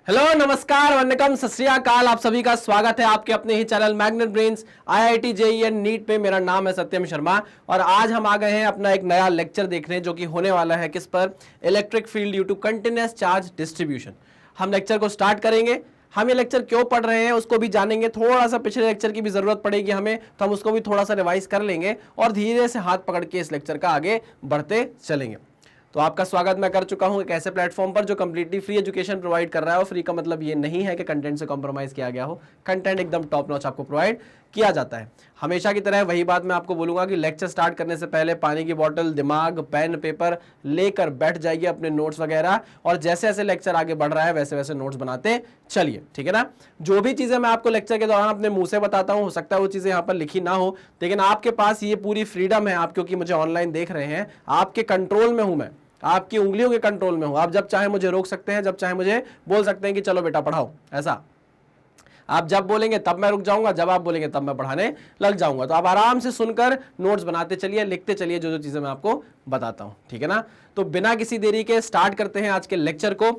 Hello, नमस्कार, वंदकम, सत श्री अकाल। आप सभी का स्वागत है आपके अपने ही channel Magnet Brains IIT JEE and NEET पे। मेरा नाम है सत्यम शर्मा और आज हम आ गए हैं अपना एक नया लेक्चर देखने जो कि होने वाला है किस पर, electric field due to continuous charge distribution. हम लेक्चर को स्टार्ट करेंगे। हम ये लेक्चर क्यों पढ़ रहे हैं उसको भी जानेंगे। थोड़ा सा पिछले लेक्चर की भी जरूरत पड़ेगी हमें, तो हम उसको भी थोड़ा सा रिवाइज कर लेंगे और धीरे से हाथ पकड़ के इस लेक्चर का आगे बढ़ते चलेंगे। तो आपका स्वागत मैं कर चुका हूं एक ऐसे प्लेटफॉर्म पर जो कंप्लीटली फ्री एजुकेशन प्रोवाइड कर रहा है। और फ्री का मतलब ये नहीं है कि कंटेंट से कॉम्प्रोमाइज किया गया हो, कंटेंट एकदम टॉप नॉच आपको प्रोवाइड किया जाता है। हमेशा की तरह वही बात मैं आपको बोलूंगा कि लेक्चर स्टार्ट करने से पहले पानी की बोतल, दिमाग, पेन, पेपर लेकर बैठ जाइए, अपने नोट्स वगैरह, और जैसे जैसे लेक्चर आगे बढ़ रहा है वैसे वैसे नोट्स बनाते चलिए, ठीक है ना। जो भी चीजें मैं आपको लेक्चर के दौरान अपने मुंह से बताता हूं, हो सकता है वो चीजें यहाँ पर लिखी ना हो, लेकिन आपके पास ये पूरी फ्रीडम है। आप क्योंकि मुझे ऑनलाइन देख रहे हैं, आपके कंट्रोल में हूं मैं, आपकी उंगलियों के कंट्रोल में हूं। आप जब चाहे मुझे रोक सकते हैं, जब चाहे मुझे बोल सकते हैं कि चलो बेटा पढ़ाओ। ऐसा आप जब बोलेंगे तब मैं रुक जाऊंगा, जब आप बोलेंगे तब मैं पढ़ाने लग जाऊंगा। तो आप आराम से सुनकर नोट्स बनाते चलिए, लिखते चलिए जो जो चीजें मैं आपको बताता हूं, ठीक है ना। तो बिना किसी देरी के स्टार्ट करते हैं आज के लेक्चर को।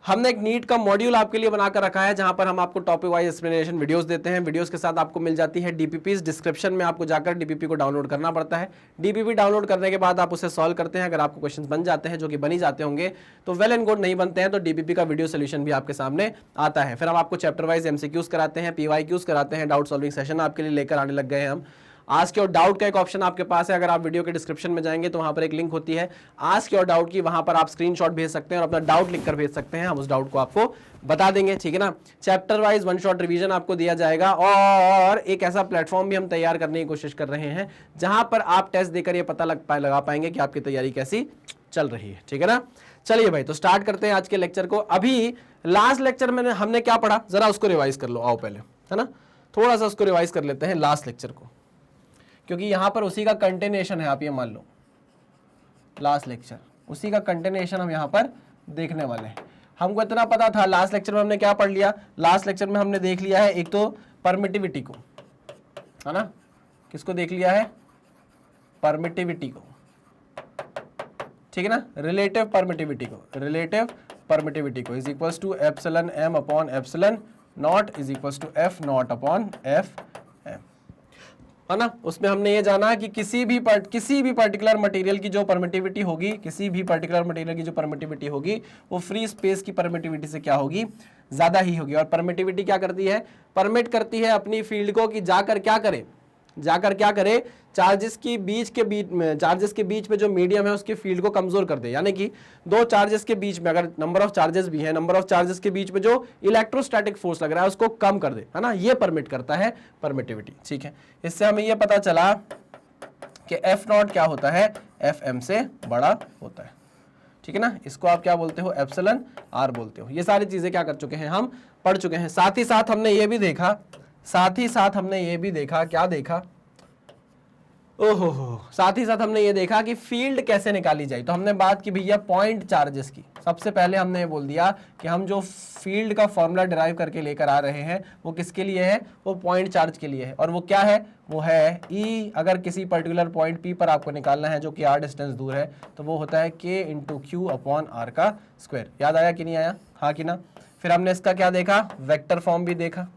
हमने एक नीट का मॉड्यूल आपके लिए बनाकर रखा है जहां पर हम आपको टॉपिक वाइज एक्सप्लेनेशन वीडियोस देते हैं। वीडियोस के साथ आपको मिल जाती है डीपीपीस। डिस्क्रिप्शन में आपको जाकर डीपीपी को डाउनलोड करना पड़ता है। डीपीपी डाउनलोड करने के बाद आप उसे सॉल्व करते हैं। अगर आपको क्वेश्चंस बन जाते हैं, जो कि बनी जाते होंगे, तो वेल एंड गुड। नहीं बनते हैं तो डीपीपी का वीडियो सोल्यूशन भी आपके सामने आता है। फिर हम आपको चैप्टर वाइज एमसीक्यूज कराते हैं, पीवाईक्यूज कराते हैं, डाउट सॉल्विंग सेशन आपके लिए लेकर आने लग गए हैं हम। आस्क योर डाउट का एक ऑप्शन आपके पास है। अगर आप वीडियो के डिस्क्रिप्शन में जाएंगे तो वहां पर एक लिंक होती है आस्क योर डाउट की, वहां पर आप स्क्रीनशॉट भेज सकते हैं और अपना डाउट लिखकर भेज सकते हैं। हम उस डाउट को आपको बता देंगे, ठीक है ना। Chapter wise one shot revision आपको दिया जाएगा और एक ऐसा प्लेटफॉर्म भी हम तैयार करने की कोशिश कर रहे हैं जहां पर आप टेस्ट देकर ये पता लगा पाएंगे कि आपकी तैयारी कैसी चल रही है, ठीक है ना। चलिए भाई, तो स्टार्ट करते हैं आज के लेक्चर को। अभी लास्ट लेक्चर में हमने क्या पढ़ा, जरा उसको रिवाइज कर लो। आओ पहले, है ना, थोड़ा सा उसको रिवाइज कर लेते हैं लास्ट लेक्चर को, क्योंकि यहां पर उसी का कंटिन्यूएशन है। आप ये मान लो लास्ट लेक्चर उसी का कंटिन्यूएशन हम यहां पर देखने वाले हैं। हमको इतना पता था, लास्ट लेक्चर में हमने क्या पढ़ लिया। लास्ट लेक्चर में हमने देख लिया है एक तो परमिटिविटी को, है ना। किसको देख लिया है? परमिटिविटी को, ठीक है ना। रिलेटिव परमिटिविटी को, रिलेटिव परमिटिविटी को is equals to epsilon m upon epsilon naught is equals to f naught upon f m, है ना। उसमें हमने ये जाना कि किसी भी पर्टिकुलर मटेरियल की जो परमिटिविटी होगी, किसी भी पर्टिकुलर मटेरियल की जो परमिटिविटी होगी, वो फ्री स्पेस की परमिटिविटी से क्या होगी, ज्यादा ही होगी। और परमिटिविटी क्या करती है? परमिट करती है अपनी फील्ड को कि जाकर क्या करे, चार्जेस के बीच में जो मीडियम है उसकी फील्ड को कमजोर कर दे। यानी कि दो चार्जेस के बीच में, अगर नंबर ऑफ चार्जेस भी है, नंबर ऑफ चार्जेस के बीच में जो इलेक्ट्रोस्टैटिक फोर्स लग रहा है उसको कम कर दे, है ना। ये परमिट करता है परमिटिविटी, ठीक है। इससे हमें ये पता चला कि एफ नॉट क्या होता है, एफ एम से बड़ा होता है, ठीक है ना। इसको आप क्या बोलते हो? एप्सिलॉन आर बोलते हो। ये सारी चीजें क्या कर चुके हैं, हम पढ़ चुके हैं। साथ ही साथ हमने ये भी देखा, क्या देखा? ओहो, साथ ही साथ हमने ये देखा कि फील्ड कैसे निकाली जाए। तो हमने बात की भैया पॉइंट चार्जेस की। सबसे पहले हमने ये बोल दिया कि हम जो फील्ड का फॉर्मूला डिराइव करके लेकर आ रहे हैं वो किसके लिए है? वो पॉइंट चार्ज के लिए है। और वो क्या है? वो है ई। अगर किसी पर्टिकुलर पॉइंट पी पर आपको निकालना है जो कि आर डिस्टेंस दूर है, तो वो होता है k into Q upon are का स्क्वायर। याद आया कि नहीं आया? हाँ कि ना। फिर हमने इसका क्या देखा? वेक्टर फॉर्म भी देखा,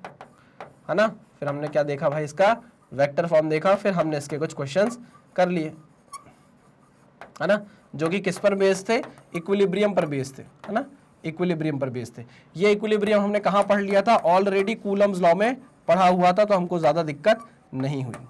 है ना। फिर हमने क्या देखा भाई? इसका वेक्टर फॉर्म देखा। फिर हमने इसके कुछ क्वेश्चंस कर लिए, है ना, जो कि किस पर बेस्ड थे? इक्विलिब्रियम पर बेस्ड थे, है ना, इक्विलिब्रियम पर बेस्ड थे। ये इक्विलिब्रियम हमने कहाँ पढ़ लिया था? ऑलरेडी कूलम्स लॉ में पढ़ा हुआ था, तो हमको ज्यादा दिक्कत नहीं हुई।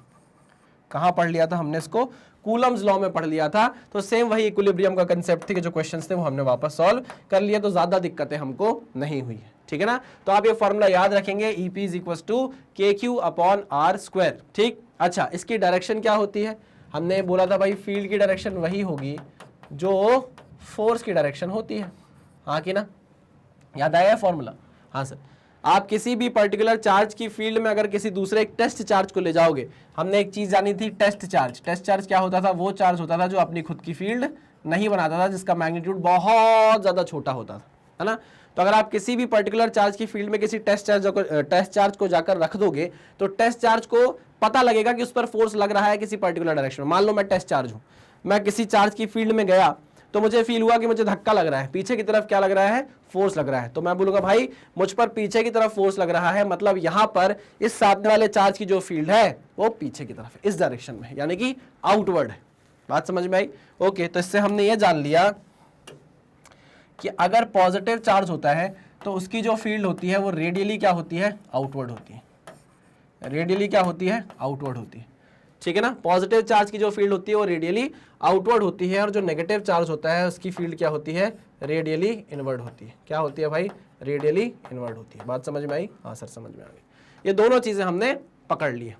कहाँ पढ़ लिया था हमने इसको? कूलम्स लॉ में पढ़ लिया था। तो सेम वही इक्विलिब्रियम का कंसेप्ट थी कि जो क्वेश्चंस थे वो हमने वापस सॉल्व कर लिए, तो ज्यादा दिक्कतें हमको नहीं हुई है, ठीक है ना। तो आप ये फॉर्मूला याद रखेंगे, EP is equals to KQ upon R square, ठीक। अच्छा, इसकी डायरेक्शन क्या होती है? हमने बोला था भाई फील्ड की डायरेक्शन वही होगी जो फोर्स की डायरेक्शन होती है, हाँ कि ना। याद आया फॉर्मूला? हाँ सर। आप किसी भी पर्टिकुलर चार्ज की फील्ड में अगर किसी दूसरे एक टेस्ट चार्ज को ले जाओगे, हमने एक चीज जानी थी, टेस्ट चार्ज। टेस्ट चार्ज क्या होता था? वो चार्ज होता था जो अपनी खुद की फील्ड नहीं बनाता था, जिसका मैग्नीट्यूड बहुत ज्यादा छोटा होता था, है ना। तो अगर आप किसी भी पर्टिकुलर चार्ज की फील्ड में किसी टेस्ट चार्ज को जाकर रख दोगे, तो टेस्ट चार्ज को पता लगेगा कि उस पर फोर्स लग रहा है किसी पर्टिकुलर डायरेक्शन में। मान लो मैं टेस्ट चार्ज हूं, मैं किसी चार्ज की फील्ड में गया, तो मुझे फील हुआ कि मुझे धक्का लग रहा है, पीछे की तरफ क्या लग रहा है, फोर्स लग रहा है, तो मैं बोलूंगा भाई मुझ पर पीछे की तरफ फोर्स लग रहा है, मतलब यहां पर इस सामने वाले चार्ज की जो फील्ड है वो पीछे की तरफ है, इस डायरेक्शन में, यानी कि आउटवर्ड है। बात समझ में आई? ओके, तो इससे हमने ये जान लिया कि अगर पॉजिटिव चार्ज होता है तो उसकी जो फील्ड होती है वो रेडियली क्या होती है, आउटवर्ड होती है। रेडियली क्या होती है, आउटवर्ड होती है। ठीक है ना, पॉजिटिव चार्ज की जो फील्ड होती है वो रेडियली आउटवर्ड होती है, और जो नेगेटिव चार्ज होता है उसकी फील्ड क्या होती है, रेडियली इनवर्ड होती है। क्या होती है भाई, रेडियली इनवर्ड होती है। बात समझ में आई? हाँ सर समझ में आ गई। ये दोनों चीजें हमने पकड़ ली है।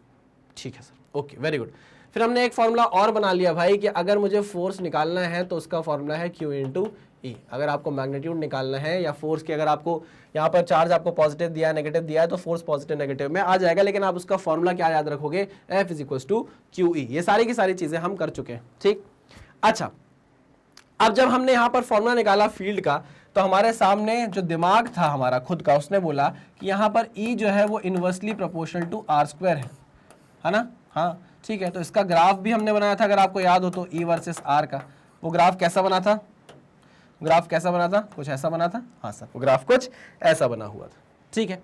ठीक है सर, ओके वेरी गुड। फिर हमने एक फॉर्मूला और बना लिया भाई कि अगर मुझे फोर्स निकालना है तो उसका फॉर्मूला है Q इंटू ई। अगर आपको मैग्नीट्यूड निकालना है या फोर्स की, अगर आपको यहाँ पर चार्ज आपको पॉजिटिव दिया है, नेगेटिव दिया है, तो फोर्स पॉजिटिव नेगेटिव में आ जाएगा, लेकिन आप उसका फॉर्मूला क्या याद रखोगे, F is equal to q e. ये सारी की सारी चीजें हम कर चुके हैं। ठीक, अच्छा अब जब हमने यहाँ पर फॉर्मूला निकाला फील्ड का, तो हमारे सामने जो दिमाग था हमारा खुद का, उसने बोला कि यहाँ पर E जो है वो inversely proportional to r square है ना। हाँ ठीक है, तो इसका ग्राफ भी हमने बनाया था, अगर आपको याद हो तो E वर्सेस R का। वो ग्राफ कैसा बना था, ग्राफ कैसा बना था, कुछ ऐसा बना था। हाँ सर, वो ग्राफ कुछ ऐसा बना हुआ था। ठीक है,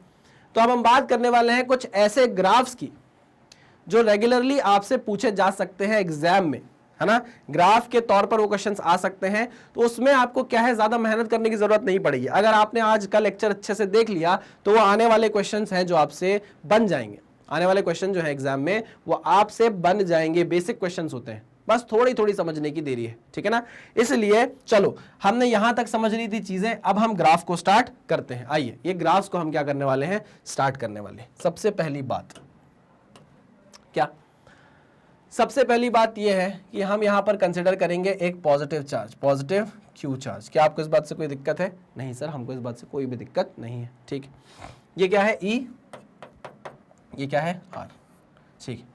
तो अब हम बात करने वाले हैं कुछ ऐसे ग्राफ्स की जो रेगुलरली आपसे पूछे जा सकते हैं एग्जाम में, है ना। ग्राफ के तौर पर वो क्वेश्चंस आ सकते हैं, तो उसमें आपको क्या है, ज्यादा मेहनत करने की जरूरत नहीं पड़ेगी। अगर आपने आज का लेक्चर अच्छे से देख लिया तो वो आने वाले क्वेश्चंस हैं जो आपसे बन जाएंगे। आने वाले क्वेश्चन जो है एग्जाम में वो आपसे बन जाएंगे, बेसिक क्वेश्चंस होते हैं, बस थोड़ी थोड़ी समझने की देरी है। ठीक है ना, इसलिए चलो हमने यहां तक समझ ली थी चीजें, अब हम ग्राफ को स्टार्ट करते हैं। आइए ये ग्राफ्स को हम क्या करने वाले हैं, स्टार्ट करने वाले हैं। सबसे पहली बात क्या, सबसे पहली बात यह है कि हम यहां पर कंसिडर करेंगे एक positive charge, positive Q charge. क्या आपको इस बात से कोई दिक्कत है? नहीं सर, हमको इस बात से कोई भी दिक्कत नहीं है। ठीक है, ये क्या है E, ये क्या है R। ठीक है,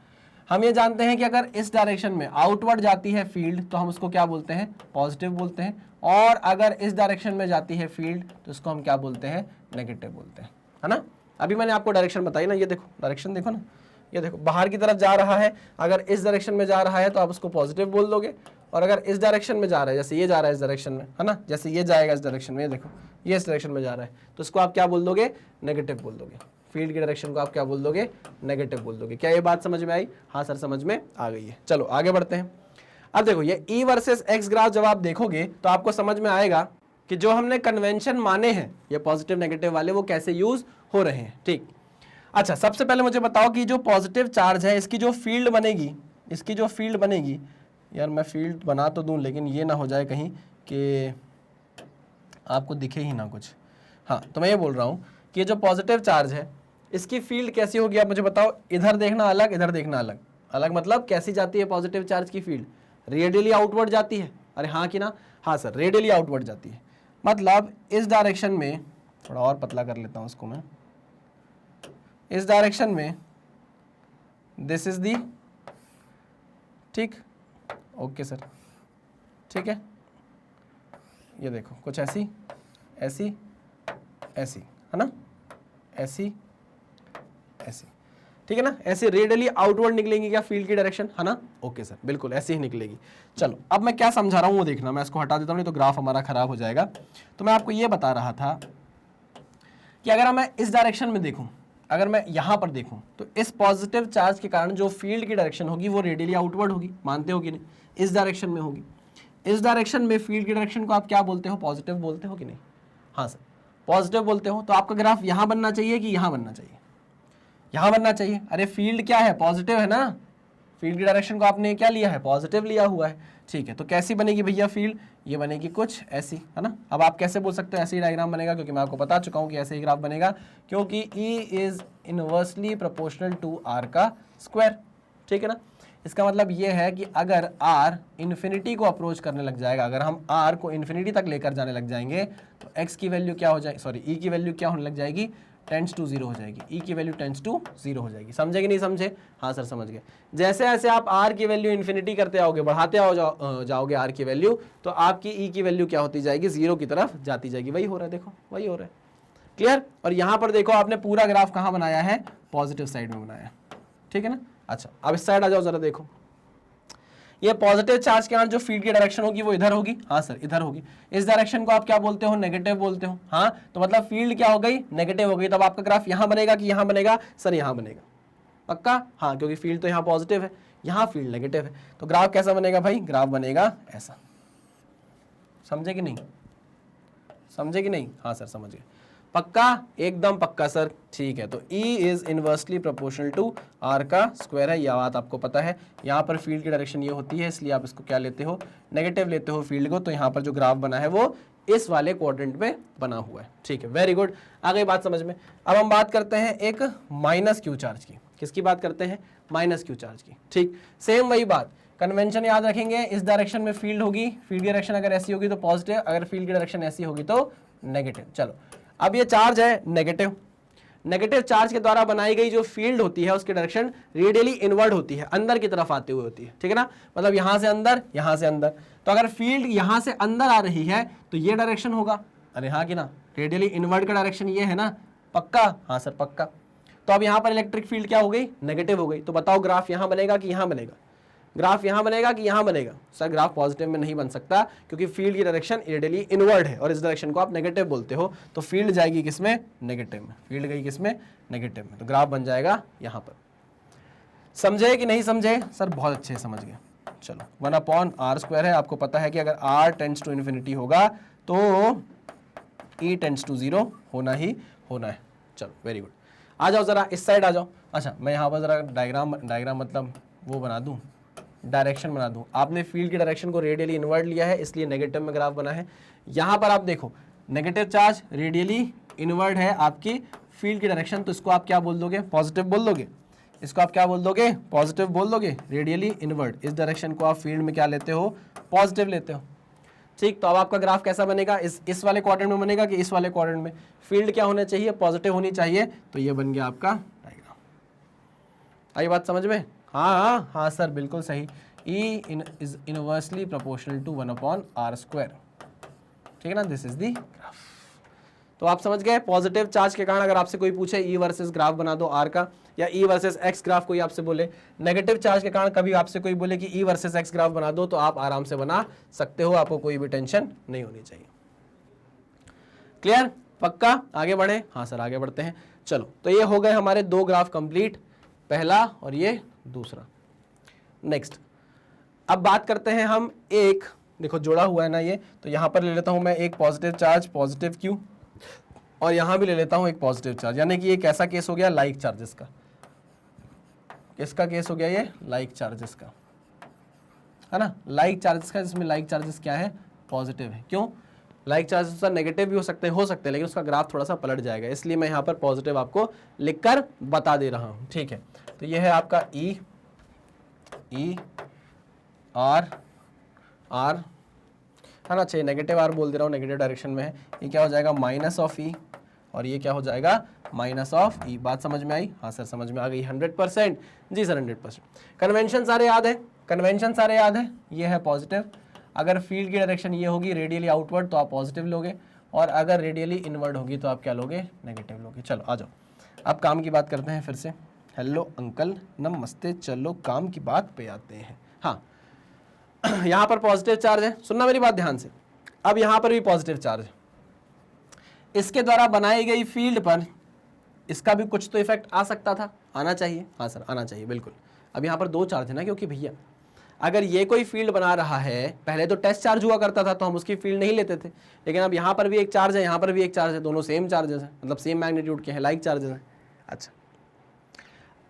हम ये जानते हैं कि अगर इस डायरेक्शन में आउटवर्ड जाती है फील्ड तो हम उसको क्या बोलते हैं, पॉजिटिव बोलते हैं, और अगर इस डायरेक्शन में जाती है फील्ड तो उसको हम क्या बोलते हैं, नेगेटिव बोलते हैं, है ना। अभी मैंने आपको डायरेक्शन बताई ना, ये देखो डायरेक्शन देखो ना, ये देखो बाहर की तरफ जा रहा है, अगर इस डायरेक्शन में जा रहा है तो आप उसको पॉजिटिव बोल दोगे, और अगर इस डायरेक्शन में जा रहा है, जैसे ये जा रहा है इस डायरेक्शन में, है ना, जैसे ये जाएगा इस डायरेक्शन में, ये देखो ये इस डायरेक्शन में जा रहा है, तो उसको आप क्या बोल दोगे, नेगेटिव बोल दोगे। फील्ड की डायरेक्शन को आप क्या बोल दोगे, नेगेटिव बोल दोगे। क्या ये बात समझ में आई? हाँ सर समझ में आ गई है। चलो आगे बढ़ते हैं। अब देखो ये E वर्सेस X ग्राफ जब आप देखोगे तो आपको समझ में आएगा कि जो हमने कन्वेंशन माने हैं ये पॉजिटिव नेगेटिव वाले, वो कैसे यूज हो रहे हैं। ठीक, अच्छा सबसे पहले मुझे बताओ कि जो पॉजिटिव चार्ज है इसकी जो फील्ड बनेगी, इसकी जो फील्ड बनेगी, यार मैं फील्ड बना तो दूं लेकिन ये ना हो जाए कहीं कि आपको दिखे ही ना कुछ। हाँ, तो मैं ये बोल रहा हूँ कि ये जो पॉजिटिव चार्ज है इसकी फील्ड कैसी होगी, आप मुझे बताओ। इधर देखना अलग, इधर देखना अलग। अलग मतलब कैसी जाती है पॉजिटिव चार्ज की फील्ड, रेडियली आउटवर्ड जाती है। अरे हाँ कि ना, हाँ सर रेडियली आउटवर्ड जाती है, मतलब इस डायरेक्शन में, थोड़ा और पतला कर लेता हूँ उसको मैं, इस डायरेक्शन में दिस इज दी, ठीक, ओके सर, ठीक है। ये देखो कुछ ऐसी ऐसी ऐसी, है ना, ऐसी ऐसी, ठीक है ना, ऐसे रेडियली आउटवर्ड निकलेंगी क्या फील्ड की डायरेक्शन, है ना। ओके सर, बिल्कुल ऐसे ही निकलेगी। चलो अब मैं क्या समझा रहा हूँ वो देखना, मैं इसको हटा देता हूँ नहीं तो ग्राफ हमारा खराब हो जाएगा। तो मैं आपको ये बता रहा था कि अगर मैं इस डायरेक्शन में देखूँ, अगर मैं यहाँ पर देखूँ तो इस पॉजिटिव चार्ज के कारण जो फील्ड की डायरेक्शन होगी वो रेडियली आउटवर्ड होगी, मानते हो कि नहीं, इस डायरेक्शन में होगी। इस डायरेक्शन में फील्ड की डायरेक्शन को आप क्या बोलते हो, पॉजिटिव बोलते हो कि नहीं? हाँ सर पॉजिटिव बोलते हो। तो आपका ग्राफ यहाँ बनना चाहिए कि यहाँ बनना चाहिए? यहाँ बनना चाहिए। अरे फील्ड क्या है, पॉजिटिव है ना, फील्ड की डायरेक्शन को आपने क्या लिया है, पॉजिटिव लिया हुआ है। ठीक है, तो कैसी बनेगी भैया फील्ड, ये बनेगी कुछ ऐसी, है ना। अब आप कैसे बोल सकते हो ऐसे ही डायग्राम बनेगा, क्योंकि मैं आपको बता चुका हूँ कि ऐसे ही ग्राफ बनेगा, क्योंकि E is inversely proportional to R का स्क्वायर। ठीक है ना, इसका मतलब ये है कि अगर R इन्फिनिटी को अप्रोच करने लग जाएगा, अगर हम R को इन्फिनिटी तक लेकर जाने लग जाएंगे तो X की वैल्यू क्या हो जाएगी, सॉरी E की वैल्यू क्या होने लग जाएगी, टेंड्स टू जीरो हो जाएगी। E की वैल्यू टेंड्स टू जीरो हो जाएगी। समझे कि नहीं समझे? हाँ सर समझ गए। जैसे जैसे आप R की वैल्यू इन्फिनिटी करते आओगे, बढ़ाते जाओगे R की वैल्यू, तो आपकी E की वैल्यू क्या होती जाएगी, जीरो की तरफ जाती जाएगी। वही हो रहा है, देखो वही हो रहा है। क्लियर? और यहाँ पर देखो आपने पूरा ग्राफ कहाँ बनाया है, पॉजिटिव साइड में बनाया है। ठीक है ना। अच्छा अब इस साइड आ जाओ जरा, देखो ये पॉजिटिव चार्ज के कारण जो फील्ड की डायरेक्शन होगी वो इधर होगी, हाँ सर इधर होगी। इस डायरेक्शन को आप क्या बोलते हो, नेगेटिव बोलते हो, हाँ। तो मतलब फील्ड क्या हो गई, नेगेटिव हो गई। तब आपका ग्राफ यहां बनेगा कि यहां बनेगा, सर यहां बनेगा, पक्का, हाँ, क्योंकि फील्ड तो यहाँ पॉजिटिव है, यहाँ फील्ड नेगेटिव है। तो ग्राफ कैसा बनेगा भाई, ग्राफ बनेगा ऐसा। समझे कि नहीं, समझे कि नहीं, हाँ सर समझ गए, पक्का, एकदम पक्का सर, ठीक है। तो E is inversely proportional to R का स्क्वायर है, यह बात आपको पता है। यहाँ पर फील्ड की डायरेक्शन ये होती है, इसलिए आप इसको क्या लेते हो, नेगेटिव लेते हो फील्ड को। तो यहाँ पर जो ग्राफ बना है वो इस वाले क्वाड्रेंट में बना हुआ है, ठीक है, वेरी गुड, आ गई बात समझ में। अब हम बात करते हैं एक माइनस क्यू चार्ज की। किसकी बात करते हैं, माइनस क्यू चार्ज की, ठीक। सेम वही बात, कन्वेंशन याद रखेंगे, इस डायरेक्शन में फील्ड होगी, फील्ड की डायरेक्शन अगर ऐसी होगी तो पॉजिटिव, अगर फील्ड की डायरेक्शन ऐसी होगी तो नेगेटिव। चलो अब ये चार्ज है नेगेटिव, नेगेटिव चार्ज के द्वारा बनाई गई जो फील्ड होती है उसकी डायरेक्शन रेडियली इनवर्ड होती है, अंदर की तरफ आते हुए होती है, ठीक है ना, मतलब यहां से अंदर, यहां से अंदर। तो अगर फील्ड यहां से अंदर आ रही है तो ये डायरेक्शन होगा, अरे हाँ कि ना, रेडियली इनवर्ड का डायरेक्शन ये है ना, पक्का, हाँ सर पक्का। तो अब यहां पर इलेक्ट्रिक फील्ड क्या हो गई, नेगेटिव हो गई। तो बताओ ग्राफ यहां बनेगा कि यहां बनेगा, ग्राफ यहां बनेगा कि यहां बनेगा, सर ग्राफ पॉजिटिव में नहीं बन सकता क्योंकि फील्ड की डायरेक्शन रेडियली इनवर्ड है और इस डायरेक्शन को आप नेगेटिव बोलते हो। तो फील्ड जाएगी किसमें, नेगेटिव में, फील्ड गई किसमें, नेगेटिव में। तो ग्राफ बन जाएगा यहां पर। समझे कि नहीं समझे, सर बहुत अच्छे समझ गए। चलो 1/r² है, आपको पता है कि अगर r टेंड्स टू इन्फिनिटी होगा तो E टेंड्स टू 0 होना ही होना है। चलो वेरी गुड, आ जाओ जरा इस साइड आ जाओ। अच्छा मैं यहाँ पर जरा डायग्राम मतलब वो बना दूं, डायरेक्शन बना दूं। आपने फील्ड की डायरेक्शन को रेडियली इनवर्ड लिया है इसलिए नेगेटिव में ग्राफ बना है। यहाँ पर आप देखो नेगेटिव चार्ज रेडियली इनवर्ड है आपकी फील्ड की डायरेक्शन, तो इसको आप क्या बोल दोगे, पॉजिटिव बोल दोगे। इसको आप क्या बोल दोगे, पॉजिटिव बोल दोगे, रेडियली इनवर्ड। इस डायरेक्शन को आप फील्ड में क्या लेते हो, पॉजिटिव लेते हो, ठीक। तो अब आपका ग्राफ कैसा बनेगा, इस वाले क्वाड्रेंट में बनेगा कि इस वाले क्वाड्रेंट में, फील्ड क्या होना चाहिए, पॉजिटिव होनी चाहिए। तो ये बन गया आपका डायग्राम। आई बात समझ में, हाँ हाँ सर बिल्कुल सही। E is inversely proportional to 1/r², ठीक है ना, दिस इज दी ग्राफ। तो आप समझ गए, पॉजिटिव चार्ज के कारण अगर आपसे कोई पूछे E वर्सेस ग्राफ बना दो R का, या E वर्सेस X ग्राफ कोई आपसे बोले, नेगेटिव चार्ज के कारण कभी आपसे कोई बोले कि E वर्सेस X ग्राफ बना दो, तो आप आराम से बना सकते हो, आपको कोई भी टेंशन नहीं होनी चाहिए। क्लियर, पक्का, आगे बढ़े, हाँ सर आगे बढ़ते हैं। चलो तो ये हो गए हमारे दो ग्राफ कंप्लीट, पहला और ये दूसरा। नेक्स्ट अब बात करते हैं हम एक, देखो जोड़ा हुआ है ना ये, तो यहां पर ले लेता हूं मैं एक पॉजिटिव चार्ज, पॉजिटिव क्यू, और यहां भी ले लेता हूं एक पॉजिटिव चार्ज, यानी कि ये कैसा केस हो गया, लाइक चार्जेस का। किसका केस हो गया ये, लाइक चार्जेस का, है ना, लाइक चार्जेस का, जिसमें लाइक चार्जेस क्या है, पॉजिटिव है। क्यों, लाइक चार्जेस नेगेटिव भी हो सकते हैं लेकिन उसका ग्राफ थोड़ा सा पलट जाएगा, इसलिए मैं यहाँ पर पॉजिटिव आपको लिखकर बता दे रहा हूँ, ठीक है। तो ये है आपका ई आर है ना, चाहिए नेगेटिव आर बोल दे रहा हूँ, नेगेटिव डायरेक्शन में है। ये क्या हो जाएगा, माइनस ऑफ ई, और ये क्या हो जाएगा, माइनस ऑफ ई। बात समझ में आई, हाँ सर समझ में आ गई 100%, जी सर 100%। कन्वेंशन सारे याद है, कन्वेंशन सारे याद है। ये है पॉजिटिव, अगर फील्ड की डायरेक्शन ये होगी रेडियली आउटवर्ड तो आप पॉजिटिव लोगे, और अगर रेडियली इनवर्ड होगी तो आप क्या लोगे, नेगेटिव लोगे। चलो आ जाओ, अब काम की बात करते हैं फिर से। हेलो अंकल नमस्ते, चलो काम की बात पे आते हैं। हाँ यहाँ पर पॉजिटिव चार्ज है, सुनना मेरी बात ध्यान से। अब यहाँ पर भी पॉजिटिव चार्ज है, इसके द्वारा बनाई गई फील्ड पर इसका भी कुछ तो इफेक्ट आ सकता था, आना चाहिए, हाँ सर आना चाहिए बिल्कुल। अब यहाँ पर दो चार्ज है ना, क्योंकि भैया अगर ये कोई फील्ड बना रहा है, पहले तो टेस्ट चार्ज हुआ करता था तो हम उसकी फील्ड नहीं लेते थे, लेकिन अब यहाँ पर भी एक चार्ज है, यहाँ पर भी एक चार्ज है, दोनों सेम चार्जेस हैं, मतलब सेम मैग्नीट्यूड के हैं, लाइक चार्जेस हैं। अच्छा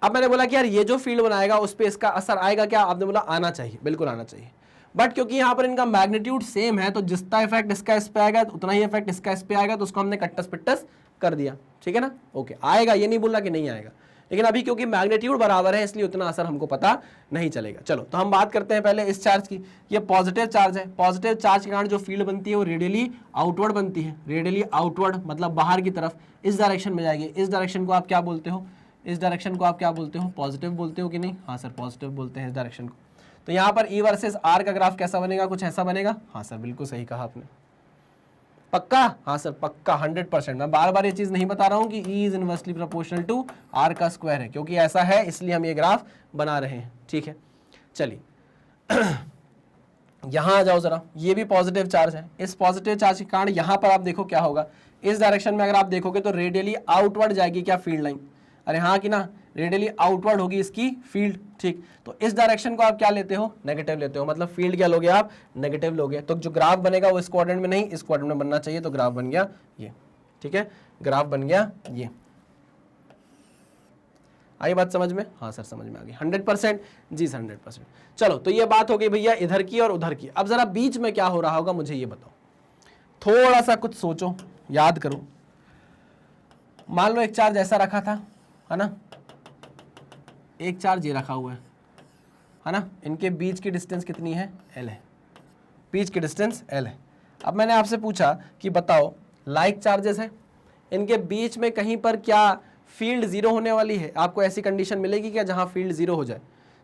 अब मैंने बोला कि यार ये जो फील्ड बनाएगा उस पर इसका असर आएगा क्या, आपने बोला आना चाहिए, बिल्कुल आना चाहिए। बट क्योंकि यहाँ पर इनका मैग्नीट्यूड सेम है तो जितना इफेक्ट इसका इस पे आएगा तो उतना ही इफेक्ट इसका इस पे आएगा, तो उसको हमने कट्टस पिट्टस कर दिया, ठीक है ना, ओके। आएगा, ये नहीं बोलना कि नहीं आएगा, लेकिन अभी क्योंकि मैग्नीट्यूड बराबर है इसलिए उतना असर हमको पता नहीं चलेगा। चलो तो हम बात करते हैं पहले इस चार्ज की। ये पॉजिटिव चार्ज है, पॉजिटिव चार्ज के कारण जो फील्ड बनती है वो रेडियली आउटवर्ड बनती है, रेडियली आउटवर्ड मतलब बाहर की तरफ, इस डायरेक्शन में जाएगी। इस डायरेक्शन को आप क्या बोलते हो, इस डायरेक्शन को आप क्या बोलते हो, पॉजिटिव बोलते हो कि नहीं, हाँ सर पॉजिटिव बोलते हैं इस डायरेक्शन को। तो यहाँ पर E वर्सेस R का ग्राफ कैसा बनेगा, कुछ ऐसा बनेगा, हाँ सर बिल्कुल सही कहा आपने, पक्का, हाँ सर पक्का 100%। मैं बार बार ये चीज नहीं बता रहा हूँ कि E is inversely proportional to R का स्क्वायर है, क्योंकि ऐसा है इसलिए हम ये ग्राफ बना रहे हैं, ठीक है। चलिए यहां आ जाओ जरा, ये भी पॉजिटिव चार्ज है। इस पॉजिटिव चार्ज के कारण यहां पर आप देखो क्या होगा, इस डायरेक्शन में अगर आप देखोगे तो रेडियली आउटवर्ड जाएगी क्या फील्ड लाइन, अरे हाँ कि ना, रेडियली आउटवर्ड होगी इसकी फील्ड, ठीक। तो इस डायरेक्शन को आप क्या लेते हो, नेगेटिव लेते हो, मतलब फील्ड क्या लोगे आप, नेगेटिव लोगे। तो जो ग्राफ बनेगा वो इस क्वाड्रेंट में नहीं, इस क्वाड्रेंट में बनना चाहिए, तो ग्राफ बन गया ये, ठीक है, ग्राफ बन गया ये। आई बात समझ में? हाँ सर समझ में आ गई, 100%, जी सर 100%। चलो तो ये बात हो गई भैया इधर की और उधर की। अब जरा बीच में क्या हो रहा होगा मुझे ये बताओ, थोड़ा सा कुछ सोचो, याद करो। मान लो एक चार्ज ऐसा रखा था, है ना, एक चार्ज ये रखा हुआ है ना, इनके बीच की डिस्टेंस कितनी है, L है, बीच की डिस्टेंस L है। अब मैंने आपसे पूछा कि बताओ लाइक चार्जेस है, इनके बीच में कहीं पर क्या फील्ड जीरो होने वाली है? आपको ऐसी कंडीशन मिलेगी क्या जहां फील्ड जीरो हो जाए?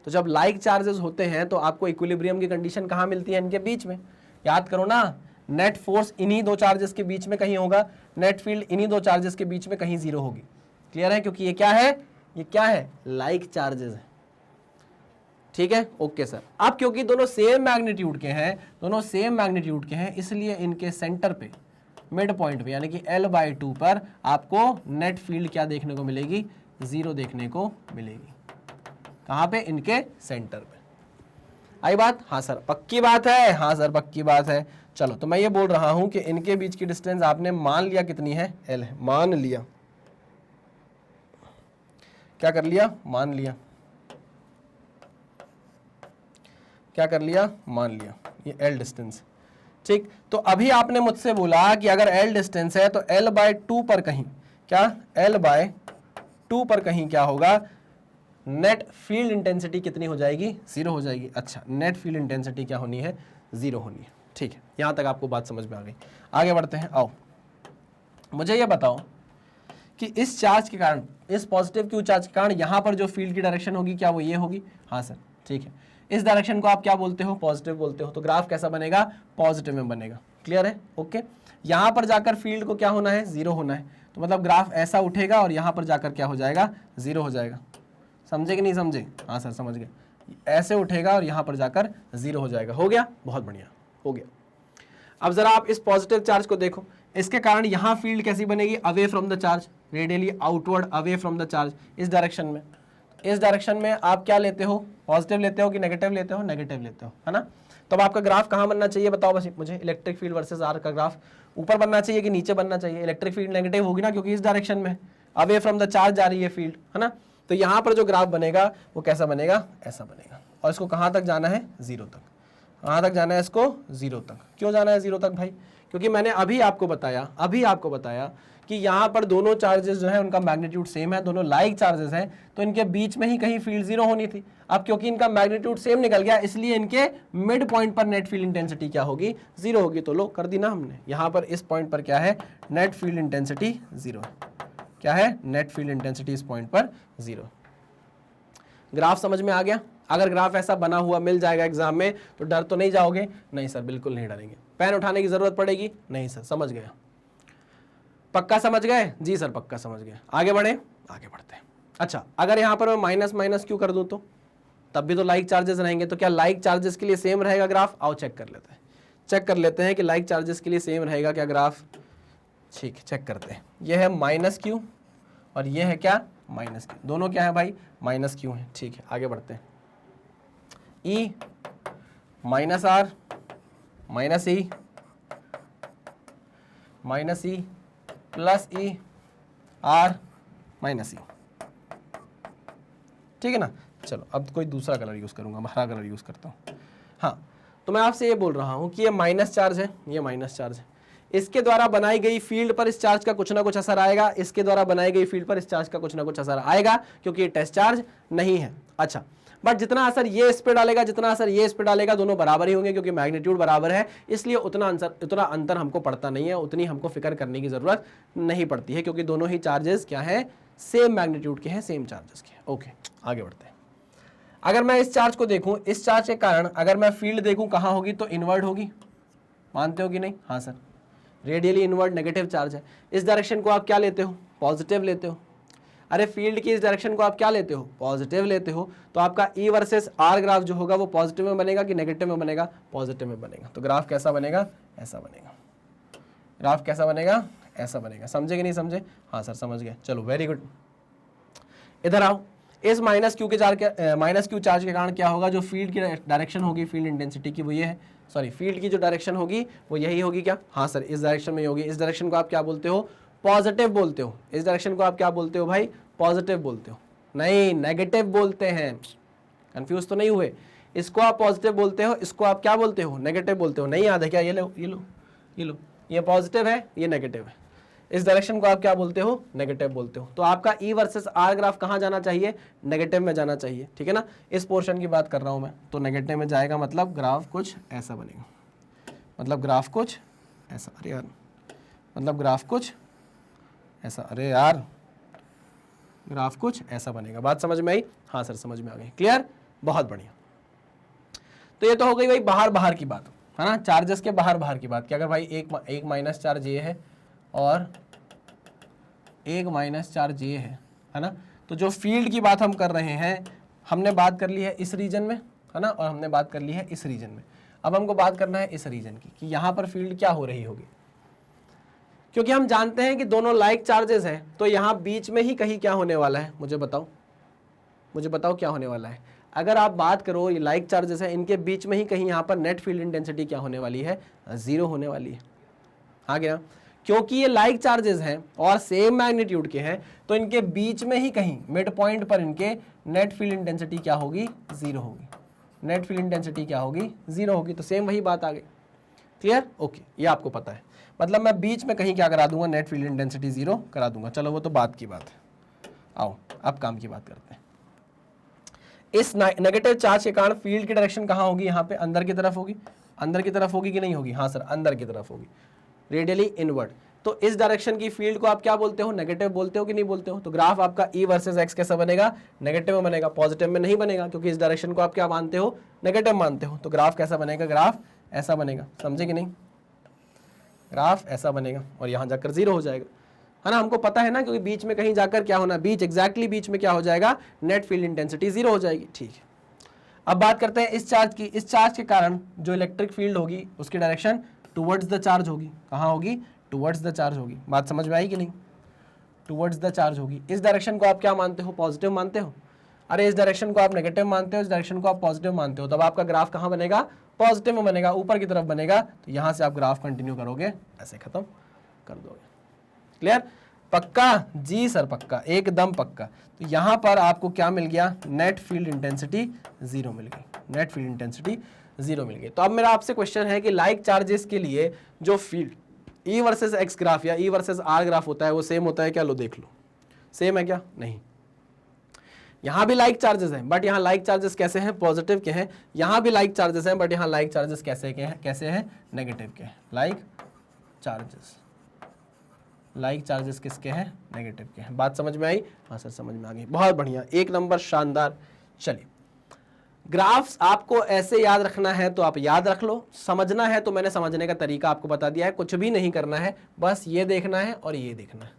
तो जब लाइक चार्जेस होते हैं तो आपको इक्विलिब्रियम की कंडीशन कहां मिलती है, इनके बीच में। याद करो ना, नेट फोर्स इन्हीं दो चार्जेस के बीच में कहीं होगा, नेट फील्ड इन्हीं दो चार्जेस के बीच में कहीं जीरो होगी। क्लियर है? क्योंकि ये क्या है, ये क्या है, लाइक चार्जेस है, ठीक है, ओके सर। अब क्योंकि दोनों सेम मैग्नीट्यूड के हैं, दोनों सेम मैग्नीट्यूड के हैं, इसलिए इनके सेंटर पे, मिड पॉइंट पे, यानी कि L/2 पर आपको नेट फील्ड क्या देखने को मिलेगी, जीरो देखने को मिलेगी। कहां पे, इनके सेंटर पे। आई बात? हाँ सर पक्की बात है, हाँ सर पक्की बात है। चलो तो मैं ये बोल रहा हूं कि इनके बीच की डिस्टेंस आपने मान लिया कितनी है, L है, मान लिया, क्या कर लिया, मान लिया, क्या कर लिया, मान लिया, ये L डिस्टेंस, ठीक। तो अभी आपने मुझसे बोला कि अगर L डिस्टेंस है तो L/2 पर कहीं क्या, L/2 पर कहीं क्या होगा, नेट फील्ड इंटेंसिटी कितनी हो जाएगी, जीरो हो जाएगी। अच्छा, नेट फील्ड इंटेंसिटी क्या होनी है, जीरो होनी है, ठीक है। यहां तक आपको बात समझ में आ गई। आगे बढ़ते हैं, आओ मुझे ये बताओ कि इस चार्ज के कारण, इस पॉजिटिव क्यू चार्ज के कारण यहां पर जो फील्ड की डायरेक्शन होगी क्या वो ये होगी? हाँ सर, ठीक है। इस डायरेक्शन को आप क्या बोलते हो, पॉजिटिव बोलते हो। तो ग्राफ कैसा बनेगा, पॉजिटिव में बनेगा। क्लियर है? ओके। यहां पर जाकर फील्ड को क्या होना है, जीरो होना है। तो मतलब ग्राफ ऐसा उठेगा और यहां पर जाकर क्या हो जाएगा, जीरो हो जाएगा। समझे कि नहीं समझे? हाँ सर समझ गए। ऐसे उठेगा और यहां पर जाकर जीरो हो जाएगा। हो गया, बहुत बढ़िया, हो गया। अब जरा आप इस पॉजिटिव चार्ज को देखो, इसके कारण यहां फील्ड कैसी बनेगी, away from the charge, radially outward away from the charge, इस डायरेक्शन में। इस डायरेक्शन में आप क्या लेते हो, पॉजिटिव लेते हो कि नेगेटिव लेते हो, नेगेटिव लेते हो, है ना। तो अब आपका ग्राफ कहां बनना चाहिए बताओ बस मुझे, इलेक्ट्रिक फील्ड वर्सेस आर का ग्राफ ऊपर बनना चाहिए कि नीचे बनना चाहिए? इलेक्ट्रिक फील्ड नेगेटिव होगी ना, क्योंकि इस डायरेक्शन में अवे फ्रॉम द चार्ज जा रही है फील्ड, है ना। तो यहां पर जो ग्राफ बनेगा वो कैसा बनेगा, ऐसा बनेगा। और इसको कहां तक जाना है, जीरो तक। कहां तक जाना है इसको, जीरो तक। क्यों जाना है जीरो तक भाई? क्योंकि मैंने अभी आपको बताया कि यहां पर दोनों चार्जेस जो है उनका मैग्नीट्यूड सेम है, दोनों लाइक चार्जेस हैं, तो इनके बीच में ही कहीं फील्ड जीरो होनी थी। अब क्योंकि इनका मैग्नीट्यूड सेम निकल गया, इसलिए इनके मिड पॉइंट पर नेट फील्ड इंटेंसिटी क्या होगी, जीरो होगी। तो लो कर दी ना हमने, यहां पर इस पॉइंट पर क्या है, नेट फील्ड इंटेंसिटी जीरो है। क्या है, नेट फील्ड इंटेंसिटी इस पॉइंट पर जीरो। ग्राफ समझ में आ गया? अगर ग्राफ ऐसा बना हुआ मिल जाएगा एग्जाम में तो डर तो नहीं जाओगे? नहीं सर बिल्कुल नहीं डरेंगे। पेन उठाने की जरूरत पड़ेगी? नहीं सर, समझ गया। पक्का समझ गए? जी सर पक्का समझ गए। आगे बढ़े, आगे बढ़ते हैं। अच्छा, अगर यहां पर मैं माइनस माइनस क्यों कर दूं तो तब भी तो लाइक चार्जेस रहेंगे। तो क्या लाइक चार्जेस के लिए सेम रहेगा ग्राफ? आओ चेक कर लेते हैं, चेक कर लेते हैं कि लाइक चार्जेस के लिए सेम रहेगा क्या ग्राफ। ठीक है, चेक करते हैं। यह है माइनस क्यू और यह है क्या, माइनस क्यू। दोनों क्या है भाई, माइनस क्यू है। ठीक है, आगे बढ़ते हैं। E minus R minus E minus E plus E R minus E. ठीक है ना। चलो अब कोई दूसरा कलर यूज करूंगा, हरा कलर यूज करता हूं। हाँ, तो मैं आपसे ये बोल रहा हूं कि ये माइनस चार्ज है, ये माइनस चार्ज है। इसके द्वारा बनाई गई फील्ड पर इस चार्ज का कुछ ना कुछ असर आएगा, इसके द्वारा बनाई गई फील्ड पर इस चार्ज का कुछ ना कुछ असर आएगा, क्योंकि ये टेस्ट चार्ज नहीं है। अच्छा, बट जितना असर ये इस पे डालेगा, जितना असर ये इस पे डालेगा, दोनों बराबर ही होंगे, क्योंकि मैग्नीट्यूड बराबर है। इसलिए उतना अंतर हमको पड़ता नहीं है, उतनी हमको फिक्र करने की जरूरत नहीं पड़ती है, क्योंकि दोनों ही चार्जेस क्या है, सेम मैग्नीट्यूड के हैं, सेम चार्जेस के हैं। ओके, आगे बढ़ते हैं। अगर मैं इस चार्ज को देखूं, इस चार्ज के कारण अगर मैं फील्ड देखूं कहां होगी, तो इनवर्ड होगी। मानते हो कि नहीं? हाँ sir, radially inward negative charge है। इस डायरेक्शन को आप क्या लेते हो, पॉजिटिव लेते हो। अरे फील्ड की इस डायरेक्शन को आप क्या लेते हो, पॉजिटिव लेते हो, तो आपका ई वर्सेस आर ग्राफ जो होगा वो पॉजिटिव में बनेगा कि नेगेटिव में बनेगा, पॉजिटिव में बनेगा। तो ग्राफ कैसा बनेगा, ऐसा बनेगा। ग्राफ कैसा बनेगा, ऐसा बनेगा। समझे कि नहीं समझे? हाँ सर समझ गए, चलो वेरी गुड। इधर आओ, इस माइनस क्यू चार्ज के कारण क्या होगा, जो फील्ड की डायरेक्शन होगी फील्ड इंटेंसिटी की वो ये है, सॉरी फील्ड की जो डायरेक्शन होगी वो यही होगी क्या, हाँ सर इस डायरेक्शन में होगी। इस डायरेक्शन को आप क्या बोलते हो, पॉजिटिव बोलते हो। इस डायरेक्शन को आप क्या बोलते हो भाई, पॉजिटिव बोलते हो, नहीं नेगेटिव बोलते हैं। कंफ्यूज तो नहीं हुए? इसको आप पॉजिटिव बोलते हो, इसको आप क्या बोलते हो, नेगेटिव बोलते हो। नहीं याद है क्या? ये लो ये लो ये लो, ये पॉजिटिव है ये नेगेटिव है। इस डायरेक्शन को आप क्या बोलते हो, नेगेटिव बोलते हो। तो आपका ई वर्सेस आर ग्राफ कहाँ जाना चाहिए, नेगेटिव में जाना चाहिए, ठीक है ना। इस पोर्शन की बात कर रहा हूँ मैं, तो नेगेटिव में जाएगा, मतलब ग्राफ कुछ ऐसा बनेगा, मतलब ग्राफ कुछ ऐसा, अरे यार मतलब ग्राफ कुछ ऐसा, अरे यार ग्राफ कुछ ऐसा बनेगा। बात समझ में आई? हाँ सर समझ में आ गई, क्लियर, बहुत बढ़िया। तो ये तो हो गई भाई बाहर बाहर की बात, है ना, चार्जेस के बाहर बाहर की बात कि अगर भाई एक माइनस चार्ज ये है और एक माइनस चार्ज ये है ना। तो जो फील्ड की बात हम कर रहे हैं, हमने बात कर ली है इस रीजन में, है ना, और हमने बात कर ली है इस रीजन में। अब हमको बात करना है इस रीजन की कि यहाँ पर फील्ड क्या हो रही होगी, क्योंकि हम जानते हैं कि दोनों लाइक चार्जेस हैं, तो यहाँ बीच में ही कहीं क्या होने वाला है, मुझे बताओ क्या होने वाला है। अगर आप बात करो ये लाइक चार्जेस हैं, इनके बीच में ही कहीं यहाँ पर नेट फील्ड इंटेंसिटी क्या होने वाली है, 0 होने वाली है। आ गया, क्योंकि ये लाइक चार्जेस हैं और सेम मैग्नीट्यूड के हैं, तो इनके बीच में ही कहीं मिड पॉइंट पर इनके नेट फील्ड इंटेंसिटी क्या होगी, 0 होगी। नेट फील्ड इंटेंसिटी क्या होगी, 0 होगी। तो सेम वही बात आ गई, क्लियर, ओके, ये आपको पता है। मतलब मैं बीच में कहीं क्या करा दूंगा, नेट फील्ड इंटेंसिटी 0 करा दूंगा। चलो वो तो बात की बात है, आओ अब काम की बात करते हैं। इस नेगेटिव चार्ज के कारण फील्ड की डायरेक्शन कहाँ होगी, यहाँ पे अंदर की तरफ होगी। अंदर की तरफ होगी कि नहीं होगी, हाँ सर अंदर की तरफ होगी, रेडियली इनवर्ड। तो इस डायरेक्शन की फील्ड को आप क्या बोलते हो, नेगेटिव बोलते हो कि नहीं बोलते हो। तो ग्राफ आपका ई वर्सेस एक्स कैसा बनेगा, नेगेटिव में बनेगा, पॉजिटिव में नहीं बनेगा, क्योंकि इस डायरेक्शन को आप क्या मानते हो, नेगेटिव मानते हो। तो ग्राफ कैसा बनेगा, ग्राफ ऐसा बनेगा, समझे कि नहीं, ग्राफ ऐसा बनेगा और यहाँ जाकर 0 हो जाएगा, है ना। हमको पता है ना, क्योंकि बीच में कहीं जाकर क्या होना, बीच एग्जैक्टली बीच में क्या हो जाएगा, नेट फील्ड इंटेंसिटी 0 हो जाएगी, ठीक है। अब बात करते हैं इस चार्ज की। इस चार्ज के कारण जो इलेक्ट्रिक फील्ड होगी उसकी डायरेक्शन टुवर्ड्स द चार्ज होगी। कहाँ होगी, टुवर्ड्स द चार्ज होगी। बात समझ में आई कि नहीं, टुवर्ड्स द चार्ज होगी। इस डायरेक्शन को आप क्या मानते हो, पॉजिटिव मानते हो। अरे इस डायरेक्शन को आप नेगेटिव मानते हो, इस डायरेक्शन को आप पॉजिटिव मानते हो, तब आपका ग्राफ कहाँ बनेगा, पॉजिटिव में बनेगा, ऊपर की तरफ बनेगा। तो यहाँ से आप ग्राफ कंटिन्यू करोगे, ऐसे खत्म कर दोगे, क्लियर, पक्का जी सर, पक्का, एकदम पक्का। तो यहाँ पर आपको क्या मिल गया, नेट फील्ड इंटेंसिटी 0 मिल गई, नेट फील्ड इंटेंसिटी 0 मिल गई। तो अब मेरा आपसे क्वेश्चन है कि लाइक चार्जेस के लिए जो field E versus x graph या ई वर्सेस आर ग्राफ होता है वो सेम होता है क्या, लो देख लो, सेम है क्या, नहीं। यहाँ भी लाइक चार्जेस हैं, बट यहाँ लाइक चार्जेस कैसे हैं, पॉजिटिव के हैं। यहाँ भी लाइक चार्जेस हैं, बट यहाँ लाइक चार्जेस कैसे हैं, नेगेटिव के हैं। लाइक चार्जेस किसके हैं, नेगेटिव के हैं। बात समझ में आई, हाँ सर समझ में आ गई, बहुत बढ़िया, एक नंबर, शानदार। चलिए, ग्राफ्स आपको ऐसे याद रखना है तो आप याद रख लो, समझना है तो मैंने समझने का तरीका आपको बता दिया है। कुछ भी नहीं करना है, बस ये देखना है और ये देखना है,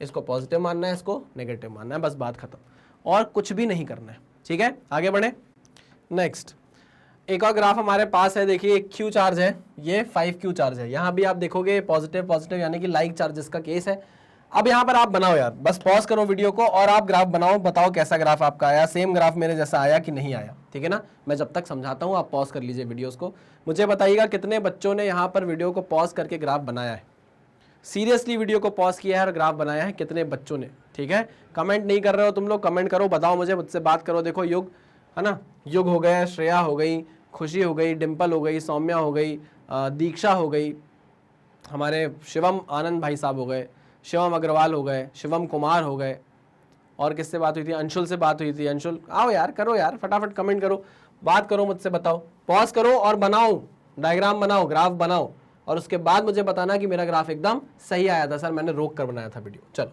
इसको पॉजिटिव मानना है, इसको नेगेटिव मानना है, बस बात खत्म, और कुछ भी नहीं करना है, ठीक है। आगे बढ़े, नेक्स्ट एक और ग्राफ हमारे पास है, देखिए एक क्यू चार्ज है, ये 5Q चार्ज है। यहाँ भी आप देखोगे पॉजिटिव पॉजिटिव, यानी कि लाइक चार्जेस का केस है। अब यहाँ पर आप बनाओ यार, बस पॉज करो वीडियो को और आप ग्राफ बनाओ, बताओ कैसा ग्राफ आपका आया, सेम ग्राफ मेरे जैसा आया कि नहीं आया, ठीक है ना। मैं जब तक समझाता हूँ आप पॉज कर लीजिए वीडियोस को, मुझे बताइएगा कितने बच्चों ने यहाँ पर वीडियो को पॉज करके ग्राफ बनाया है, सीरियसली वीडियो को पॉज किया है और ग्राफ बनाया है, कितने बच्चों ने, ठीक है। कमेंट नहीं कर रहे हो तुम लोग, कमेंट करो, बताओ मुझे, मुझसे बात करो। देखो युग है ना, युग हो गया, श्रेया हो गई, खुशी हो गई, डिम्पल हो गई, सौम्या हो गई, दीक्षा हो गई, हमारे शिवम आनंद भाई साहब हो गए, शिवम अग्रवाल हो गए, शिवम कुमार हो गए, और किससे बात हुई थी, अंशुल से बात हुई थी। अंशुल आओ यार, करो यार, फटाफट कमेंट करो, बात करो, मुझसे बताओ, पॉज करो और बनाओ, डायग्राम बनाओ, ग्राफ बनाओ, और उसके बाद मुझे बताना कि मेरा ग्राफ एकदम सही आया था सर, मैंने रोक कर बनाया था वीडियो। चलो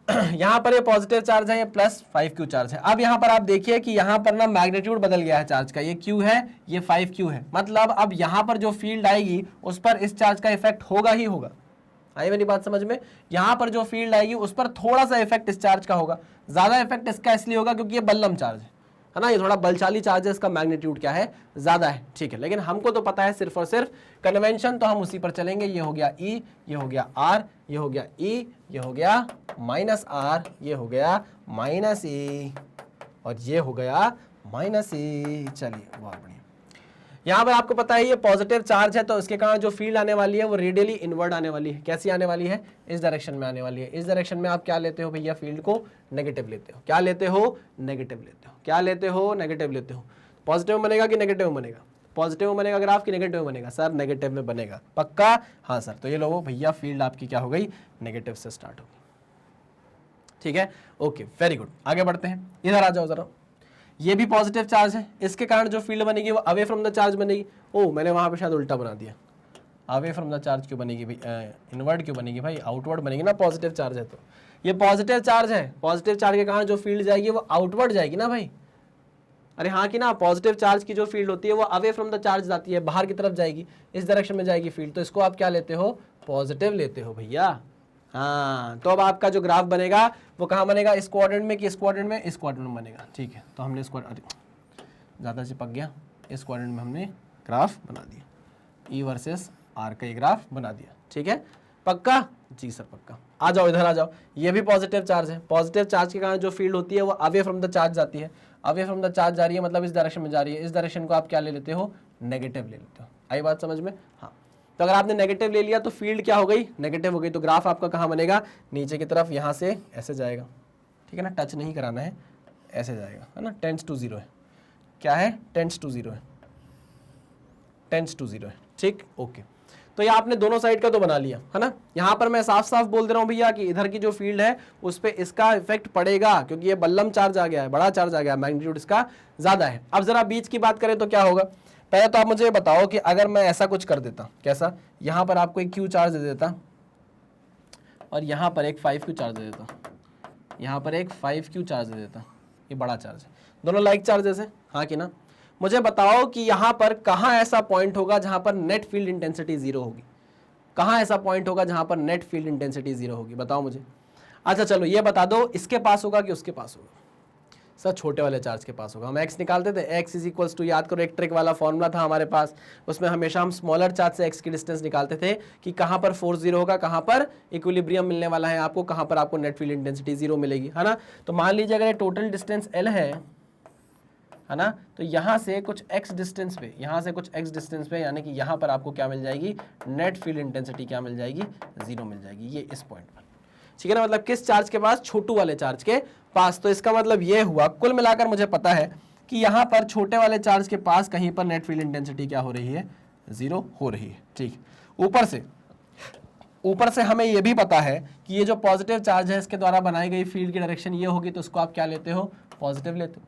यहाँ पर ये पॉजिटिव चार्ज है, ये प्लस 5Q चार्ज है। अब यहाँ पर आप देखिए कि यहाँ पर ना मैग्नीट्यूड बदल गया है चार्ज का, ये Q है, ये 5Q है। मतलब अब यहाँ पर जो फील्ड आएगी उस पर इस चार्ज का इफेक्ट होगा ही होगा, आई मेरी बात समझ में? यहाँ पर जो फील्ड आएगी उस पर थोड़ा सा इफेक्ट इस चार्ज का होगा, ज्यादा इफेक्ट इसका इसलिए होगा क्योंकि ये बल्लम चार्ज है ना, ये थोड़ा बलशाली चार्ज है, इसका मैग्नीट्यूड क्या है, ज्यादा है, ठीक है। लेकिन हमको तो पता है सिर्फ और सिर्फ कन्वेंशन, तो हम उसी पर चलेंगे। ये हो गया E, ये हो गया R, ये हो गया E, ये हो गया -R, ये हो गया -E और ये हो गया -E। चलिए बहुत बढ़िया। यहाँ पर आपको पता है ये पॉजिटिव चार्ज है, तो इसके कारण जो फील्ड आने वाली है वो रेडियली इनवर्ड आने वाली है। कैसी आने वाली है? इस डायरेक्शन में आने वाली है। इस डायरेक्शन में आप क्या लेते हो भैया? फील्ड को नेगेटिव लेते हो। क्या लेते हो? नेगेटिव लेते हो। क्या लेते हो? नेगेटिव लेते हो। पॉजिटिव बनेगा कि नेगेटिव बनेगा? पॉजिटिव बनेगा ग्राफ की नेगेटिव बनेगा? सर नेगेटिव में बनेगा। पक्का? हाँ सर। तो ये लो भैया फील्ड आपकी क्या हो गई? नेगेटिव से स्टार्ट होगी। ठीक है, ओके, वेरी गुड। आगे बढ़ते हैं, इधर आ जाओ जरा। ये भी पॉजिटिव चार्ज है, इसके कारण जो फील्ड बनेगी वो अवे फ्रॉम द चार्ज बनेगी। ओ मैंने वहां पे शायद उल्टा बना दिया। अवे फ्रॉम द चार्ज क्यों बनेगी भाई? इनवर्ड क्यों बनेगी भाई? आउटवर्ड बनेगी ना, पॉजिटिव चार्ज है तो। ये पॉजिटिव चार्ज है, पॉजिटिव चार्ज के कारण जो फील्ड जाएगी वो आउटवर्ड जाएगी ना भाई। अरे हाँ कि ना, पॉजिटिव चार्ज की जो फील्ड होती है वो अवे फ्रॉम द चार्ज जाती है, बाहर की तरफ जाएगी, इस डायरेक्शन में जाएगी फील्ड, तो इसको आप क्या लेते हो? पॉजिटिव लेते हो भैया। हाँ, तो अब आपका जो ग्राफ बनेगा वो कहाँ बनेगा? इस क्वाड्रेंट में कि इस क्वाड्रेंट में? इस क्वाड्रेंट में बनेगा। ठीक है, तो हमने इस ज़्यादा चिपक गया, इस क्वाड्रेंट में हमने ग्राफ बना दिया, E वर्सेस R का ये ग्राफ बना दिया। ठीक है, पक्का? जी सर पक्का। आ जाओ इधर आ जाओ। ये भी पॉजिटिव चार्ज है, पॉजिटिव चार्ज के कारण जो फील्ड होती है वो अवे फ्रॉम द चार्ज जाती है। अवे फ्रॉम द चार्ज जा रही है मतलब इस डायरेक्शन में जा रही है, इस डायरेक्शन को आप क्या ले लेते हो? नेगेटिव ले लेते हो। आई बात समझ में? हाँ, तो अगर आपने नेगेटिव ले लिया तो फील्ड क्या हो गई? नेगेटिव हो गई। तो ग्राफ आपका कहाँ बनेगा? नीचे की तरफ, यहाँ से ऐसे जाएगा। ठीक है ना, टच नहीं कराना है, ऐसे जाएगा, है ना। टेंड्स टू 0 है। क्या है? टेंड्स टू 0 है, टेंड्स टू 0 है। ठीक, ओके। तो ये आपने दोनों साइड का तो बना लिया, है ना। यहाँ पर मैं साफ साफ बोल दे रहा हूँ भैया कि इधर की जो फील्ड है उस पर इसका इफेक्ट पड़ेगा, क्योंकि ये बल्लम चार्ज आ गया है, बड़ा चार्ज आ गया है, मैग्नीट्यूड इसका ज्यादा है। अब जरा बीच की बात करें तो क्या होगा? पहले तो आप मुझे बताओ कि अगर मैं ऐसा कुछ कर देता, कैसा? यहाँ पर आपको एक Q चार्ज दे देता और यहाँ पर एक 5Q चार्ज दे देता, यहाँ पर एक 5Q चार्ज दे देता, ये बड़ा चार्ज है, दोनों लाइक चार्जेस है, हाँ कि ना। मुझे बताओ कि यहाँ पर कहाँ ऐसा पॉइंट होगा जहाँ पर नेट फील्ड इंटेंसिटी 0 होगी? कहाँ ऐसा पॉइंट होगा जहाँ पर नेट फील्ड इंटेंसिटी 0 होगी? बताओ मुझे। अच्छा चलो ये बता दो, इसके पास होगा कि उसके पास होगा? सर छोटे वाले चार्ज के पास होगा। हम x निकालते थे, x इज इक्वल्स टू, याद करो एक ट्रिक वाला फॉर्मूला था हमारे पास, उसमें हमेशा हम स्मॉलर चार्ज से x की डिस्टेंस निकालते थे कि कहाँ पर फोर्स 0 होगा, कहाँ पर इक्विलिब्रियम मिलने वाला है आपको, कहाँ पर आपको नेट फील्ड इंटेंसिटी 0 मिलेगी, है ना। तो मान लीजिए अगर ये टोटल डिस्टेंस L है ना, तो यहाँ से कुछ x डिस्टेंस पे, यहाँ से कुछ x डिस्टेंस पे, यानी कि यहाँ पर आपको क्या मिल जाएगी? नेट फील्ड इंटेंसिटी क्या मिल जाएगी? 0 मिल जाएगी, ये इस पॉइंट पर। ठीक है ना, मतलब किस चार्ज के पास? छोटू वाले चार्ज के पास। तो इसका मतलब ये हुआ, कुल मिलाकर मुझे पता है कि यहाँ पर छोटे वाले चार्ज के पास कहीं पर नेट फील्ड इंटेंसिटी क्या हो रही है? 0 हो रही है। ठीक, ऊपर से हमें ये भी पता है कि ये जो पॉजिटिव चार्ज है इसके द्वारा बनाई गई फील्ड की डायरेक्शन ये होगी, तो उसको आप क्या लेते हो? पॉजिटिव लेते हो,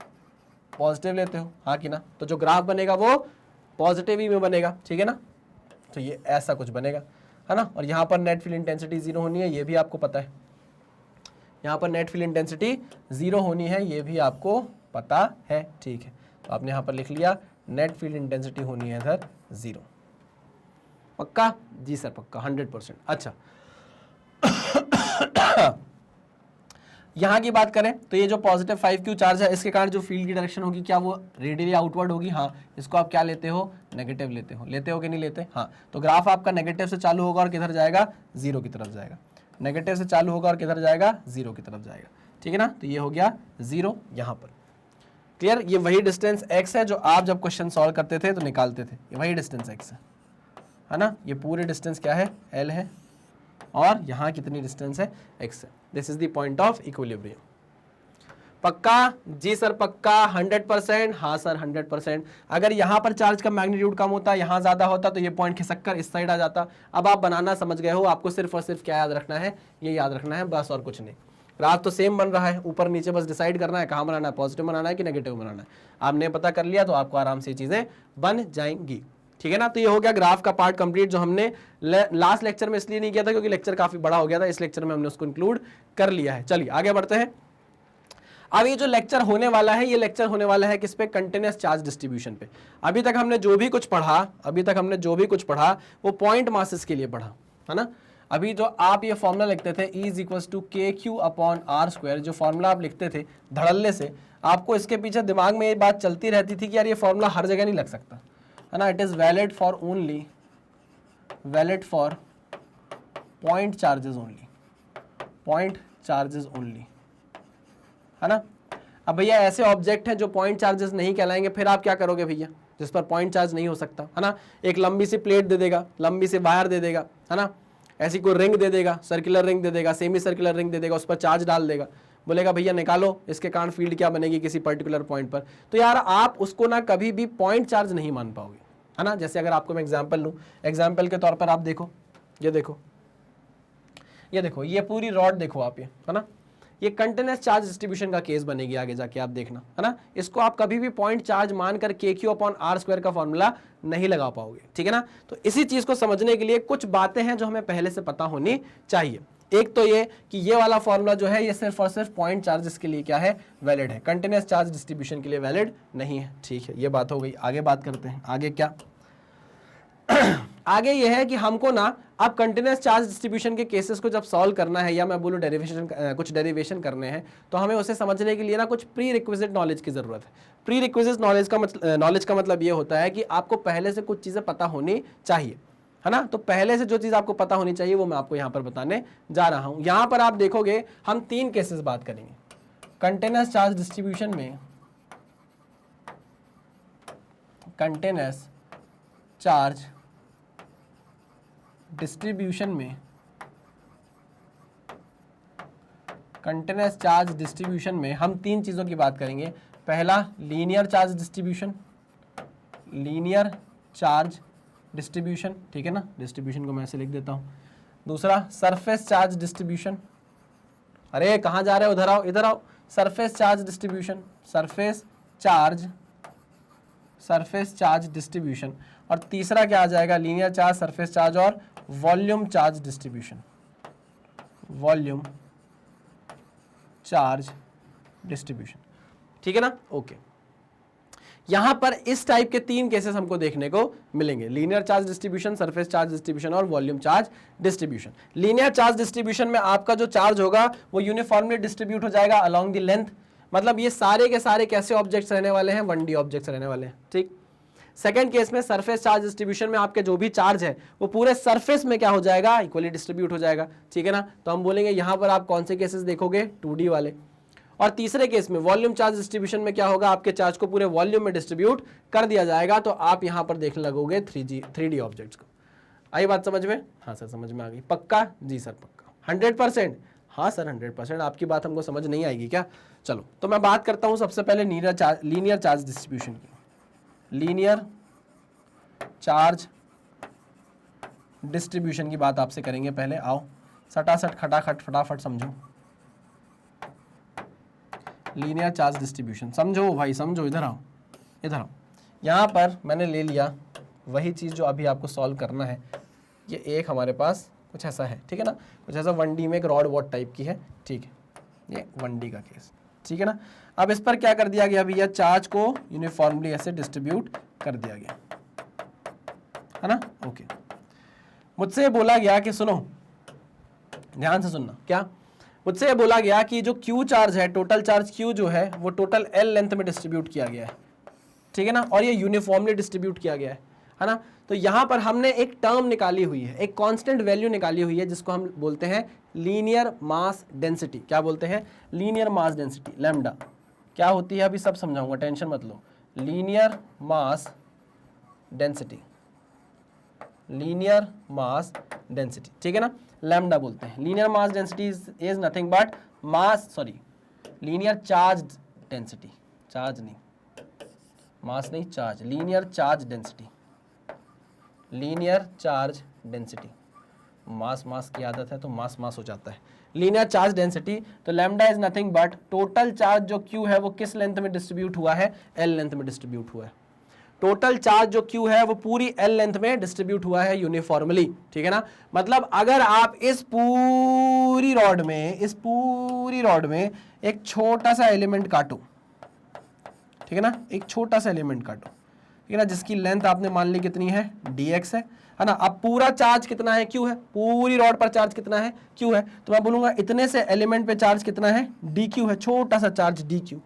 पॉजिटिव लेते हो, हाँ कि ना। तो जो ग्राफ बनेगा वो पॉजिटिव ही में बनेगा, ठीक है ना। तो ये ऐसा कुछ बनेगा, है ना। और यहाँ पर नेट फील्ड इंटेंसिटी 0 होनी है, ये भी आपको पता है। यहाँ पर नेट फील्ड इंटेंसिटी 0 होनी है, ये भी आपको पता है, ठीक है। तो आपने यहाँ पर लिख लिया नेट फील्ड इंटेंसिटी होनी है इधर 0। पक्का? जी सर पक्का, 100%। अच्छा यहाँ की बात करें तो ये जो पॉजिटिव 5Q चार्ज है इसके कारण जो फील्ड की डायरेक्शन होगी क्या वो रेडियली आउटवर्ड होगी? हाँ। इसको आप क्या लेते हो? नेगेटिव लेते हो। लेते हो कि नहीं लेते? हाँ। तो ग्राफ आपका नेगेटिव से चालू होगा और किधर जाएगा? 0 की तरफ जाएगा। नेगेटिव से चालू होगा और किधर जाएगा? 0 की तरफ जाएगा, ठीक है ना। तो ये हो गया 0 यहाँ पर। क्लियर? ये वही डिस्टेंस x है जो आप जब क्वेश्चन सॉल्व करते थे तो निकालते थे, ये वही डिस्टेंस x है ना। ये पूरे डिस्टेंस क्या है? L है, और यहाँ कितनी डिस्टेंस है? x है। This is the point of equilibrium. पक्का? जी सर पक्का, 100%। हाँ सर 100%। अगर यहाँ पर चार्ज का मैग्नीट्यूड कम होता, यहाँ ज्यादा होता, तो ये पॉइंट खिसक कर इस साइड आ जाता। अब आप बनाना समझ गए हो, आपको सिर्फ और सिर्फ क्या याद रखना है? ये याद रखना है बस, और कुछ नहीं। ग्राफ तो सेम बन रहा है, ऊपर नीचे बस डिसाइड करना है कहाँ बनाना है, पॉजिटिव बनाना है कि नेगेटिव बनाना है। आपने पता कर लिया तो आपको आराम से चीजें बन जाएंगी, ठीक है ना। तो ये हो गया ग्राफ का पार्ट कंप्लीट, जो हमने लास्ट लेक्चर में इसलिए नहीं किया था क्योंकि लेक्चर काफी बड़ा हो गया था, इस लेक्चर में हमने उसको इंक्लूड कर लिया है। चलिए आगे बढ़ते हैं। अब ये जो लेक्चर होने वाला है, ये लेक्चर होने वाला है किस पे? कंटिन्यूअस चार्ज डिस्ट्रीब्यूशन पे। अभी तक हमने जो भी कुछ पढ़ा वो पॉइंट मासेस के लिए पढ़ा, है ना। अभी जो आप ये फॉर्मूला लिखते थे E इज इक्वल टू के क्यू अपॉन आर स्क्वायर, जो फॉर्मूला आप लिखते थे धड़ल्ले से, आपको इसके पीछे दिमाग में ये बात चलती रहती थी कि यार ये फॉर्मूला हर जगह नहीं लग सकता, है ना। It is valid for only, valid for point charges only, point charges only, है ना। अब भैया ऐसे ऑब्जेक्ट हैं जो पॉइंट चार्जेस नहीं कहलाएंगे, फिर आप क्या करोगे भैया, जिस पर पॉइंट चार्ज नहीं हो सकता, है ना। एक लंबी सी प्लेट दे देगा, लंबी सी वायर दे देगा, है ना, ऐसी कोई रिंग दे देगा, सर्कुलर रिंग दे देगा, सेमी सर्कुलर रिंग दे देगा, उस पर चार्ज डाल देगा, बोलेगा भैया निकालो इसके कारण फील्ड क्या बनेगी किसी पर्टिकुलर पॉइंट पर। तो यार आप उसको ना कभी भी पॉइंट चार्ज नहीं मान पाओगे, है ना। जैसे अगर आपको मैं एग्जांपल लूँ, एग्जांपल के तौर पर आप देखो, ये देखो, ये देखो, ये पूरी रॉड देखो आप, ये है ना, ये कंटिन्यूअस चार्ज डिस्ट्रीब्यूशन का केस बनेगी आगे जाके, आप देखना, है ना। इसको आप कभी भी पॉइंट चार्ज मानकर के क्यू अपॉन आर स्क्वायर का फॉर्मूला नहीं लगा पाओगे, ठीक है ना। तो इसी चीज को समझने के लिए कुछ बातें हैं जो हमें पहले से पता होनी चाहिए। एक तो ये कि ये वाला फॉर्मूला जो है ये सिर्फ और सिर्फ पॉइंट चार्जेस के लिए क्या है, वैलिड है, कंटिन्यूअस चार्ज डिस्ट्रीब्यूशन के लिए वैलिड नहीं है, ठीक है। ये बात हो गई। आगे बात करते हैं, आगे क्या आगे ये है कि हमको ना अब कंटिन्यूअस चार्ज डिस्ट्रीब्यूशन के केसेस को जब सॉल्व करना है, या मैं बोलूँ डेरिवेशन, कुछ डेरिवेशन करने हैं, तो हमें उसे समझने के लिए ना कुछ प्री रिक्विजिट नॉलेज की ज़रूरत है। प्री रिक्विजिट नॉलेज का मतलब ये होता है कि आपको पहले से कुछ चीज़ें पता होनी चाहिए, है ना। तो पहले से जो चीज़ आपको पता होनी चाहिए वो मैं आपको यहाँ पर बताने जा रहा हूँ। यहाँ पर आप देखोगे हम 3 केसेस बात करेंगे कंटिन्यूअस चार्ज डिस्ट्रीब्यूशन में। कंटिन्यूअस चार्ज डिस्ट्रीब्यूशन में, कंटिन्यूअस चार्ज डिस्ट्रीब्यूशन में हम 3 चीज़ों की बात करेंगे। पहला linear charge distribution, linear charge distribution, ठीक है ना, डिस्ट्रीब्यूशन को मैं ऐसे लिख देता हूँ। दूसरा सरफेस चार्ज डिस्ट्रीब्यूशन, अरे कहाँ जा रहे हो, उधर आओ, इधर आओ, surface charge distribution, surface charge distribution. और तीसरा क्या आ जाएगा, लीनियर चार्ज, सरफेस चार्ज और volume charge distribution, volume charge distribution, ठीक है ना। ओके, यहां पर इस टाइप के 3 केसेस हमको देखने को मिलेंगे, linear charge distribution, surface charge distribution और volume charge distribution. Linear charge distribution में आपका जो चार्ज होगा वो यूनिफॉर्मली डिस्ट्रीब्यूट हो जाएगा अलोंग द लेंथ, मतलब ये सारे के सारे कैसे ऑब्जेक्ट्स रहने वाले हैं, 1D ऑब्जेक्ट्स रहने वाले हैं, ठीक। सेकंड केस में सरफेस चार्ज डिस्ट्रीब्यूशन में आपके जो भी चार्ज है वो पूरे सरफेस में क्या हो जाएगा, इक्वली डिस्ट्रीब्यूट हो जाएगा, ठीक है ना। तो हम बोलेंगे यहां पर आप कौन से केसेस देखोगे, 2D वाले। और तीसरे केस में वॉल्यूम चार्ज डिस्ट्रीब्यूशन में क्या होगा, आपके चार्ज को पूरे वॉल्यूम में डिस्ट्रीब्यूट कर दिया जाएगा, तो आप यहां पर देखने लगोगे 3D ऑब्जेक्ट्स को। आई बात समझ में? हाँ सर समझ में आ गई, पक्का? जी सर पक्का, 100%? हाँ सर 100%। आपकी बात हमको समझ नहीं आएगी क्या? चलो तो मैं बात करता हूं सबसे पहले लीनियर चार्ज डिस्ट्रीब्यूशन की। लीनियर चार्ज डिस्ट्रीब्यूशन की बात आपसे करेंगे पहले, आओ सटासट खटाखट फटाफट समझो। लीनियर चार्ज डिस्ट्रीब्यूशन समझो भाई, समझो, इधर आओ, इधर आओ। यहाँ पर मैंने ले लिया वही चीज़ जो अभी आपको सॉल्व करना है। ये एक हमारे पास कुछ ऐसा है, ठीक है ना, कुछ ऐसा 1D में एक रॉड वॉट टाइप की है, ठीक है, ये 1D का केस, ठीक है ना। अब इस पर क्या कर दिया गया भैया, चार्ज को यूनिफॉर्मली ऐसे डिस्ट्रीब्यूट कर दिया गया, है ना। ओके, मुझसे बोला गया कि सुनो, ध्यान से सुनना, क्या मुझसे ये बोला गया कि जो Q चार्ज है, टोटल चार्ज Q जो है वो टोटल L लेंथ में डिस्ट्रीब्यूट किया गया है, ठीक है ना, और ये यूनिफॉर्मली डिस्ट्रीब्यूट किया गया है ना। तो यहाँ पर हमने एक टर्म निकाली हुई है, एक कांस्टेंट वैल्यू निकाली हुई है जिसको हम बोलते हैं लीनियर मास डेंसिटी। क्या बोलते हैं? Linear mass density, lambda. क्या होती है अभी सब समझाऊंगा, टेंशन मत लो। Linear mass density, linear mass density, ठीक है ना, लैम्डा बोलते हैं। Linear mass density is nothing but linear charge density, charge नहीं, मास नहीं, charge, linear charge density, linear charge density. Mass की आदत है तो मास हो जाता है। लीनियर चार्ज डेंसिटी, तो lambda is nothing but total charge जो Q है वो किस लेंथ में डिस्ट्रीब्यूट हुआ है, L लेंथ में डिस्ट्रीब्यूट हुआ है। टोटल चार्ज जो Q है वो पूरी L लेंथ में डिस्ट्रीब्यूट हुआ है यूनिफॉर्मली, ठीक है ना। मतलब अगर आप इस पूरी रॉड में एक छोटा सा एलिमेंट काटो, ठीक है ना, एक छोटा सा एलिमेंट काटो, ठीक है ना, जिसकी लेंथ आपने मान ली कितनी है, dx है। है ना। अब पूरा चार्ज कितना है, क्यू है, पूरी रॉड पर चार्ज कितना है, क्यू है, तो मैं बोलूंगा इतने से एलिमेंट पे चार्ज कितना है, डी क्यू है, छोटा सा चार्ज डी क्यू,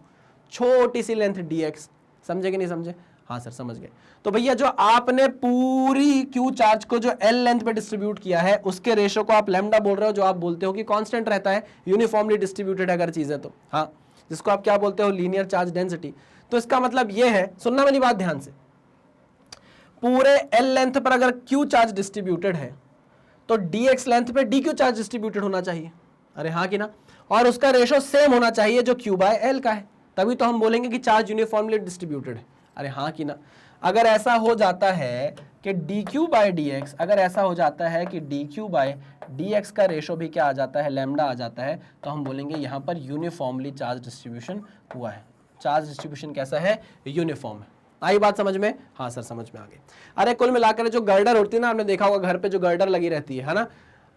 छोटी सी लेंथ डी एक्स। समझे कि नहीं समझे? हाँ सर समझ गए। तो भैया जो आपने पूरी क्यू चार्ज को जो एल लेंथ पे डिस्ट्रीब्यूट किया है उसके रेशो को आप लैम्डा बोल रहे हो, जो आप बोलते हो कि कांस्टेंट रहता है, यूनिफॉर्मली डिस्ट्रीब्यूटेड अगर चीज है तो, हाँ, जिसको आप क्या बोलते हो, लीनियर चार्ज डेंसिटी। तो इसका मतलब ये है, सुनना मेरी बात ध्यान से, पूरे एल लेंथ पर अगर क्यू चार्ज डिस्ट्रीब्यूटेड है तो dx लेंथ पे dq चार्ज डिस्ट्रीब्यूटेड होना चाहिए, अरे हाँ कि ना, और उसका रेशो सेम होना चाहिए जो q बाय एल का है, तभी तो हम बोलेंगे कि चार्ज यूनिफॉर्मली डिस्ट्रीब्यूटेड है, अरे हाँ कि ना। अगर ऐसा हो जाता है कि dq बाय dx, अगर ऐसा हो जाता है कि dq बाय dx का रेशो भी क्या आ जाता है, लैम्डा आ जाता है, तो हम बोलेंगे यहाँ पर यूनिफॉर्मली चार्ज डिस्ट्रीब्यूशन हुआ है। चार्ज डिस्ट्रीब्यूशन कैसा है, यूनिफॉर्म है। आई बात समझ में? हाँ सर समझ में आ गई। अरे कुल मिलाकर जो गर्डर होती है ना, आपने देखा होगा घर पे जो गर्डर लगी रहती है ना,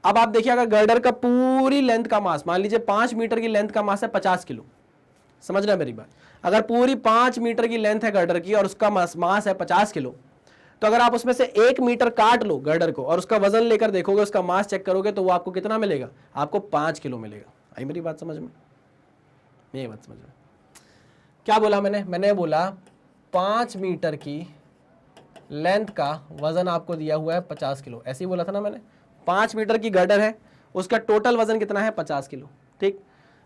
अब आप देखिए अगर गर्डर का पूरी लेंथ का मास, मान लीजिए 5 मीटर की लेंथ का मास है 50 किलो, समझ रहे हैं मेरी बात, अगर पूरी 5 मीटर की लेंथ है गर्डर की और उसका मास है 50 किलो, तो अगर आप उसमें से 1 मीटर काट लो गर्डर को और उसका वजन लेकर देखोगे, उसका मास चेक करोगे, तो वो आपको कितना मिलेगा, आपको 5 किलो मिलेगा। आई मेरी बात समझ में? ये बात समझ में? क्या बोला मैंने बोला 5 मीटर की लेंथ का वजन आपको दिया हुआ है 50 किलो, ऐसे ही बोला था ना मैंने। 5 मीटर की गर्डर है, उसका टोटल वजन कितना है, 50 किलो, ठीक।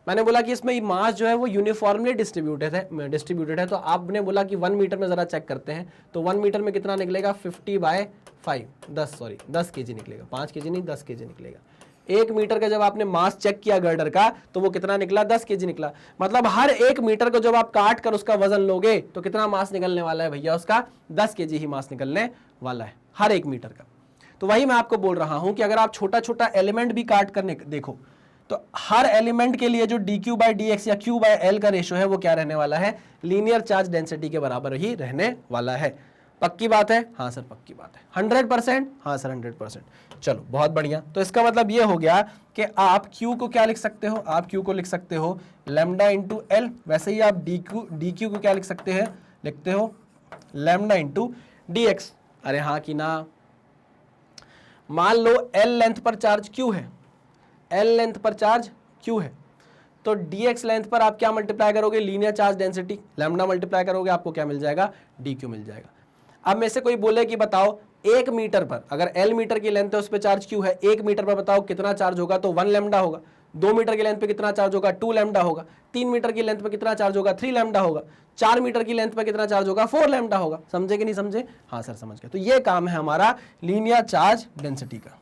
मैंने बोला कि इसमें मास जो है वो यूनिफॉर्मली डिस्ट्रीब्यूटेड है, तो आपने बोला कि 1 मीटर में जरा चेक करते हैं, तो 1 मीटर में कितना निकलेगा, 50/5, 10 केजी निकलेगा, 5 केजी नहीं 10 केजी निकलेगा। 1 मीटर का जब आपने मास चेक किया गर्डर का, तो वो कितना निकला, 10 केजी निकला। मतलब हर 1 मीटर को जब आप काट कर उसका वजन लोगे तो कितना मास निकलने वाला है भैया, उसका 10 केजी ही मास निकलने वाला है हर 1 मीटर का। तो वही मैं आपको बोल रहा हूं कि अगर आप छोटा छोटा एलिमेंट भी काट कर देखो, तो हर एलिमेंट के लिए जो dq बाय dx या q बाय l का रेशो है वो क्या रहने वाला है, लीनियर चार्ज डेंसिटी के बराबर ही रहने वाला है। पक्की बात है? हाँ सर पक्की बात है। 100%? हाँ सर 100%। चलो बहुत बढ़िया। तो इसका मतलब ये हो गया कि आप q को क्या लिख सकते हो, आप q को लिख सकते हो लैम्डा इंटू एल, वैसे ही आप dq को क्या लिख सकते हैं, लिखते हो लैम्डा इंटू dx। अरे हाँ कि ना। मान लो l लेंथ पर चार्ज q है, L लेंथ पर चार्ज Q है, तो dx लेंथ पर आप क्या मल्टीप्लाई करोगे, linear charge density lambda multiply करोगे, आपको क्या मिल जाएगा, dq मिल जाएगा। अब में से कोई बोले कि बताओ 1 मीटर पर, अगर L मीटर की लेंथ है उस पर चार्ज Q है, 1 मीटर पर बताओ कितना चार्ज होगा, तो 1 लैम्डा होगा। 2 मीटर की लेंथ पे कितना चार्ज होगा, 2 लैम्डा होगा। 3 मीटर की लेंथ पे कितना चार्ज होगा, 3 लैम्डा होगा। 4 मीटर की लेंथ पे कितना चार्ज होगा, 4 लैम्डा होगा। समझे कि नहीं समझे? हाँ सर समझ गए। तो ये काम है हमारा लीनियर चार्ज डेंसिटी का,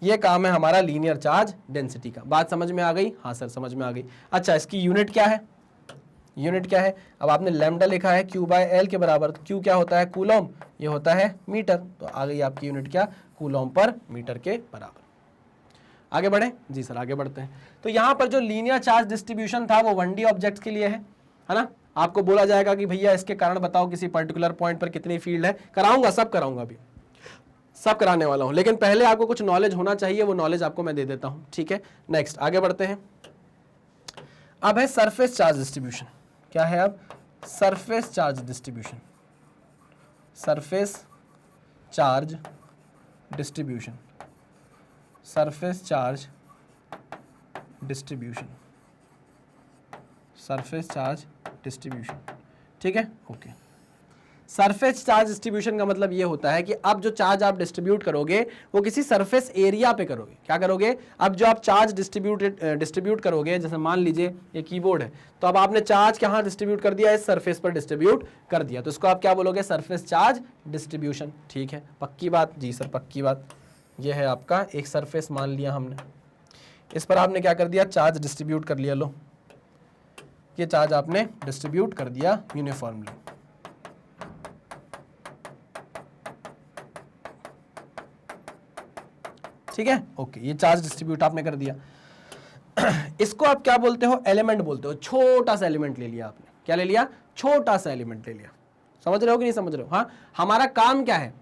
ये काम है हमारा लीनियर चार्ज डेंसिटी का। बात समझ में आ गई? हाँ सर समझ में आ गई। अच्छा इसकी यूनिट क्या है, यूनिट क्या है, अब आपने लैम्डा लिखा है q बाय एल के बराबर, तो q क्या होता है, कूलम, ये होता है मीटर, तो आ गई आपकी यूनिट क्या, कूलम पर मीटर के बराबर। आगे बढ़े? जी सर आगे बढ़ते हैं। तो यहाँ पर जो लीनियर चार्ज डिस्ट्रीब्यूशन था वो 1D ऑब्जेक्ट्स के लिए है ना। आपको बोला जाएगा कि भैया इसके कारण बताओ किसी पर्टिकुलर पॉइंट पर कितनी फील्ड है, कराऊंगा, सब कराऊंगा, अभी सब कराने वाला हूं, लेकिन पहले आपको कुछ नॉलेज होना चाहिए, वो नॉलेज आपको मैं दे देता हूं, ठीक है। नेक्स्ट आगे बढ़ते हैं। अब है सरफेस चार्ज डिस्ट्रीब्यूशन। क्या है अब, surface charge distribution, surface charge distribution, surface charge distribution, surface charge distribution, ठीक है, ओके। सरफेस चार्ज डिस्ट्रीब्यूशन का मतलब ये होता है कि अब जो चार्ज आप डिस्ट्रीब्यूट करोगे वो किसी सरफेस एरिया पे करोगे। क्या करोगे, अब जो आप चार्ज डिस्ट्रीब्यूट करोगे, जैसे मान लीजिए ये कीबोर्ड है, तो अब आपने चार्ज कहाँ डिस्ट्रीब्यूट कर दिया, इस सरफेस पर डिस्ट्रीब्यूट कर दिया, तो इसको आप क्या बोलोगे, सरफेस चार्ज डिस्ट्रीब्यूशन, ठीक है। पक्की बात? जी सर पक्की बात। ये है आपका एक सरफेस मान लिया हमने, इस पर आपने क्या कर दिया, चार्ज डिस्ट्रीब्यूट कर लिया। लो ये चार्ज आपने डिस्ट्रीब्यूट कर दिया यूनिफॉर्मली, ठीक है, ओके। ये चार्ज डिस्ट्रीब्यूट आपने कर दिया। इसको आप क्या बोलते हो, एलिमेंट बोलते हो। छोटा सा एलिमेंट ले लिया आपने, क्या ले लिया, छोटा सा एलिमेंट ले लिया। समझ रहे हो कि नहीं समझ रहे हो? हाँ, हमारा काम क्या है,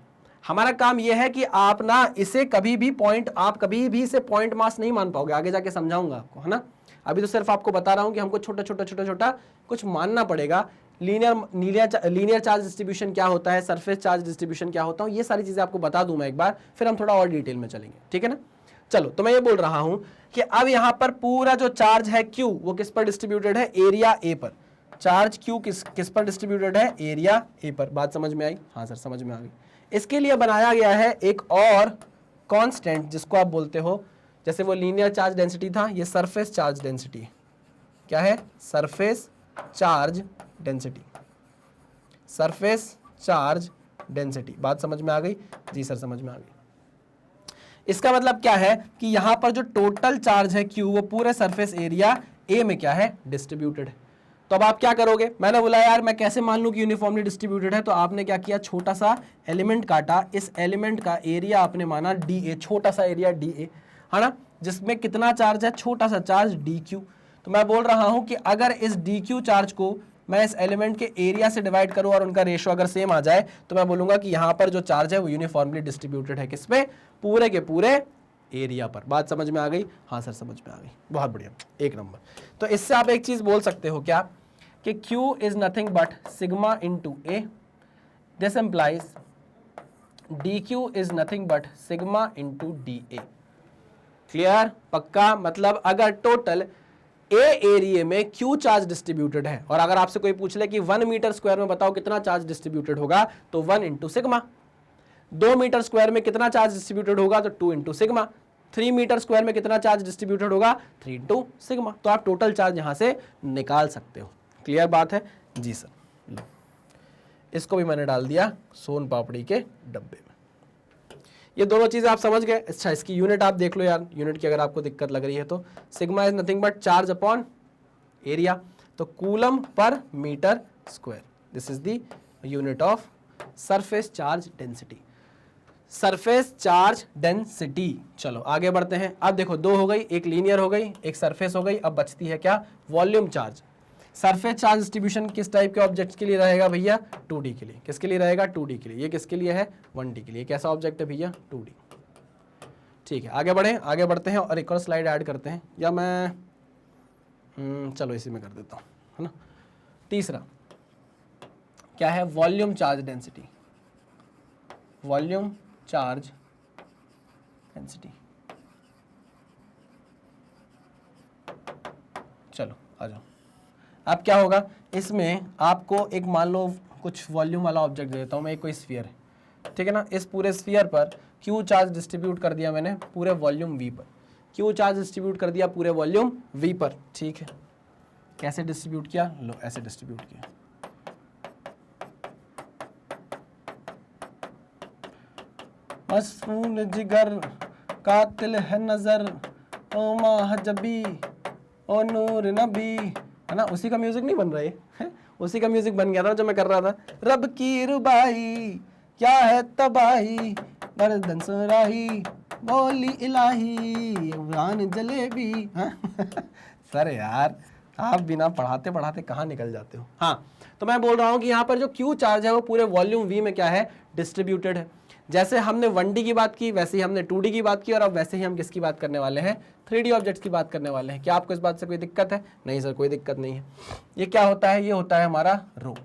हमारा काम यह है कि आप ना इसे कभी भी पॉइंट, आप कभी भी इसे पॉइंट मास नहीं मान पाओगे, आगे जाके समझाऊंगा आपको, है ना। अभी तो सिर्फ आपको बता रहा हूं कि हमको छोटा छोटा छोटा छोटा कुछ मानना पड़ेगा, लीनियर चार्ज डिस्ट्रीब्यूशन क्या होता है, सरफेस चार्ज डिस्ट्रीब्यूशन क्या होता है, ये सारी चीजें आपको बता दूं मैं एक बार, फिर हम थोड़ा और डिटेल में चलेंगे, ठीक है ना। चलो, तो मैं ये बोल रहा हूं कि अब यहां पर पूरा जो चार्ज है Q वो किस पर डिस्ट्रीब्यूटेड है, एरिया A पर। चार्ज Q किस पर डिस्ट्रीब्यूटेड है, एरिया A पर। बात समझ में आई? हाँ सर समझ में आ गई। इसके लिए बनाया गया है एक और कांस्टेंट जिसको आप बोलते हो, जैसे वो लीनियर चार्ज डेंसिटी था, ये सरफेस चार्ज डेंसिटी। क्या है? Surface charge density. Surface charge density. बात समझ में आ गई? जी सर समझ में आ गई। इसका मतलब क्या है कि यहां पर जो टोटल चार्ज है Q वो पूरे सरफेस एरिया A में क्या है, डिस्ट्रीब्यूटेड है। तो अब आप क्या करोगे, मैंने बोला यार मैं कैसे मान लूं कि यूनिफॉर्मली डिस्ट्रीब्यूटेड है, तो आपने क्या किया, छोटा सा एलिमेंट काटा, इस एलिमेंट का एरिया आपने माना DA, छोटा सा एरिया DA है ना, जिसमें कितना चार्ज है, छोटा सा चार्ज DQ। तो मैं बोल रहा हूं कि अगर इस DQ चार्ज को मैं इस एलिमेंट के एरिया से डिवाइड करूं और उनका रेशियो अगर सेम आ जाए, तो मैं बोलूंगा कि यहां पर जो चार्ज है वो यूनिफॉर्मली डिस्ट्रीब्यूटेड है, किसपे, पूरे के पूरे एरिया पर। बात समझ में आ गई? हाँ सर समझ में आ गई, बहुत बढ़िया, एक नंबर। तो इससे आप एक चीज बोल सकते हो क्या, कि Q is nothing but sigma into A, this implies DQ is nothing but sigma into DA। Clear? पक्का? मतलब अगर टोटल A एरिया में Q चार्ज डिस्ट्रीब्यूटेड है, और अगर आपसे कोई पूछ ले कि 1 मीटर स्क्वायर में बताओ कितना चार्ज डिस्ट्रीब्यूटेड होगा, तो 1 इंटू सिग्मा। 2 मीटर स्क्वायर में कितना चार्ज डिस्ट्रीब्यूटेड होगा, तो 2 इंटू सिग्मा। 3 मीटर स्क्वायर में कितना चार्ज डिस्ट्रीब्यूटेड होगा, 3 इंटू सिग्मा। तो आप टोटल चार्ज यहां से निकाल सकते हो। क्लियर बात है? जी सर। लो, इसको भी मैंने डाल दिया सोन पापड़ी के डब्बे में। ये दोनों चीजें आप समझ गए। अच्छा, इसकी यूनिट आप देख लो यार, यूनिट की अगर आपको दिक्कत लग रही है तो sigma is nothing but charge upon area, तो कूलम पर metre square, this is the unit of surface charge density. Surface charge density. चलो आगे बढ़ते हैं। अब देखो, दो हो गई, एक लीनियर हो गई, एक सरफेस हो गई, अब बचती है क्या, volume charge. Surface charge distribution किस टाइप के ऑब्जेक्ट्स के लिए रहेगा भैया, 2D के लिए। किसके लिए रहेगा, 2D के लिए। ये किसके लिए है, 1D के लिए। कैसा ऑब्जेक्ट है भैया, 2D। ठीक है, आगे बढ़े, आगे बढ़ते हैं और एक और स्लाइड ऐड करते हैं, या मैं चलो इसी में कर देता हूँ, है ना। तीसरा क्या है, volume charge density. Volume charge density. चलो आ जाओ। अब क्या होगा, इसमें आपको एक मान लो कुछ वॉल्यूम वाला ऑब्जेक्ट दे देता हूं मैं, एक कोई स्फीयर है, ठीक है ना। इस पूरे स्फीयर पर Q चार्ज डिस्ट्रीब्यूट कर दिया मैंने पूरे वॉल्यूम V पर। Q चार्ज डिस्ट्रीब्यूट कर दिया पूरे वॉल्यूम V पर, ठीक है। कैसे डिस्ट्रीब्यूट किया, लो ऐसे डिस्ट्रीब्यूट किया। मसूल जिगर कातिल है नजर, ओ महजबी ओ नूर नबी, है ना। उसी का म्यूजिक नहीं बन रहा है, उसी का म्यूजिक बन गया था जो मैं कर रहा था। रब की रुबाई क्या है तबाही, गर्दन सुराही बोली इलाही अफगान जलेबी। सर यार आप बिना पढ़ाते पढ़ाते कहाँ निकल जाते हो। हाँ, तो मैं बोल रहा हूँ कि यहाँ पर जो Q चार्ज है वो पूरे वॉल्यूम V में क्या है, डिस्ट्रीब्यूटेड है। जैसे हमने 1D की बात की, वैसे ही हमने 2D की बात की, और अब वैसे ही हम किसकी बात करने वाले हैं, 3D ऑब्जेक्ट्स की बात करने वाले हैं। क्या आपको इस बात से कोई दिक्कत है? नहीं सर कोई दिक्कत नहीं है। ये क्या होता है, ये होता है हमारा रो,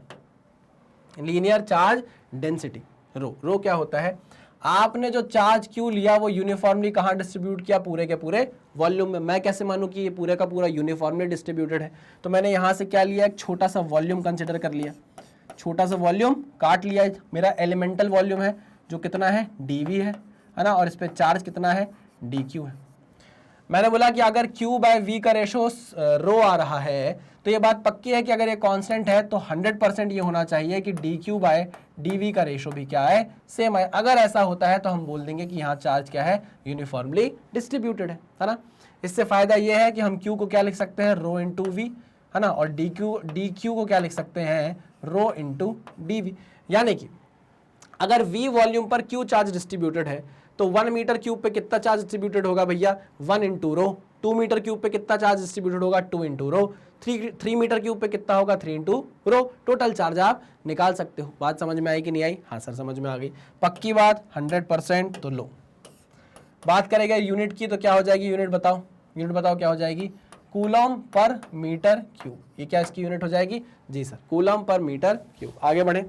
लीनियर चार्ज डेंसिटी। रो क्या होता है, आपने जो चार्ज Q लिया वो यूनिफॉर्मली कहाँ डिस्ट्रीब्यूट किया, पूरे के पूरे वॉल्यूम में। मैं कैसे मानूं कि ये पूरे का पूरा यूनिफॉर्मली डिस्ट्रीब्यूटेड है, तो मैंने यहाँ से क्या लिया, एक छोटा सा वॉल्यूम कंसिडर कर लिया, छोटा सा वॉल्यूम काट लिया। मेरा एलिमेंटल वॉल्यूम है जो कितना है, dV है ना, और इस पे चार्ज कितना है, dQ है। मैंने बोला कि अगर Q बाय V का रेशो रो आ रहा है, तो ये बात पक्की है कि अगर ये कांस्टेंट है तो 100% ये होना चाहिए कि dQ बाय dV का रेशो भी क्या है, सेम है। अगर ऐसा होता है तो हम बोल देंगे कि यहाँ चार्ज क्या है, यूनिफॉर्मली डिस्ट्रीब्यूटेड है ना। इससे फायदा ये है कि हम Q को क्या लिख सकते हैं, रो इंटू V, है ना, और dQ को क्या लिख सकते हैं, रो इंटू dV। यानी कि अगर V वॉल्यूम पर Q चार्ज डिस्ट्रीब्यूटेड है तो 1 मीटर क्यूब पे कितना चार्ज डिस्ट्रीब्यूटेड होगा भैया, 1 इंटू रो। 2 मीटर क्यूब पे कितना चार्ज डिस्ट्रीब्यूटेड होगा, 2 इंटू रो। 3 मीटर क्यूब पे कितना होगा, 3 इंटू रो। टोटल चार्ज आप निकाल सकते हो। बात समझ में आई कि नहीं आई? हाँ सर समझ में आ गई, पक्की बात, 100%। तो लो, बात करेगा यूनिट की तो क्या हो जाएगी, यूनिट बताओ, यूनिट बताओ क्या हो जाएगी, कूलम पर मीटर क्यूब, ये क्या इसकी यूनिट हो जाएगी? जी सर, कूलम पर मीटर क्यूब। आगे बढ़े,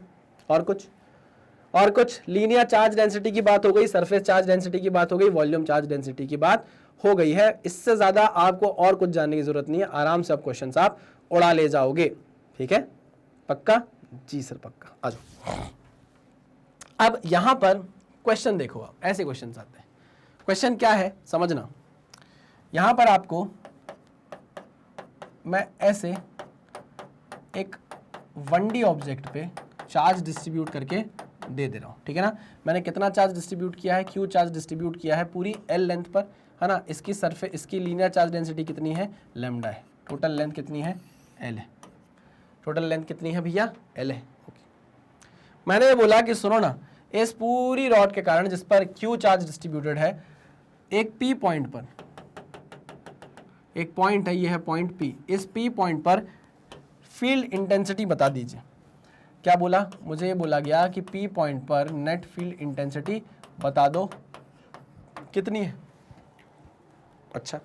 और कुछ लीनियर चार्ज डेंसिटी की बात हो गई, सरफेस चार्ज डेंसिटी की बात हो गई, वॉल्यूम चार्ज डेंसिटी की बात हो गई है। इससे ज्यादा आपको और कुछ जानने की जरूरत नहीं है, आराम से आप क्वेश्चंस आप उड़ा ले जाओगे। ठीक है, पक्का? जी सर पक्का। आ जाओ। अब यहां पर क्वेश्चन देखो, आप ऐसे क्वेश्चन आते हैं। क्वेश्चन क्या है समझना, यहां पर आपको मैं ऐसे एक 1D ऑब्जेक्ट पे चार्ज डिस्ट्रीब्यूट करके दे रहा हूं, ठीक है ना। मैंने कितना चार्ज डिस्ट्रीब्यूट किया है? क्यू चार्ज डिस्ट्रीब्यूट किया है पूरी एल लेंथ पर, है ना। इसकी सरफेस, इसकी लीनियर चार्ज डेंसिटी कितनी है? लैम्डा है। टोटल लेंथ कितनी है? एल है। टोटल लेंथ कितनी है भैया? एल है। ओके, मैंने ये बोला कि सुनो ना, इस पूरी रॉड के कारण जिस पर क्यू चार्ज डिस्ट्रीब्यूटेड है, एक पी पॉइंट पर, एक पॉइंट है, ये है पॉइंट पी, इस पी पॉइंट पर फील्ड इंटेंसिटी बता दीजिए। क्या बोला? मुझे ये बोला गया कि पी पॉइंट पर नेट फील्ड इंटेंसिटी बता दो कितनी है। अच्छा,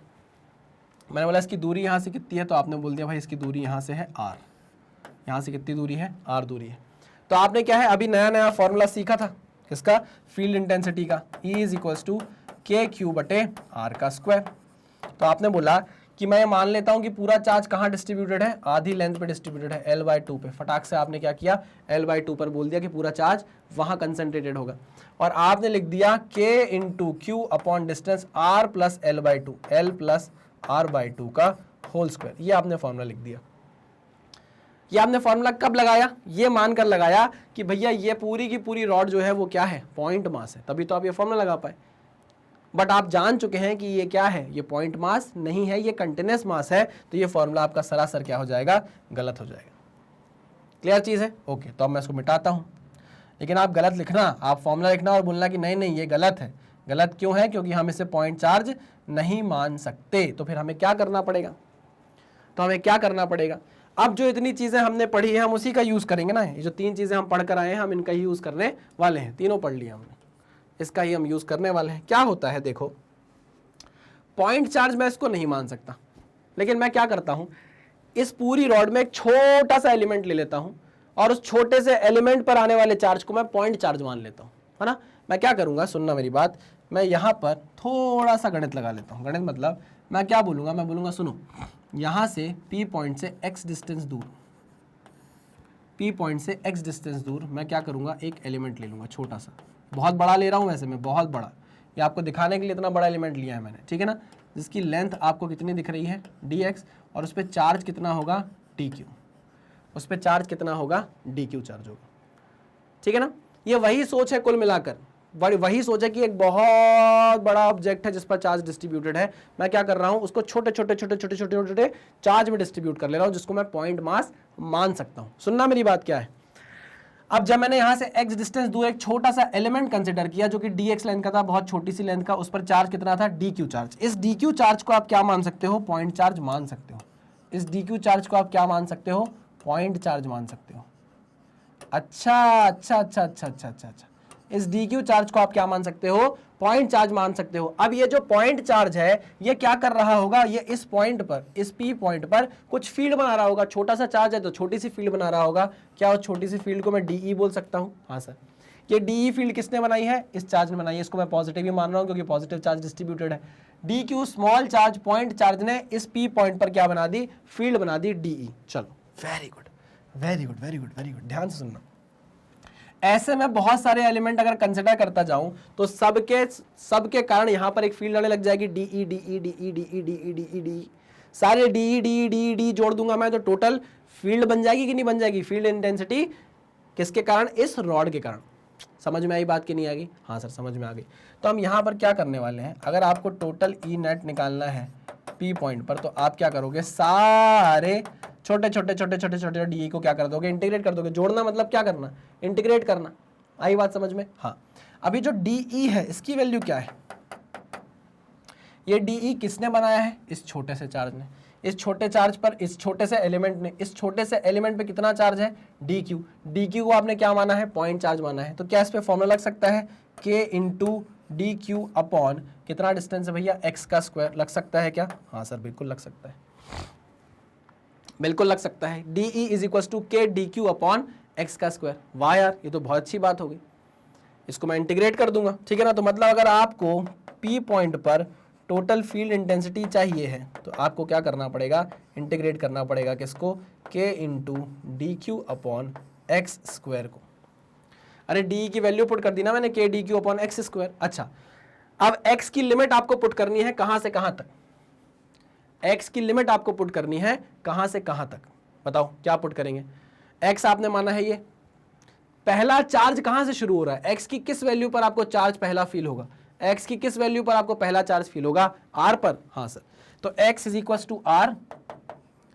मैंने बोला इसकी दूरी यहाँ से कितनी है, तो आपने बोल दिया भाई इसकी दूरी यहाँ से है आर। यहाँ से कितनी दूरी है? आर दूरी है। तो आपने क्या है, अभी नया नया फॉर्मूला सीखा था, किसका? फील्ड इंटेंसिटी का। E इज इक्वल्स टू के क्यू बटे आर का स्क्वायर। तो आपने बोला कि मैं मान लेता हूं कि पूरा चार्ज कहाँ डिस्ट्रीब्यूटेड है? आधी लेंथ पे डिस्ट्रीब्यूटेड है, L/2 पे। फटाक से आपने क्या किया? L/2 पर बोल दिया कि पूरा चार्ज वहां कंसेंट्रेटेड होगा, और आपने लिख दिया K into Q upon distance R plus L/2, L plus R/2 का होल स्क्वायर। ये आपने फॉर्मूला लिख दिया। ये आपने फॉर्मूला कब लगाया? ये मानकर लगाया कि भैया ये पूरी की पूरी रॉड जो है वो क्या है? पॉइंट मास है, तभी तो आप ये फॉर्मूला लगा पाए। बट आप जान चुके हैं कि ये क्या है? ये पॉइंट मास नहीं है, ये कंटिन्यूअस मास है, तो ये फॉर्मूला आपका सरासर क्या हो जाएगा? गलत हो जाएगा। क्लियर चीज है? ओके, तो अब मैं इसको मिटाता हूं, लेकिन आप गलत लिखना, आप फॉर्मूला लिखना और बोलना कि नहीं नहीं ये गलत है। गलत क्यों है? क्योंकि हम इसे पॉइंट चार्ज नहीं मान सकते। तो फिर हमें क्या करना पड़ेगा? अब जो इतनी चीजें हमने पढ़ी है हम उसी का यूज करेंगे ना। ये जो 3 चीजें हम पढ़ कर आए हैं हम इनका ही यूज करने वाले हैं। तीनों पढ़ लिया हमने, इसका ही हम यूज करने वाले हैं। क्या होता है देखो, पॉइंट चार्ज मैं इसको नहीं मान सकता, लेकिन मैं क्या करता हूं, इस पूरी रॉड में एक छोटा सा एलिमेंट ले लेता हूं और उस छोटे से एलिमेंट पर आने वाले चार्ज को मैं पॉइंट चार्ज मान लेता हूं, है ना। मैं क्या करूंगा, सुनना मेरी बात, मैं यहां पर थोड़ा सा गणित लगा लेता हूं। गणित मतलब मैं क्या बोलूंगा? मैं बोलूंगा सुनो, यहां से P पॉइंट से x डिस्टेंस दूर, P पॉइंट से x डिस्टेंस दूर मैं क्या करूंगा? एक एलिमेंट ले लूंगा छोटा सा। बहुत बड़ा ले रहा हूं वैसे मैं, बहुत बड़ा, ये आपको दिखाने के लिए इतना बड़ा एलिमेंट लिया है मैंने, ठीक है ना। जिसकी लेंथ आपको कितनी दिख रही है? dx, और उस पर चार्ज कितना होगा? dq। उस पर चार्ज कितना होगा? dq चार्ज होगा, ठीक है ना। ये वही सोच है कुल मिलाकर, वही सोच है कि एक बहुत बड़ा ऑब्जेक्ट है जिस पर चार्ज डिस्ट्रीब्यूटेड है। मैं क्या कर रहा हूं, उसको छोटे छोटे छोटे छोटे छोटे छोटे चार्ज में डिस्ट्रीब्यूट कर ले रहा हूं, जिसको मैं पॉइंट मास मान सकता हूं। सुनना मेरी बात क्या है। अब जब मैंने यहां से x डिस्टेंस दूर एक छोटा सा एलिमेंट कंसीडर किया जो कि dx लेंथ का था, बहुत छोटी सी लेंथ का, उस पर चार्ज कितना था? dq charge. इस dq चार्ज को आप क्या मान सकते हो? पॉइंट चार्ज मान सकते हो। इस dq चार्ज को आप क्या मान सकते हो? पॉइंट चार्ज मान सकते हो। अच्छा, इस dq चार्ज को आप क्या मान सकते हो? पॉइंट चार्ज मान सकते हो। अब ये जो पॉइंट चार्ज है ये क्या कर रहा होगा? ये इस पॉइंट पर, इस P पॉइंट पर कुछ फील्ड बना रहा होगा। छोटा सा चार्ज है तो छोटी सी फील्ड बना रहा होगा। क्या उस छोटी सी फील्ड को मैं DE बोल सकता हूं? हाँ सर। ये DE फील्ड किसने बनाई है? इस चार्ज ने बनाई है। इसको मैं पॉजिटिव ही मान रहा हूं क्योंकि पॉजिटिव चार्ज डिस्ट्रीब्यूटेड है। DQ small charge point charge ने इस P पॉइंट पर क्या बना दी? फील्ड बना दी DE। चलो, very good very good very good very good, ध्यान से सुनना। ऐसे में बहुत सारे एलिमेंट अगर कंसिडर करता जाऊं तो सबके कारण यहां पर एक फील्ड आने लग जाएगी, DE DE DE DE DE DE DE, सारे DE DE DE DE जोड़ दूंगा मैं तो टोटल फील्ड बन जाएगी कि नहीं बन जाएगी? फील्ड इंटेंसिटी किसके कारण? इस रॉड के कारण। समझ में आई बात कि नहीं आ गई? हाँ सर समझ में आ गई। तो हम यहां पर क्या करने वाले हैं, अगर आपको टोटल E नेट निकालना है P पॉइंट पर, तो आप क्या करोगे? सारे छोटे छोटे छोटे छोटे छोटे DE को क्या कर दोगे? इंटीग्रेट कर दोगे। जोड़ना मतलब क्या करना? इंटीग्रेट करना। आई बात समझ में? हाँ। अभी जो DE है इसकी वैल्यू क्या है? ये DE किसने बनाया है? इस छोटे से चार्ज ने। इस छोटे चार्ज पर, इस छोटे से एलिमेंट ने, इस छोटे से एलिमेंट पे कितना चार्ज है? DQ। DQ को आपने क्या माना है? पॉइंट चार्ज माना है। तो क्या इस पे फॉर्मूला लग सकता है? K इंटू DQ अपॉन कितना डिस्टेंस है भैया? x का स्क्वायर। लग सकता है क्या? हाँ सर बिल्कुल लग सकता है। बिल्कुल लग सकता है। D e is equal to k d q upon x का स्क्वायर। वाह यार, ये तो बहुत अच्छी बात हो गई। इसको मैं इंटीग्रेट कर दूंगा, ठीक है ना। तो मतलब अगर आपको पी पॉइंट पर टोटल फील्ड इंटेंसिटी चाहिए है तो आपको क्या करना पड़ेगा, इंटीग्रेट करना पड़ेगा किसको, के into d q upon x square को। अरे डी की वैल्यू पुट कर दी ना मैंने, के d q upon x square. अच्छा, अब एक्स की लिमिट आपको पुट करनी है कहां से कहां तक, एक्स की लिमिट आपको पुट करनी है कहां से कहां तक, बताओ क्या पुट करेंगे। एक्स आपने माना है ये, पहला चार्ज कहां से शुरू हो रहा है, एक्स की किस वैल्यू पर आपको चार्ज पहला फील होगा, एक्स की किस वैल्यू पर आपको पहला चार्ज फील होगा, आर पर। हाँ सर, तो x is equal to r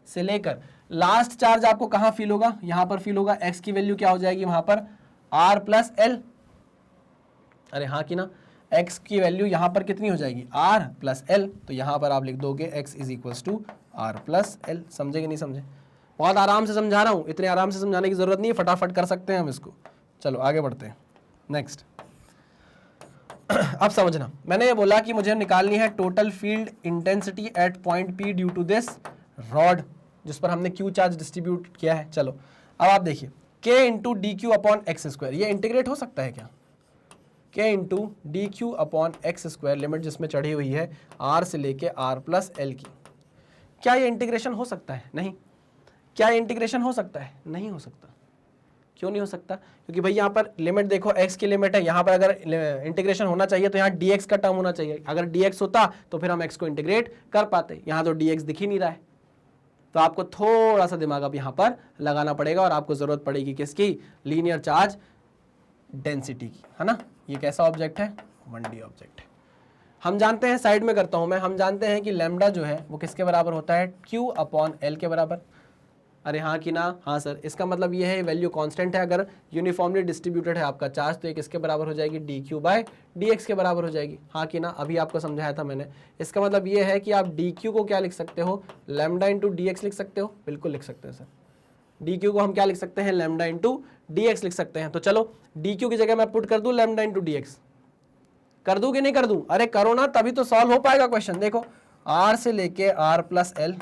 से लेकर लास्ट चार्ज आपको कहां फील होगा, यहां पर फील होगा। एक्स की वैल्यू क्या हो जाएगी वहां पर, आर प्लस एल। अरे हाँ कि ना, x की वैल्यू यहां पर कितनी हो जाएगी, r प्लस एल। तो यहां पर आप लिख दोगे x is equal to r plus l. समझे कि नहीं समझे, बहुत आराम से समझा रहा हूं, इतने आराम से समझाने की जरूरत नहीं है, फटाफट कर सकते हैं हम इसको। चलो आगे बढ़ते हैं, नेक्स्ट। अब समझना, मैंने ये बोला कि मुझे निकालनी है total field intensity at point P due to this rod जिस पर हमने Q चार्ज डिस्ट्रीब्यूट किया है। चलो अब आप देखिए, K into d q upon x square, ये इंटीग्रेट हो सकता है क्या, K into d q upon x square, limit जिसमें चढ़ी हुई है R से लेके R प्लस एल की, क्या ये इंटीग्रेशन हो सकता है, नहीं। क्या ये इंटीग्रेशन हो सकता है, नहीं हो सकता। क्यों नहीं हो सकता, क्योंकि भाई यहाँ पर लिमिट देखो, x की लिमिट है, यहाँ पर अगर इंटीग्रेशन होना चाहिए तो यहाँ dx का टर्म होना चाहिए। अगर dx होता तो फिर हम x को इंटीग्रेट कर पाते, यहाँ तो dx दिख ही नहीं रहा है। तो आपको थोड़ा सा दिमाग अब यहाँ पर लगाना पड़ेगा और आपको जरूरत पड़ेगी किसकी, लीनियर चार्ज डेंसिटी की, है ना। ये कैसा ऑब्जेक्ट है, 1D ऑब्जेक्ट है। हम जानते हैं, साइड में करता हूं मैं, हम जानते हैं कि लैम्डा जो है वो किसके बराबर होता है, Q अपॉन एल के बराबर। अरे हाँ कि ना, हाँ सर, इसका मतलब ये है वैल्यू कांस्टेंट है, अगर यूनिफॉर्मली डिस्ट्रीब्यूटेड है आपका चार्ज तो ये किसके बराबर हो जाएगी, d q by d x के बराबर हो जाएगी। हाँ कि ना, अभी आपको समझाया था मैंने। इसका मतलब ये है कि आप डी क्यू को क्या लिख सकते हो, लैम्डा इंटू डी एक्स लिख सकते हो, बिल्कुल लिख सकते हैं सर। डी क्यू को हम क्या लिख सकते हैं, लैम्डा इंटू डी एक्स लिख सकते हैं। तो चलो डी क्यू की जगह मैं पुट कर दूं लैम्डा इंटू डी एक्स, कर दूं कि नहीं कर दूं, अरे करो ना, तभी तो सॉल्व हो पाएगा क्वेश्चन। देखो आर से लेके आर प्लस एल,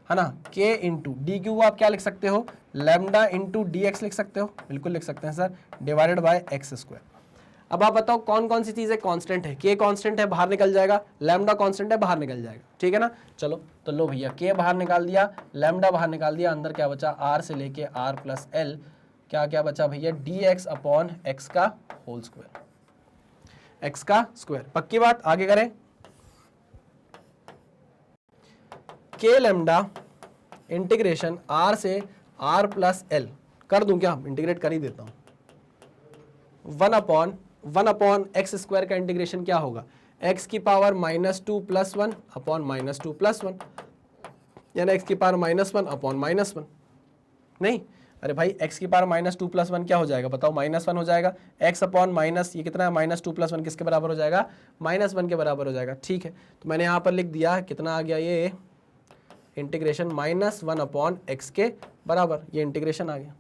है ना, के इंटू डी क्यू आप क्या लिख सकते हो, लैम्डा इंटू डी एक्स लिख सकते हो, बिल्कुल लिख सकते हैं sir, divided by x square. अब आप बताओ कौन कौन सी चीजें कांस्टेंट है, के कांस्टेंट है बाहर निकल जाएगा, लैम्डा कांस्टेंट है बाहर निकल जाएगा, ठीक है ना। चलो तो लो भैया, के बाहर निकाल दिया, लैम्डा बाहर निकाल दिया, अंदर क्या बचा, आर से लेके आर प्लस एल, क्या क्या बचा भैया, डी एक्स अपॉन एक्स का होल स्क्वायर, एक्स का स्क्वायर। पक्की बात, आगे करें। के लैम्डा इंटीग्रेशन आर से आर प्लस एल कर दूं क्या, इंटीग्रेट कर ही देता हूं। वन अपॉन एक्स स्क्वायर का इंटीग्रेशन क्या होगा, एक्स की पावर -2 + 1 अपॉन -2 + 1, यानी एक्स की पावर -1 अपॉन -1। नहीं, अरे भाई एक्स की पावर -2 + 1 क्या हो जाएगा, बताओ, -1 हो जाएगा। एक्स अपॉन माइनस, ये कितना है, -2 + 1 किसके बराबर हो जाएगा, -1 के बराबर हो जाएगा, ठीक है। तो मैंने यहाँ पर लिख दिया, कितना आ गया ये इंटीग्रेशन, -1 अपॉन एक्स के बराबर, ये इंटीग्रेशन आ गया,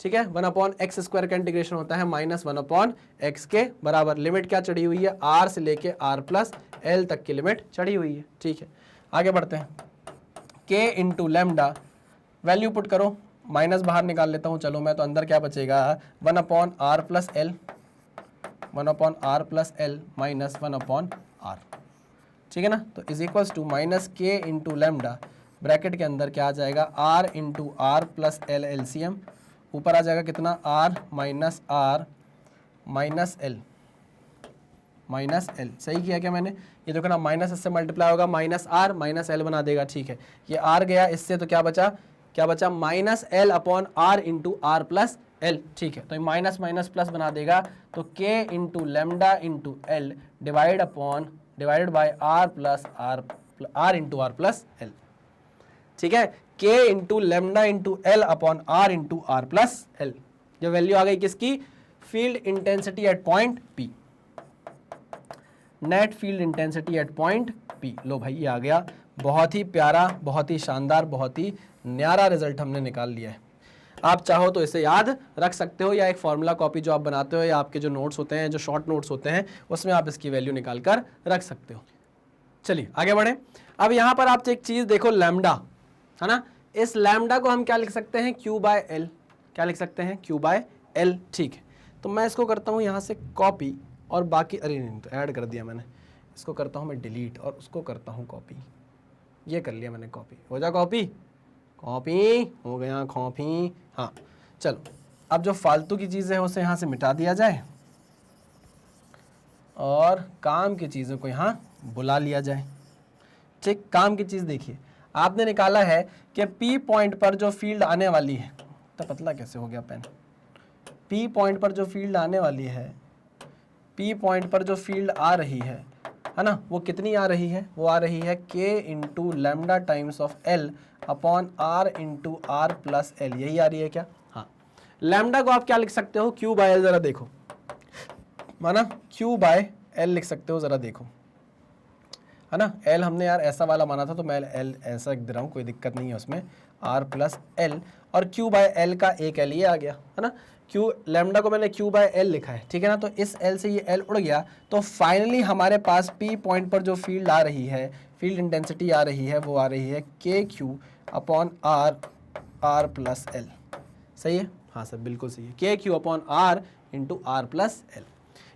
ठीक है। 1 अपॉन एक्स स्क्वायर का इंटीग्रेशन होता है -1 अपॉन एक्स के बराबर। लिमिट क्या चढ़ी हुई है, आर से लेके आर प्लस एल तक की लिमिट चढ़ी हुई है, ठीक है। आगे बढ़ते हैं, के इंटू लैम्डा, वैल्यू पुट करो, माइनस बाहर निकाल लेता हूँ, चलो मैं, तो अंदर क्या बचेगा, 1 upon r plus l, 1 upon r plus l minus 1 upon r, ठीक है ना। तो is equals to minus k into lambda, bracket के अंदर क्या आ जाएगा, r into are plus l LCM, ऊपर आ जाएगा कितना, r minus l minus l. सही किया क्या मैंने, ये देखो ना, माइनस इससे मल्टीप्लाई होगा, माइनस आर माइनस एल बना देगा, ठीक है। ये आर गया इससे, तो क्या बचा, -L upon are into are plus L, ठीक है। तो माइनस माइनस प्लस बना देगा, तो k into lambda into L divided by R into are plus L, ठीक है। K into lambda into L upon are into are plus L, जो value आ गई किसकी, field intensity at point P, net field intensity at point P. लो भाई ये आ गया, बहुत ही प्यारा, बहुत ही शानदार, बहुत ही न्यारा रिजल्ट हमने निकाल लिया है। आप चाहो तो इसे याद रख सकते हो, या एक फॉर्मूला कॉपी जो आप बनाते हो, या आपके जो नोट्स होते हैं, जो शॉर्ट नोट्स होते हैं, उसमें आप इसकी वैल्यू निकाल कर रख सकते हो। चलिए आगे बढ़े। अब यहां पर आप एक चीज देखो, लैम्डा है ना, इस लैम्डा को हम क्या लिख सकते हैं, Q बाय एल। क्या लिख सकते हैं, Q बाय एल। ठीक है, तो मैं इसको करता हूं यहां से कॉपी, और बाकी अरे नहीं तो ऐड कर दिया मैंने, इसको करता हूं मैं डिलीट और उसको करता हूं कॉपी। ये कर लिया मैंने कॉपी, हो जा कॉपी, कॉपी हो गया कॉपी। हाँ चलो, अब जो फालतू की चीज़ें हैं उसे यहाँ से मिटा दिया जाए और काम की चीज़ों को यहाँ बुला लिया जाए। ठीक, काम की चीज़ देखिए, आपने निकाला है कि P पॉइंट पर जो फील्ड आने वाली है, तो पतला कैसे हो गया पेन, P पॉइंट पर जो फील्ड आने वाली है, P पॉइंट पर जो फील्ड आ रही है ना, वो कितनी आ रही है, वो आ रही है K into lambda times of L upon R into R plus L। यही आ रही है क्या? हाँ, लैम्डा को आप क्या लिख सकते हो, Q बाय L। जरा देखो माना Q बाय L लिख सकते हो, जरा देखो है ना। L हमने यार ऐसा वाला माना था तो मैं L ऐसा लिख दे रहा हूँ, कोई दिक्कत नहीं है उसमें, R प्लस L और Q बाय L का एक L ये आ गया है ना। Q लैम्डा को मैंने Q बाय L लिखा है, ठीक है ना, तो इस L से ये L उड़ गया, तो फाइनली हमारे पास P पॉइंट पर जो फील्ड आ रही है, फील्ड इंटेंसिटी आ रही है, वो आ रही है KQ upon R plus L। सही है? हाँ सर बिल्कुल सही है, KQ upon R into R plus L।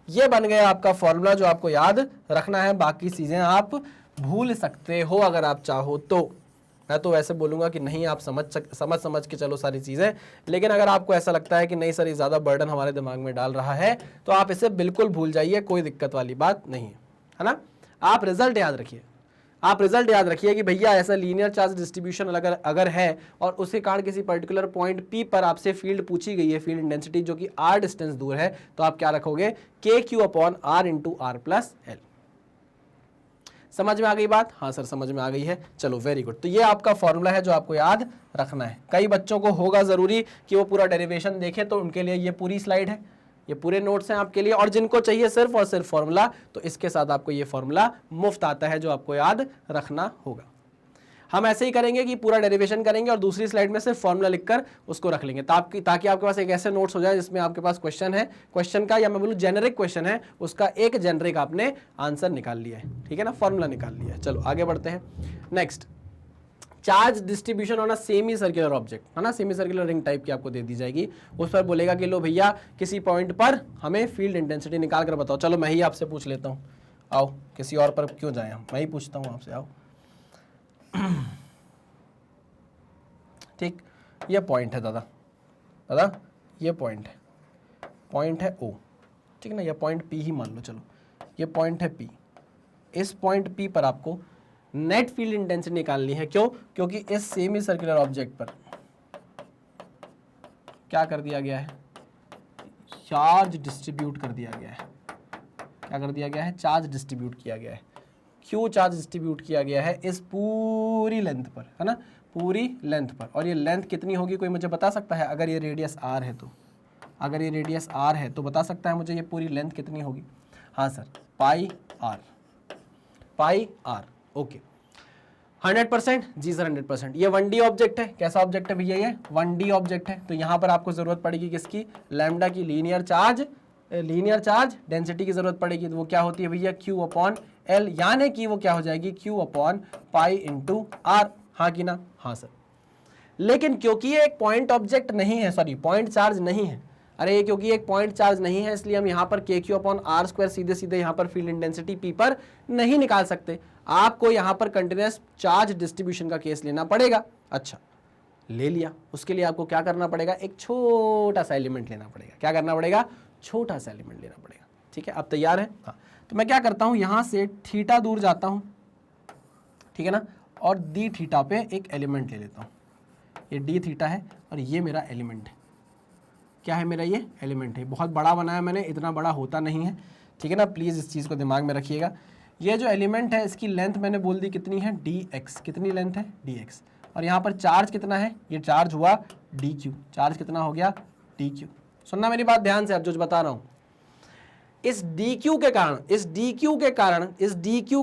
ये बन गया आपका फॉर्मूला जो आपको याद रखना है, बाकी चीज़ें आप भूल सकते हो अगर आप चाहो तो। मैं तो वैसे बोलूँगा कि नहीं, आप समझ के चलो सारी चीज़ें, लेकिन अगर आपको ऐसा लगता है कि नहीं सर ये ज़्यादा बर्डन हमारे दिमाग में डाल रहा है, तो आप इसे बिल्कुल भूल जाइए, कोई दिक्कत वाली बात नहीं है ना। आप रिजल्ट याद रखिए, आप रिजल्ट याद रखिए कि भैया ऐसा लीनियर चार्ज डिस्ट्रीब्यूशन अगर है और उसके कारण किसी पर्टिकुलर पॉइंट P पर आपसे फील्ड पूछी गई है, फील्ड इंटेंसिटी जो कि R डिस्टेंस दूर है, तो आप क्या रखोगे, KQ upon R into R plus L। समझ में आ गई बात? हाँ सर समझ में आ गई है, चलो वेरी गुड। तो ये आपका फॉर्मूला है जो आपको याद रखना है। कई बच्चों को होगा ज़रूरी कि वो पूरा डेरिवेशन देखें, तो उनके लिए ये पूरी स्लाइड है, ये पूरे नोट्स हैं आपके लिए, और जिनको चाहिए सिर्फ और सिर्फ फॉर्मूला, तो इसके साथ आपको ये फॉर्मूला मुफ्त आता है जो आपको याद रखना होगा। हम ऐसे ही करेंगे कि पूरा डेरिवेशन करेंगे और दूसरी स्लाइड में सिर्फ फॉर्मूला लिखकर उसको रख लेंगे, ताकि आपके पास एक ऐसे नोट्स हो जाए जिसमें आपके पास क्वेश्चन है, क्वेश्चन का या मैं बोलूँ जेनेरिक क्वेश्चन है, उसका एक जेनेरिक आपने आंसर निकाल लिया है, ठीक है ना, फॉर्मूला निकाल लिया है। चलो आगे बढ़ते हैं। Next, charge distribution on a semi circular object, है ना, सेमी सर्कुलर रिंग टाइप की आपको दे दी जाएगी, उस पर बोलेगा कि लो भैया किसी पॉइंट पर हमें फील्ड इंटेंसिटी निकाल कर बताओ। चलो मैं ही आपसे पूछ लेता हूँ, आओ, किसी और पर क्यों जाए हम, मैं ही पूछता हूँ आपसे, आओ। ठीक, ये पॉइंट है दादा ये पॉइंट है O, ठीक है ना, ये पॉइंट P ही मान लो, चलो ये पॉइंट है P। इस पॉइंट P पर आपको नेट फील्ड इंटेंसिटी निकालनी है। क्यों? क्योंकि इस सेमी सर्कुलर ऑब्जेक्ट पर क्या कर दिया गया है, चार्ज डिस्ट्रीब्यूट कर दिया गया है। क्या कर दिया गया है? चार्ज डिस्ट्रीब्यूट किया गया है। क्यों चार्ज डिस्ट्रीब्यूट किया गया है? इस पूरी लेंथ पर, है ना, पूरी लेंथ पर। और ये लेंथ कितनी होगी, कोई मुझे बता सकता है? अगर ये रेडियस R है तो, अगर ये रेडियस R है तो बता सकता है मुझे ये पूरी लेंथ कितनी होगी? हाँ सर, पाई R। ओके, 100%? जी सर 100%। ये 1D ऑब्जेक्ट है। कैसा ऑब्जेक्ट है भैया? ये 1D ऑब्जेक्ट है। तो यहाँ पर आपको जरूरत पड़ेगी किसकी? लैम्डा की, लीनियर चार्ज डेंसिटी की जरूरत पड़ेगी। तो वो क्या होती है भैया? Q अपॉन L, यानी कि वो क्या हो जाएगी? Q upon pi into R। हाँ कि ना? हाँ सर। लेकिन क्योंकि ये एक पॉइंट ऑब्जेक्ट नहीं है, सॉरी पॉइंट चार्ज नहीं है, अरे क्योंकि एक पॉइंट चार्ज नहीं है, इसलिए हम यहाँ पर KQ अपॉन R स्क्वायर सीधे सीधे यहाँ पर फील्ड इंटेंसिटी P पर नहीं निकाल सकते। आपको यहाँ पर कंटिन्यूस चार्ज डिस्ट्रीब्यूशन का केस लेना पड़ेगा। अच्छा, ले लिया, उसके लिए आपको क्या करना पड़ेगा? एक छोटा सा एलिमेंट लेना पड़ेगा। क्या करना पड़ेगा? छोटा सा एलिमेंट लेना पड़ेगा। ठीक है, अब तैयार है? हाँ, तो मैं क्या करता हूँ, यहाँ से थीटा दूर जाता हूँ, ठीक है ना, और डी थीटा पे एक एलिमेंट ले लेता हूँ। ये डी थीटा है और ये मेरा एलिमेंट है। क्या है मेरा? ये एलिमेंट है। बहुत बड़ा बनाया मैंने, इतना बड़ा होता नहीं है, ठीक है ना, प्लीज़ इस चीज़ को दिमाग में रखिएगा। ये जो एलिमेंट है इसकी लेंथ मैंने बोल दी कितनी है? dx। कितनी लेंथ है? dx। और यहाँ पर चार्ज कितना है? ये चार्ज हुआ dq। चार्ज कितना हो गया? dq। सुनना मेरी बात ध्यान से, अब जो बता रहा हूँ, इस dq के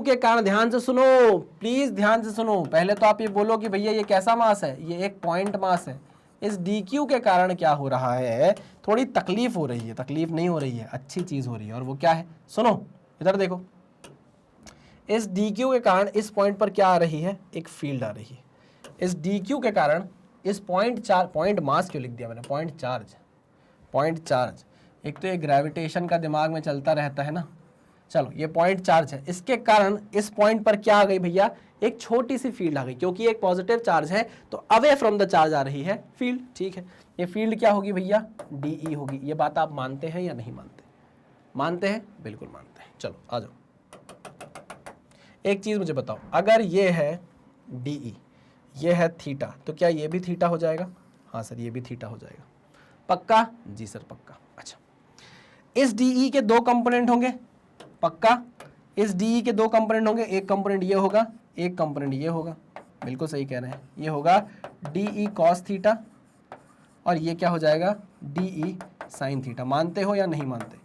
कारण ध्यान से सुनो, प्लीज ध्यान से सुनो। पहले तो आप ये बोलो कि भैया ये कैसा मास है? ये एक पॉइंट मास है। इस dq के कारण क्या हो रहा है? थोड़ी तकलीफ हो रही है। तकलीफ नहीं हो रही है, अच्छी चीज हो रही है। और वो क्या है? सुनो, इधर देखो, इस डी क्यू के कारण इस पॉइंट पर क्या आ रही है, एक फील्ड आ रही है। इस डी क्यू के कारण इस पॉइंट मास क्यों लिख दिया मैंने, पॉइंट चार्ज, एक तो ये ग्रेविटेशन का दिमाग में चलता रहता है ना, चलो ये पॉइंट चार्ज है, इसके कारण इस पॉइंट पर क्या आ गई भैया, एक छोटी सी फील्ड आ गई, क्योंकि एक पॉजिटिव चार्ज है तो अवे फ्रॉम द चार्ज आ रही है फील्ड। ठीक है, ये फील्ड क्या होगी भैया, डीई होगी। ये बात आप मानते हैं या नहीं मानते? मानते हैं, बिल्कुल मानते हैं। चलो आ जाओ, एक चीज मुझे बताओ, अगर ये है डीई, ये है थीटा, तो क्या ये भी थीटा हो जाएगा? हाँ सर, ये भी थीटा हो जाएगा। पक्का? जी सर पक्का। अच्छा, इस डीई के दो कंपोनेंट होंगे, पक्का? इस डीई के दो कंपोनेंट होंगे, एक कंपोनेंट ये होगा, एक कंपोनेंट ये होगा। बिल्कुल सही कह रहे हैं, ये होगा डीई कॉस थीटा और ये क्या हो जाएगा, डीई साइन थीटा। मानते हो या नहीं मानते?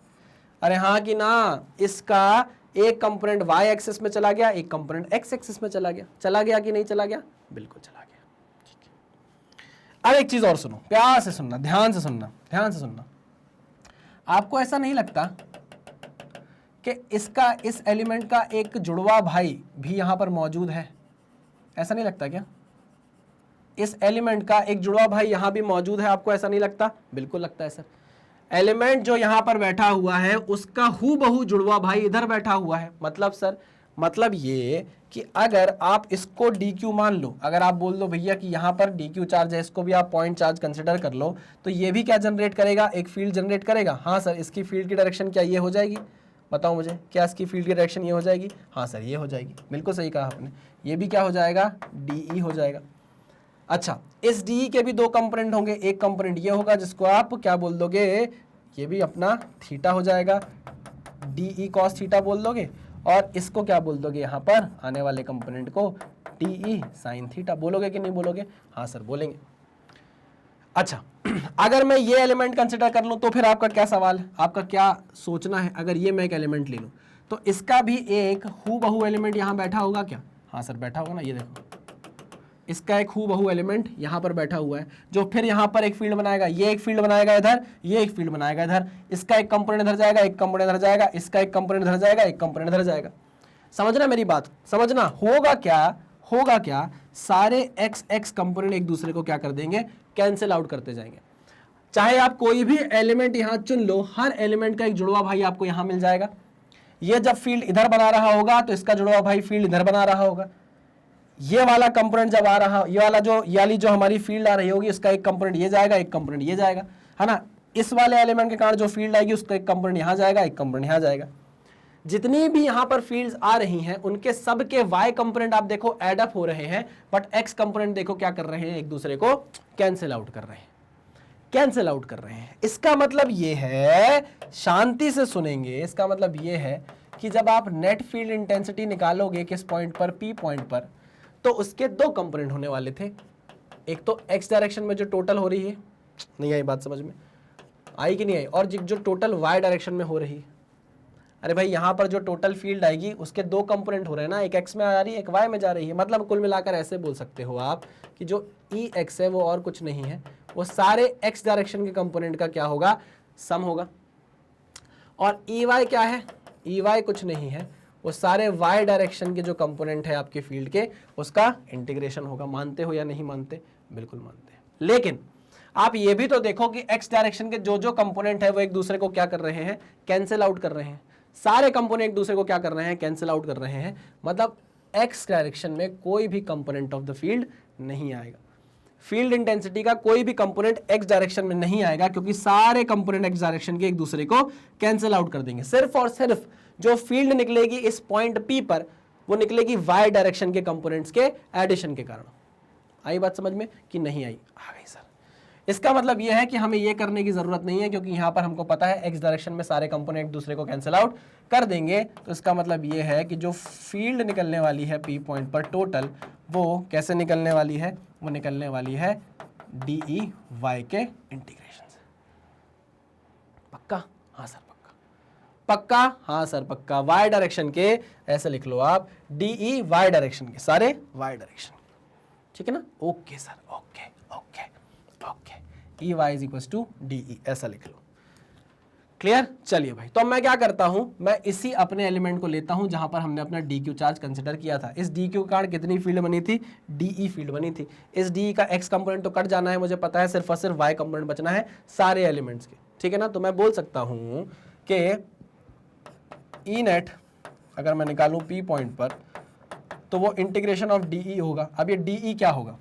अरे हाँ कि ना, इसका एक कंपोनेंट वाई एक्सिस में चला गया, एक कंपोनेंट एक्स एक्सिस में चला गया। चला गया कि नहीं चला गया? बिल्कुल चला गया। ठीक है, अब एक चीज और सुनो, प्यार से सुनना, ध्यान से सुनना, ध्यान से सुनना। आपको ऐसा नहीं लगता कि इसका, इस एलिमेंट का एक जुड़वा भाई भी यहां पर मौजूद है? ऐसा नहीं लगता क्या? इस एलिमेंट का एक जुड़वा भाई यहां भी मौजूद है, आपको ऐसा नहीं लगता? बिल्कुल लगता है सर। एलिमेंट जो यहां पर बैठा हुआ है उसका हूबहू जुड़वा भाई इधर बैठा हुआ है। मतलब सर, मतलब ये कि अगर आप इसको DQ मान लो, अगर आप बोल दो भैया कि यहां पर DQ चार्ज है, इसको भी आप पॉइंट चार्ज कंसिडर कर लो, तो ये भी क्या जनरेट करेगा, एक फील्ड जनरेट करेगा। हाँ सर, इसकी फील्ड की डायरेक्शन क्या ये हो जाएगी? बताओ मुझे, क्या इसकी फील्ड की डायरेक्शन ये हो जाएगी? हाँ सर, ये हो जाएगी। बिल्कुल सही कहा आपने, ये भी क्या हो जाएगा, DE हो जाएगा। अच्छा, इस DE के भी दो कंपोनेंट होंगे, एक कंपोनेंट ये होगा जिसको आप क्या बोल दोगे, ये भी अपना थीटा हो जाएगा, DE cos थीटा बोल दोगे, और इसको क्या बोल दोगे, यहाँ पर आने वाले कंपोनेंट को DE sin थीटा। बोलोगे कि नहीं बोलोगे? हाँ सर बोलेंगे। अच्छा, अगर मैं ये एलिमेंट कंसिडर कर लूं तो फिर आपका क्या सवाल है, आपका क्या सोचना है? अगर ये मैं एक एलिमेंट ले लूं तो इसका भी एक हूबहू एलिमेंट यहाँ बैठा होगा क्या? हाँ सर बैठा होगा ना, ये देखो, इसका एक हूबहू एलिमेंट यहाँ पर बैठा हुआ है, जो फिर यहाँ पर एक फील्ड बनाएगा, ये एक फील्ड बनाएगा इधर, ये एक फील्ड बनाएगा इधर, इसका एक कंपोनेंट इधर जाएगा, एक कंपोनेंट इधर जाएगा, इसका एक कंपोनेंट इधर जाएगा, एक कंपोनेंट इधर जाएगा। समझना मेरी बात, समझना। होगा क्या, होगा क्या, सारे एक्स एक्स कंपोनेंट एक दूसरे को क्या कर देंगे, कैंसिल आउट करते जाएंगे। चाहे आप कोई भी एलिमेंट यहाँ चुन लो, हर एलिमेंट का एक जुड़वा भाई आपको यहाँ मिल जाएगा। ये जब फील्ड इधर बना रहा होगा तो इसका जुड़वा भाई फील्ड इधर बना रहा होगा। ये वाला कंपोनेंट जब आ रहा, ये वाली जो हमारी फील्ड आ रही होगी, उसका एक कंपोनेंट ये जाएगा, एक कंपोनेंट ये जाएगा, है ना। इस वाले एलिमेंट के कारण जो फील्ड आएगी उसका एक कंपोनेंट यहाँ जाएगा, एक कंपोनेंट यहाँ जाएगा। जितनी भी यहाँ पर फील्ड्स आ रही हैं उनके सब के वाई कंपोनेंट आप देखो एड अप हो रहे हैं, बट एक्स कंपोनेंट देखो क्या कर रहे हैं, एक दूसरे को कैंसिल आउट कर रहे हैं, कैंसिल आउट कर रहे हैं। इसका मतलब ये है, शांति से सुनेंगे, इसका मतलब ये है कि जब आप नेट फील्ड इंटेंसिटी निकालोगे किस पॉइंट पर, P पॉइंट पर, तो उसके दो कंपोनेंट होने वाले थे। एक तो एक्स डायरेक्शन में जो टोटल हो रही है, नहीं आई बात समझ में, आई कि नहीं आई, और जो टोटल वाई डायरेक्शन में हो रही है। अरे भाई यहाँ पर जो टोटल फील्ड आएगी उसके दो कंपोनेंट हो रहे हैं ना, एक एक्स में आ रही है, एक वाई में जा रही है। मतलब कुल मिलाकर ऐसे बोल सकते हो आप कि जो ई एक्स है वो और कुछ नहीं है, वो सारे एक्स डायरेक्शन के कंपोनेंट का क्या होगा, सम होगा। और ई वाई क्या है, ई वाई कुछ नहीं है, वो सारे वाई डायरेक्शन के जो कंपोनेंट है आपके फील्ड के, उसका इंटीग्रेशन होगा। मानते हो या नहीं मानते? बिल्कुल मानते हैं। लेकिन आप ये भी तो देखो कि एक्स डायरेक्शन के जो जो कंपोनेंट है वो एक दूसरे को क्या कर रहे हैं, कैंसिल आउट कर रहे हैं। सारे कंपोनेंट एक दूसरे को क्या कर रहे हैं, कैंसिल आउट कर रहे हैं। मतलब एक्स डायरेक्शन में कोई भी कंपोनेंट ऑफ द फील्ड नहीं आएगा, फील्ड इंटेंसिटी का कोई भी कंपोनेंट एक्स डायरेक्शन में नहीं आएगा, क्योंकि सारे कंपोनेंट एक्स डायरेक्शन के एक दूसरे को कैंसिल आउट कर देंगे। सिर्फ और सिर्फ जो फील्ड निकलेगी इस पॉइंट P पर, वो निकलेगी वाई डायरेक्शन के कंपोनेंट्स के एडिशन के कारण। आई बात समझ में कि नहीं आई? आ गई सर। इसका मतलब यह है कि हमें यह करने की जरूरत नहीं है, क्योंकि यहां पर हमको पता है एक्स डायरेक्शन में सारे कंपोनेंट एक दूसरे को कैंसिल आउट कर देंगे। तो इसका मतलब यह है कि जो फील्ड निकलने वाली है P पॉइंट पर टोटल, वो कैसे निकलने वाली है, वो निकलने वाली है DE y के इंटीग्रेशन से। पक्का? हाँ सर पक्का। पक्का? हाँ सर पक्का। वाई डायरेक्शन के ऐसे लिख लो आप, DE वाई डायरेक्शन के, सारे वाई डायरेक्शन, ठीक है ना। Okay sir, okay okay okay. E y is equal to DE, ऐसा लिख लो। क्लियर? चलिए भाई, तो अब मैं क्या करता हूं, मैं इसी अपने एलिमेंट को लेता हूं जहां पर हमने अपना डी क्यू चार्ज कंसिडर किया था। इस डी क्यू के कारण कितनी फील्ड बनी थी? डीई फील्ड बनी थी। इस डीई का एक्स कंपोनेंट तो कट जाना है, मुझे पता है, सिर्फ और सिर्फ वाई कंपोनेंट बचना है सारे एलिमेंट्स के, ठीक है ना। तो मैं बोल सकता हूं कि ई नेट अगर मैं निकालूं पी पॉइंट पर तो वो इंटीग्रेशन ऑफ डीई होगा। अब ये डीई क्या होगा?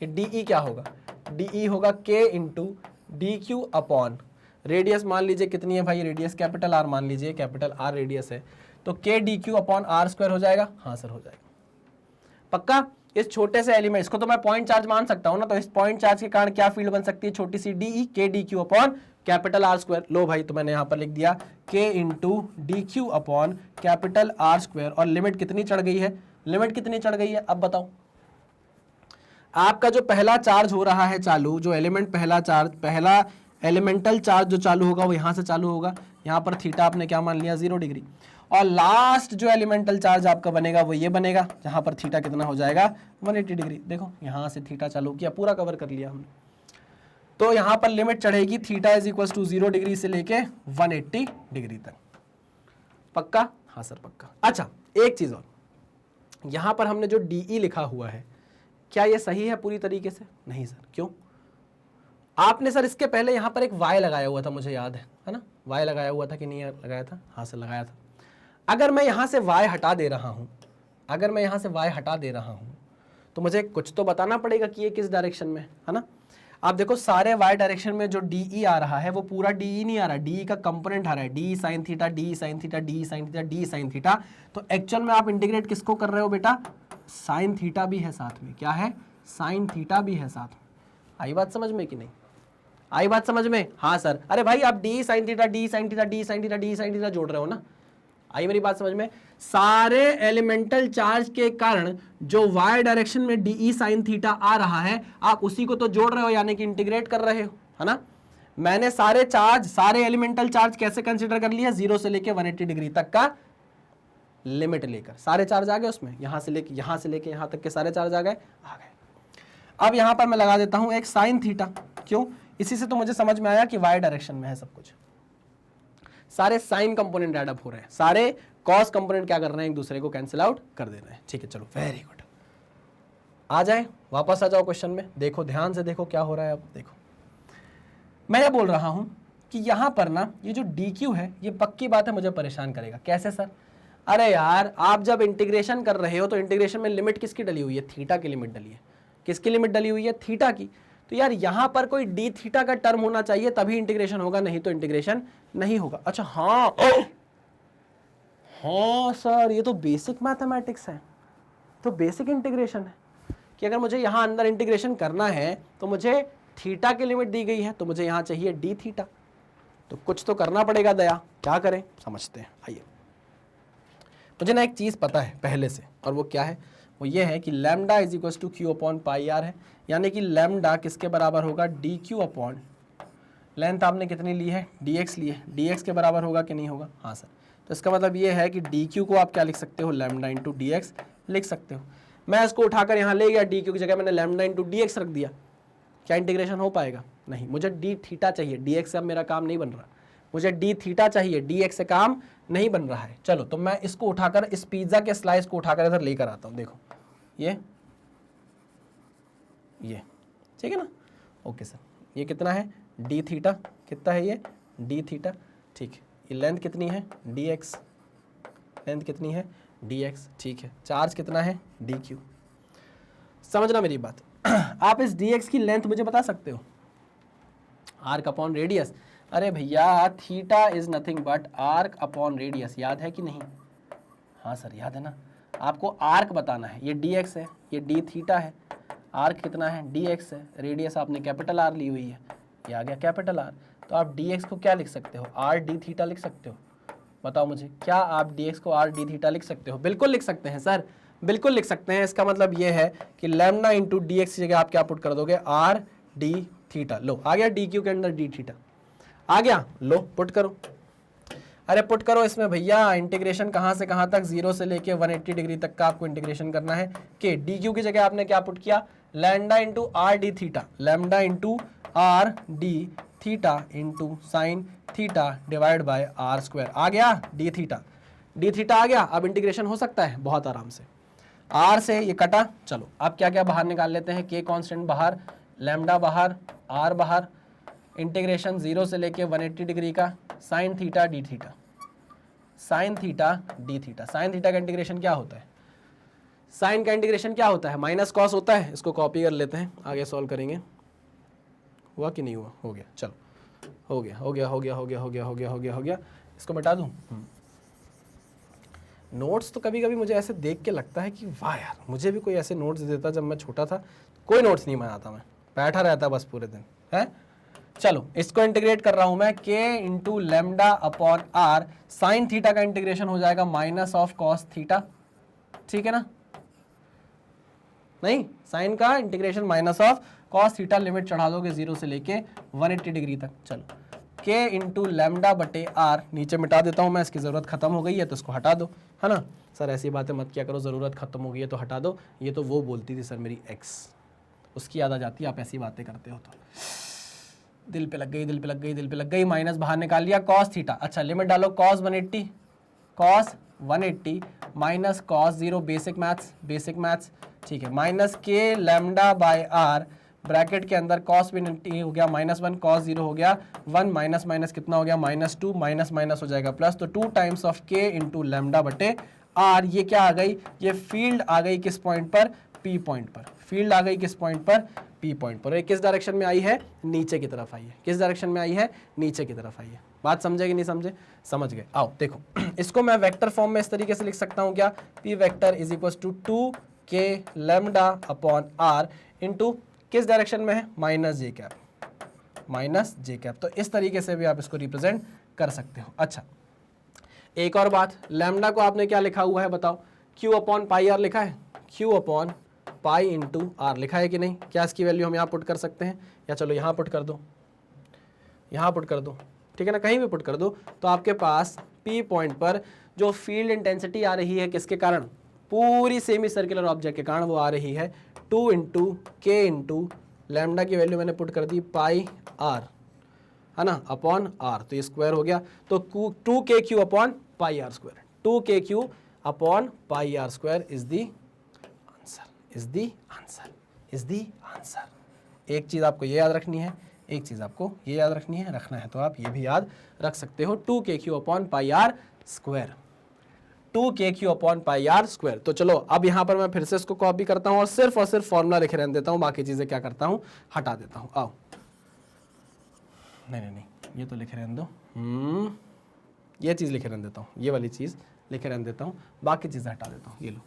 ये डीई क्या होगा? डीई होगा के into d q upon radius. मान लीजिए कितनी है भाई? रेडियस कैपिटल आर मान लीजिए, कैपिटल आर रेडियस है, तो k d q upon r square हो जाएगा। हाँ सर हो जाएगा पक्का। इस छोटे से एलिमेंट, इसको तो मैं पॉइंट चार्ज मान सकता हूं ना, तो इस पॉइंट चार्ज के कारण क्या फील्ड बन सकती है? छोटी सी d E k d q upon capital R square. लो भाई, तो मैंने यहां पर लिख दिया k into d q upon capital R square. और लिमिट कितनी चढ़ गई है? लिमिट कितनी चढ़ गई है अब बताओ? आपका जो पहला चार्ज हो रहा है चालू, जो एलिमेंट पहला चार्ज, पहला एलिमेंटल चार्ज जो चालू होगा वो यहां से चालू होगा। यहां पर थीटा आपने क्या मान लिया? 0 डिग्री। और लास्ट जो एलिमेंटल चार्ज आपका बनेगा वो ये बनेगा, जहां पर थीटा कितना हो जाएगा? 180 डिग्री। देखो यहां से थीटा चालू किया, पूरा कवर कर लिया हमने। तो यहां पर लिमिट चढ़ेगी theta is equal to 0 degree से लेके 180 डिग्री तक। पक्का? हाँ सर पक्का। अच्छा एक चीज और, यहां पर हमने जो डीई लिखा हुआ है, क्या ये सही है पूरी तरीके से? नहीं सर। क्यों? आपने सर इसके पहले यहां पर एक y लगाया हुआ था, मुझे याद है ना? y लगाया हुआ था कि नहीं लगाया था? हाँ सर लगाया था। अगर मैं यहां से y हटा दे रहा हूं, अगर मैं यहां से y हटा दे रहा हूं, तो मुझे कुछ तो बताना पड़ेगा कि ये किस डायरेक्शन में है ना। आप देखो सारे y डायरेक्शन में जो डी आ रहा है वो पूरा डी नहीं आ रहा, डी का कंपोनेंट आ रहा है, D sine theta, D sine theta, D sine theta, D sine theta. तो एक्चुअल में आप इंटीग्रेट किसको कर रहे हो बेटा? साइन थीटा भी है साथ में। क्या है? साइन थीटा भी है साथ में। आई बात समझ में कि नहीं? आई बात समझ में? हाँ सर। अरे भाई आप D sine theta, D sine theta, D sine theta, D sine theta जोड़ रहे हो ना? आई मेरी बात समझ में? सारे एलिमेंटल चार्ज के कारण जो y डायरेक्शन में डी साइन थीटा आ रहा है, आप उसी को तो जोड़ रहे हो, यानी कि इंटीग्रेट कर रहे हो, है ना। मैंने सारे चार्ज, सारे एलिमेंटल चार्ज कैसे कंसीडर कर लिया? 0 से लेके 180 डिग्री तक का लिमिट लेकर सारे चार्ज आ गए उसमें। यहां से लेके यहां तक के सारे चार्ज आ गए। अब यहां पर मैं लगा देता हूं एक साइन थीटा। क्यों? इसी से तो मुझे समझ में आया कि y डायरेक्शन में है सब कुछ। सारे साइन कंपोनेंट ऐड अप हो रहे हैं, सारे कॉस कंपोनेंट क्या कर रहे हैं? एक दूसरे को कैंसिल आउट कर दे रहे हैं। ठीक है चलो, वेरी गुड। आ जाए, वापस आ जाओ क्वेश्चन में। देखो ध्यान से, देखो क्या हो रहा है। अब देखो मैं ये बोल रहा हूं कि यहां पर ना ये जो डी क्यू है, ये पक्की बात है मुझे परेशान करेगा। कैसे सर? अरे यार आप जब इंटीग्रेशन कर रहे हो तो इंटीग्रेशन में लिमिट किसकी डली हुई है? थीटा की लिमिट डली है। किसकी लिमिट डली हुई है? थीटा की। तो यार यहां पर कोई डी थीटा का टर्म होना चाहिए तभी इंटीग्रेशन होगा, नहीं तो इंटीग्रेशन नहीं होगा। अच्छा हाँ हाँ सर, ये तो बेसिक मैथमेटिक्स है, तो बेसिक इंटीग्रेशन है कि अगर मुझे यहां अंदर इंटीग्रेशन करना है तो मुझे थीटा की लिमिट दी गई है, तो मुझे यहां चाहिए डी थीटा। तो कुछ तो करना पड़ेगा दया, क्या करें समझते हैं। आइए, मुझे ना एक चीज पता है पहले से, और वो क्या है? वो ये है कि lambda is equal to q upon pi r है, यानी कि लैम्डा किसके बराबर होगा? डी क्यू अपॉन लेंथ आपने कितनी ली है? डी एक्स ली है। डी एक्स के बराबर होगा कि नहीं होगा? हाँ सर। तो इसका मतलब ये है कि डी क्यू को आप क्या लिख सकते हो? लैम्डा इंटू डी एक्स लिख सकते हो। मैं इसको उठाकर यहाँ ले गया, डी क्यू की जगह मैंने लैम्डा इंटू डी एक्स रख दिया, क्या इंटीग्रेशन हो पाएगा? नहीं। मुझे डी थीटा चाहिए, डी एक्स से अब मेरा काम नहीं बन रहा, मुझे डी थीटा चाहिए, डी एक्स से काम नहीं बन रहा है। चलो तो मैं इसको उठाकर, इस पिज्जा के स्लाइस को उठाकर इधर लेकर आता हूँ। देखो ये ठीक है ना? ओके सर, ये कितना है? D theta. कितना है ये? D theta. ठीक है, ये लेंथ कितनी है? D x. लेंथ कितनी है? D x. ठीक है, चार्ज कितना है? D Q. समझना मेरी बात। आप इस डी एक्स की लेंथ मुझे बता सकते हो? Arc upon radius. अरे भैया theta is nothing but arc upon radius, याद है कि नहीं? हाँ सर याद है ना। आपको आर्क बताना है, ये डी एक्स है, ये डी थीटा है, आर्क कितना है? डी एक्स है, रेडियस आपने कैपिटल आर ली हुई है, ये आ गया कैपिटल आर। तो आप डी एक्स को क्या लिख सकते हो? आर डी थीटा लिख सकते हो। बताओ मुझे, क्या आप डी एक्स को आर डी थीटा लिख सकते हो? बिल्कुल लिख सकते हैं सर, बिल्कुल लिख सकते हैं। इसका मतलब ये है कि लैम्डा इंटू डी एक्स की जगह आप क्या पुट कर दोगे? R d theta. लो आ गया डी क्यू के अंदर डी थीटा आ गया, लो पुट करो। अरे पुट करो इसमें भैया। इंटीग्रेशन कहाँ से कहाँ तक? 0 से लेके 180 डिग्री तक का आपको इंटीग्रेशन करना है। कि डी क्यू की जगह आपने क्या पुट किया? Lambda into are d theta, lambda into are d theta into sine theta divide by R square. आ गया डी थीटा आ गया। अब इंटीग्रेशन हो सकता है बहुत आराम से। आर से ये कटा, चलो अब क्या क्या बाहर निकाल लेते हैं। के कांस्टेंट बाहर, लैम्डा बाहर, आर बाहर, इंटीग्रेशन 0 से लेके 180 डिग्री का sine theta D theta, sine theta D theta. Sign theta का इंटीग्रेशन क्या होता है? साइन का इंटीग्रेशन क्या होता है? माइनस कॉस होता है। इसको कॉपी कर लेते हैं, आगे सॉल्व करेंगे। हुआ कि नहीं हुआ? हो गया, चलो हो गया हो गया हो गया हो गया हो गया हो गया हो गया हो गया। इसको मिटा दूं। नोट्स तो कभी कभी मुझे ऐसे देख के लगता है कि वाह यार, मुझे भी कोई ऐसे नोट्स देता जब मैं छोटा था। कोई नोट्स नहीं बनाता, मैं बैठा रहता बस पूरे दिन है। चलो इसको इंटीग्रेट कर रहा हूं मैं, k into lambda upon r. Sine theta का इंटीग्रेशन हो जाएगा माइनस ऑफ कॉस थीटा, ठीक है ना? नहीं, साइन का integration minus of cos theta, limit चढ़ा दोगे 0 से लेके 180 डिग्री तक। चलो k इंटू लेमडा बटे आर, नीचे मिटा देता हूं मैं, इसकी जरूरत खत्म हो गई है तो इसको हटा दो, है ना? सर ऐसी बातें मत किया करो, जरूरत खत्म हो गई है तो हटा दो। ये तो वो बोलती थी सर मेरी एक्स, उसकी याद आ जाती है आप ऐसी बातें करते हो तो। दिल पे लग गई, दिल पे लग गई, दिल पे लग गई। माइनस बाहर निकाल लिया, कॉस थीटा। अच्छा लिमिट डालो, cos 180 minus cos 0, basic maths, ठीक है। माइनस के लैम्डा बाय आर, ब्रैकेट के अंदर कॉस 180 हो गया -1, कॉस 0 हो गया 1, माइनस माइनस कितना हो गया -2, माइनस माइनस हो जाएगा प्लस, तो 2 टाइम्स ऑफ के इंटू लैम्डा बटे आर। ये क्या आ गई? ये फील्ड आ गई किस पॉइंट पर? पी पॉइंट पर। फील्ड आ गई किस पॉइंट पर? पी पॉइंट पर। ये किस डायरेक्शन में आई है? नीचे की तरफ आई है। किस डायरेक्शन में आई है? नीचे की तरफ आई है। बात समझे कि नहीं समझे? समझ गए। आओ देखो, इसको मैं वेक्टर फॉर्म में इस तरीके से लिख सकता हूं क्या? P vector is equal to 2k lambda upon are into किस डायरेक्शन में है? Minus j cap. तो इस तरीके से भी आप इसको रिप्रेजेंट कर सकते हो। अच्छा एक और बात, लैम्डा को आपने क्या लिखा हुआ है बताओ? q अपॉन पाई आर लिखा है। q upon pi into r लिखा है कि नहीं? क्या इसकी वैल्यू हम यहाँ पुट कर सकते हैं? या चलो यहाँ पुट कर दो, यहाँ पुट कर दो, ठीक है ना? कहीं भी पुट कर दो तो आपके पास P पॉइंट पर जो फील्ड इंटेंसिटी आ रही है किसके कारण? पूरी सेमी सर्कुलर ऑब्जेक्ट के कारण वो आ रही है 2 इंटू के इंटू लैम्डा की वैल्यू मैंने पुट कर दी पाई आर, है ना, अपॉन आर। तो ये स्क्वायर हो गया, तो 2kq upon pi are square, 2kq upon pi are square is the answer. एक चीज़ आपको ये याद रखनी है, एक चीज़ आपको ये याद रखनी है, रखना है तो आप ये भी याद रख सकते हो, 2kq upon pi are square, 2kq upon pi are square. तो चलो अब यहाँ पर मैं फिर से इसको कॉपी करता हूँ और सिर्फ फॉर्मूला लिखे रहने देता हूँ, बाकी चीज़ें क्या करता हूँ? हटा देता हूँ। आओ, नहीं, ये तो लिखे रहने दो, ये चीज़ लिखे रहने देता हूँ, ये वाली चीज़ लिखे रहने देता हूँ, बाकी चीज़ें हटा देता हूँ। ये लो,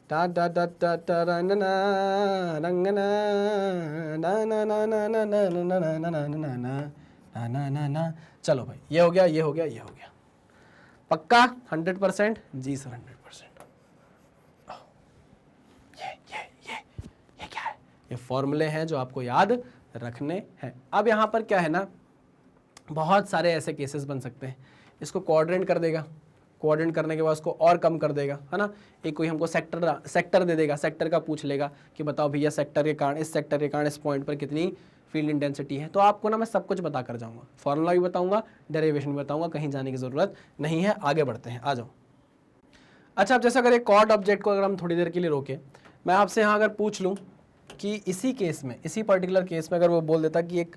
टा टा टा टा टा ना ना रंग ना ना ना ना ना ना ना ना ना ना ना ना ना ना। चलो भाई, ये हो गया, ये हो गया, ये हो गया। पक्का 100%? जी सर 100%। ये क्या है? ये फॉर्मूले हैं जो आपको याद रखने हैं। अब यहाँ पर क्या है ना, बहुत सारे ऐसे केसेस बन सकते हैं। इसको क्वाड्रेंट कर देगा, क्वाड्रेंट करने के बाद उसको और कम कर देगा, है ना? एक कोई हमको सेक्टर दे देगा, सेक्टर का पूछ लेगा कि बताओ भैया सेक्टर के कारण, इस सेक्टर के कारण इस पॉइंट पर कितनी फील्ड इंटेंसिटी है। तो आपको ना मैं सब कुछ बता कर जाऊंगा, फॉर्मूला भी बताऊंगा, डेरिवेशन भी बताऊंगा, कहीं जाने की जरूरत नहीं है। आगे बढ़ते हैं, आ जाओ। अच्छा, अब जैसे अगर एक कॉर्ड ऑब्जेक्ट को अगर हम थोड़ी देर के लिए रोके, मैं आपसे यहाँ अगर पूछ लूँ कि इसी केस में, इसी पर्टिकुलर केस में अगर वो बोल देता कि एक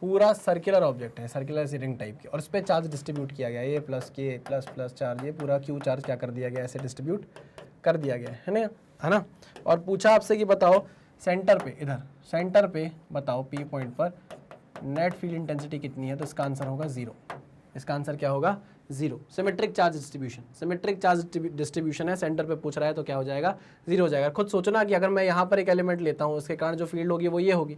पूरा सर्कुलर ऑब्जेक्ट है, सर्कुलर सी रिंग टाइप की, और उस पर चार्ज डिस्ट्रीब्यूट किया गया, ए प्लस के प्लस प्लस चार्ज, ये पूरा क्यू चार्ज क्या कर दिया गया, ऐसे डिस्ट्रीब्यूट कर दिया गया है ना? और पूछा आपसे कि बताओ सेंटर पे, इधर सेंटर पे बताओ पी पॉइंट पर नेट फील्ड इंटेंसिटी कितनी है, तो इसका आंसर होगा 0। इसका आंसर क्या होगा? 0। Symmetric charge distribution, symmetric charge distribution है, सेंटर पे पूछ रहा है तो क्या हो जाएगा? 0 हो जाएगा। खुद सोचो ना कि अगर मैं यहाँ पर एक एलिमेंट लेता हूँ, उसके कारण जो फील्ड होगी वो ये होगी,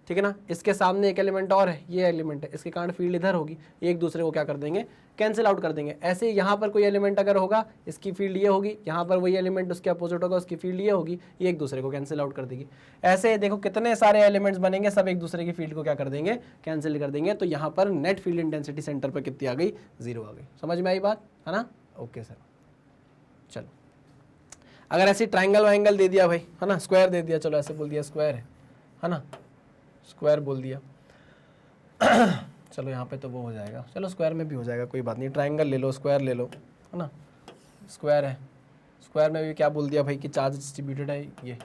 ठीक है ना? इसके सामने एक एलिमेंट और है, ये एलिमेंट है, इसके कारण फील्ड इधर होगी, एक दूसरे को क्या कर देंगे? कैंसिल आउट कर देंगे। ऐसे यहाँ पर कोई एलिमेंट अगर होगा, इसकी फील्ड ये होगी, यहाँ पर वही एलिमेंट उसके अपोजिट होगा, उसकी फील्ड ये होगी, ये एक दूसरे को कैंसिल आउट कर देगी। ऐसे देखो कितने सारे एलिमेंट्स बनेंगे, सब एक दूसरे की फील्ड को क्या कर देंगे? कैंसिल कर देंगे। तो यहाँ पर नेट फील्ड इंटेंसिटी सेंटर पर कितनी आ गई? 0 आ गई। समझ में आई बात, है ना? ओके सर, चलो अगर ऐसे ट्राइंगल वाइंगल दे दिया भाई, है ना, स्क्वायर दे दिया, चलो ऐसे बोल दिया स्क्वायर है, है ना, स्क्वायर बोल दिया। चलो यहाँ पे तो वो हो जाएगा, चलो स्क्वायर में भी हो जाएगा, कोई बात नहीं। ट्राइंगल ले लो, स्क्वायर ले लो, है ना, स्क्वायर है, स्क्वायर में भी क्या बोल दिया भाई कि चार्ज डिस्ट्रीब्यूटेड है, ये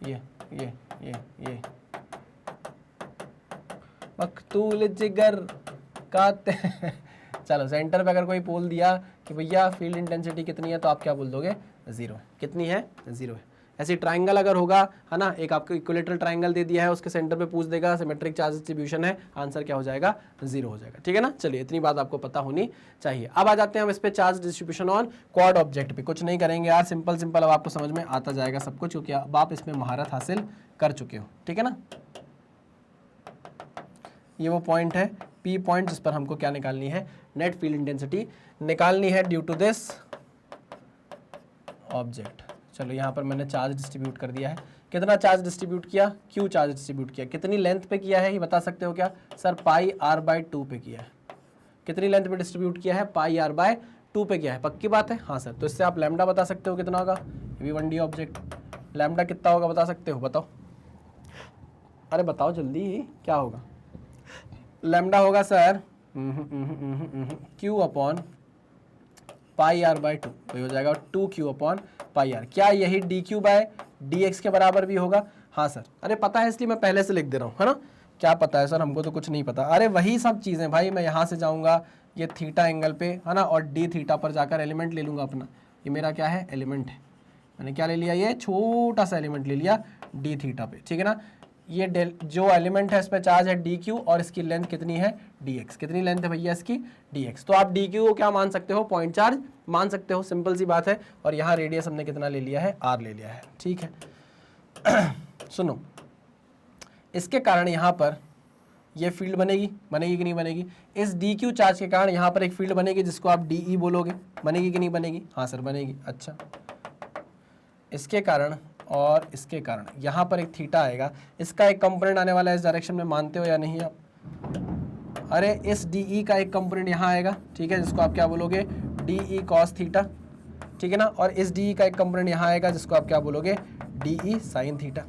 ये ये ये ये मकतूल जिगर का चलो सेंटर पे अगर कोई बोल दिया कि भैया फील्ड इंटेंसिटी कितनी है, तो आप क्या बोल दोगे, 0 है। कितनी है, 0 है। ऐसे ट्राइंगल अगर होगा, है ना, एक आपको इक्विलेटरल ट्राइंगल दे दिया है, उसके सेंटर पे पूछ देगा सिमेट्रिक चार्ज डिस्ट्रीब्यूशन है, आंसर क्या हो जाएगा, 0 हो जाएगा। ठीक है ना, चलिए इतनी बात आपको पता होनी चाहिए। अब आ जाते हैं हम इस पे charge distribution on quad object पे। कुछ नहीं करेंगे यार, सिंपल सिंपल अब आपको समझ में आता जाएगा सब कुछ, क्योंकि अब आप इसमें महारत हासिल कर चुके हो। ठीक है ना, ये वो पॉइंट है पी पॉइंट जिस पर हमको क्या निकालनी है, नेट फील्ड इंटेंसिटी निकालनी है ड्यू टू दिस ऑब्जेक्ट। चलो यहाँ पर मैंने चार्ज डिस्ट्रीब्यूट कर दिया है। कितना चार्ज डिस्ट्रीब्यूट किया, क्यू चार्ज डिस्ट्रीब्यूट किया, कितनी लेंथ पे किया है ये बता सकते हो क्या, सर पाई आर बाई 2 पे किया है। कितनी लेंथ पे डिस्ट्रीब्यूट किया है, पाई आर बाय 2 पे किया है, पक्की बात है, हाँ सर। तो इससे आप लैम्डा बता सकते हो कितना होगा, ये भी 1D ऑब्जेक्ट, लैम्डा कितना होगा बता सकते हो, बताओ, अरे बताओ जल्दी, क्या होगा, लैम्डा होगा sir q upon pi r by 2, वही हो जाएगा 2Q अपॉन पाई आर। क्या यही dQ बाय dx के बराबर भी होगा, हाँ सर। अरे पता है इसलिए मैं पहले से लिख दे रहा हूँ, है ना, क्या पता है सर, हमको तो कुछ नहीं पता। अरे वही सब चीज़ें भाई, मैं यहाँ से जाऊँगा ये थीटा एंगल पे, है ना, और डी थीटा पर जाकर एलिमेंट ले लूँगा अपना, ये मेरा क्या है, एलिमेंट है। मैंने क्या ले लिया, ये छोटा सा एलिमेंट ले लिया डी थीटा पे, ठीक है ना। ये जो एलिमेंट है इस पर चार्ज है dQ और इसकी लेंथ कितनी है, dx। कितनी लेंथ है भैया इसकी, dx। तो आप dQ को क्या मान सकते हो, पॉइंट चार्ज मान सकते हो, सिंपल सी बात है। और यहाँ रेडियस हमने कितना ले लिया है, r ले लिया है, ठीक है। सुनो, इसके कारण यहाँ पर ये फील्ड बनेगी कि नहीं बनेगी, इस dQ चार्ज के कारण यहाँ पर एक फील्ड बनेगी जिसको आप dE बोलोगे, बनेगी कि नहीं बनेगी, हाँ सर बनेगी। अच्छा, इसके कारण और इसके कारण यहाँ पर एक थीटा आएगा, इसका एक कंपोनेंट आने वाला है इस डायरेक्शन में, मानते हो या नहीं आप। अरे इस DE का एक कंपोनेंट यहाँ आएगा, ठीक है, जिसको आप क्या बोलोगे, DE cos थीटा, ठीक है ना। और इस DE का एक कंपोनेंट यहाँ आएगा जिसको आप क्या बोलोगे, DE sin थीटा।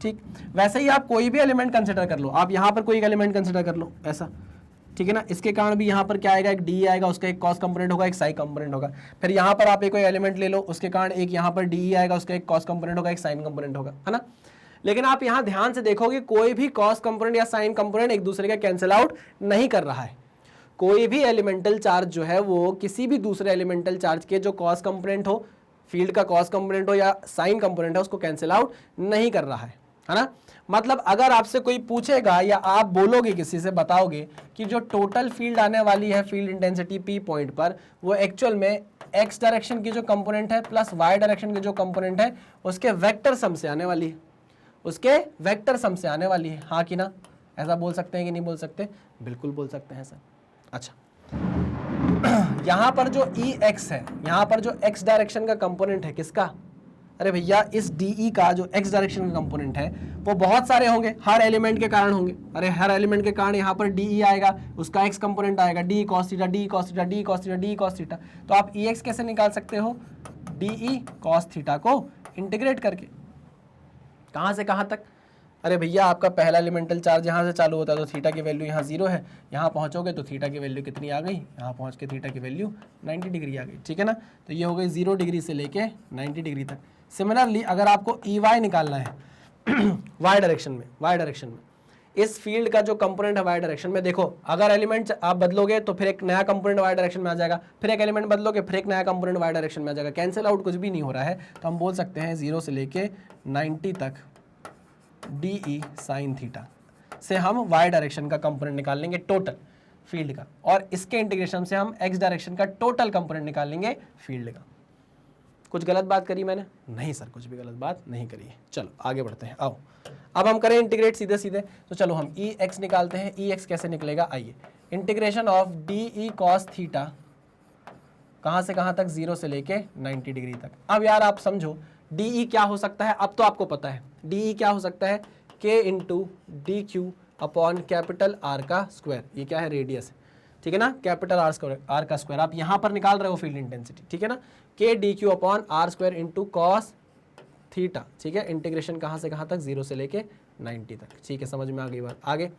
ठीक, वैसे ही आप कोई भी एलिमेंट कंसिडर कर लो, आप यहाँ पर कोई एक एलिमेंट कंसिडर कर लो ऐसा, ठीक है ना। इसके कारण भी यहाँ पर क्या आएगा, एक डी आएगा, उसका एक कॉस कंपोनेंट होगा, एक साइन कंपोनेंट होगा। फिर यहाँ पर आप एक कोई एलिमेंट ले लो, उसके कारण एक यहाँ पर डी आएगा, उसका एक कॉस कंपोनेंट होगा, एक साइन कंपोनेंट होगा, है ना। लेकिन आप यहाँ ध्यान से देखोगे कोई भी कॉस कंपोनेंट या साइन कंपोनेंट एक दूसरे का कैंसिल आउट नहीं कर रहा है। कोई भी एलिमेंटल चार्ज जो है वो किसी भी दूसरे एलिमेंटल चार्ज के जो कॉस कंपोनेंट हो, फील्ड का कॉस कंपोनेंट हो या साइन कंपोनेंट है, उसको कैंसिल आउट नहीं कर रहा है ना। मतलब अगर आपसे कोई पूछेगा या आप बोलोगे किसी से, बताओगे कि जो टोटल फील्ड आने वाली है फील्ड इंटेंसिटी पी पॉइंट पर, वो एक्चुअल में एक्स डायरेक्शन की जो कंपोनेंट है प्लस वाई डायरेक्शन की जो कंपोनेंट है उसके वेक्टर सम से आने वाली है, उसके वेक्टर सम से आने वाली है, हाँ कि ना। ऐसा बोल सकते हैं कि नहीं बोल सकते, बिल्कुल बोल सकते हैं सर। अच्छा, यहाँ पर जो ई एक्स है, यहाँ पर जो एक्स डायरेक्शन का कंपोनेंट है किसका, अरे भैया इस DE का जो x डायरेक्शन का कंपोनेंट है वो बहुत सारे होंगे, हर एलिमेंट के कारण होंगे। अरे हर एलिमेंट के कारण यहाँ पर DE आएगा, उसका x कंपोनेंट आएगा, DE cos theta, DE cos theta, DE cos theta, DE cos theta. तो आप EX कैसे निकाल सकते हो, DE cos थीटा को इंटीग्रेट करके, कहाँ से कहाँ तक। अरे भैया आपका पहला एलिमेंटल चार्ज यहाँ से चालू होता है, तो थीटा की वैल्यू यहाँ 0 है, यहाँ पहुँचोगे तो थीटा की वैल्यू कितनी आ गई, यहाँ पहुँच के थीटा की वैल्यू 90 डिग्री आ गई, ठीक है ना। तो ये हो गई 0 डिग्री से लेके 90 डिग्री तक। सिमिलरली अगर आपको EY निकालना है y डायरेक्शन में, इस फील्ड का जो कंपोनेंट है y डायरेक्शन में, देखो अगर एलिमेंट आप बदलोगे तो फिर एक नया कंपोनेंट y डायरेक्शन में आ जाएगा, फिर एक एलिमेंट बदलोगे फिर एक नया कंपोनेंट y डायरेक्शन में आ जाएगा, कैंसिल आउट कुछ भी नहीं हो रहा है। तो हम बोल सकते हैं 0 से लेके 90 तक DE sin थीटा से हम y डायरेक्शन का कंपोनेंट निकाल लेंगे टोटल फील्ड का, और इसके इंटीग्रेशन से हम x डायरेक्शन का टोटल कंपोनेंट निकाल लेंगे फील्ड का। कुछ गलत बात करी मैंने, नहीं सर कुछ भी गलत बात नहीं करी है। चलो आगे बढ़ते हैं, आओ अब हम करें इंटीग्रेट सीधे सीधे। तो चलो हम EX निकालते हैं। EX कैसे निकलेगा, आइए, integration of DE cos theta, कहाँ से कहाँ तक, 0 से लेके 90 डिग्री तक। अब यार आप समझो DE क्या हो सकता है, अब तो आपको पता है DE क्या हो सकता है, K into DQ upon capital R का स्क्वायर, ये क्या है, रेडियस है, ठीक है ना, कैपिटल R का स्क्वायर। आप यहाँ पर निकाल रहे हो फील्ड इंटेंसिटी, ठीक है ना, K DQ upon R square into cos theta, ठीक है। इंटीग्रेशन कहाँ से कहाँ तक, 0 से लेके 90 तक। ठीक है, समझ में आ गई बात। आगे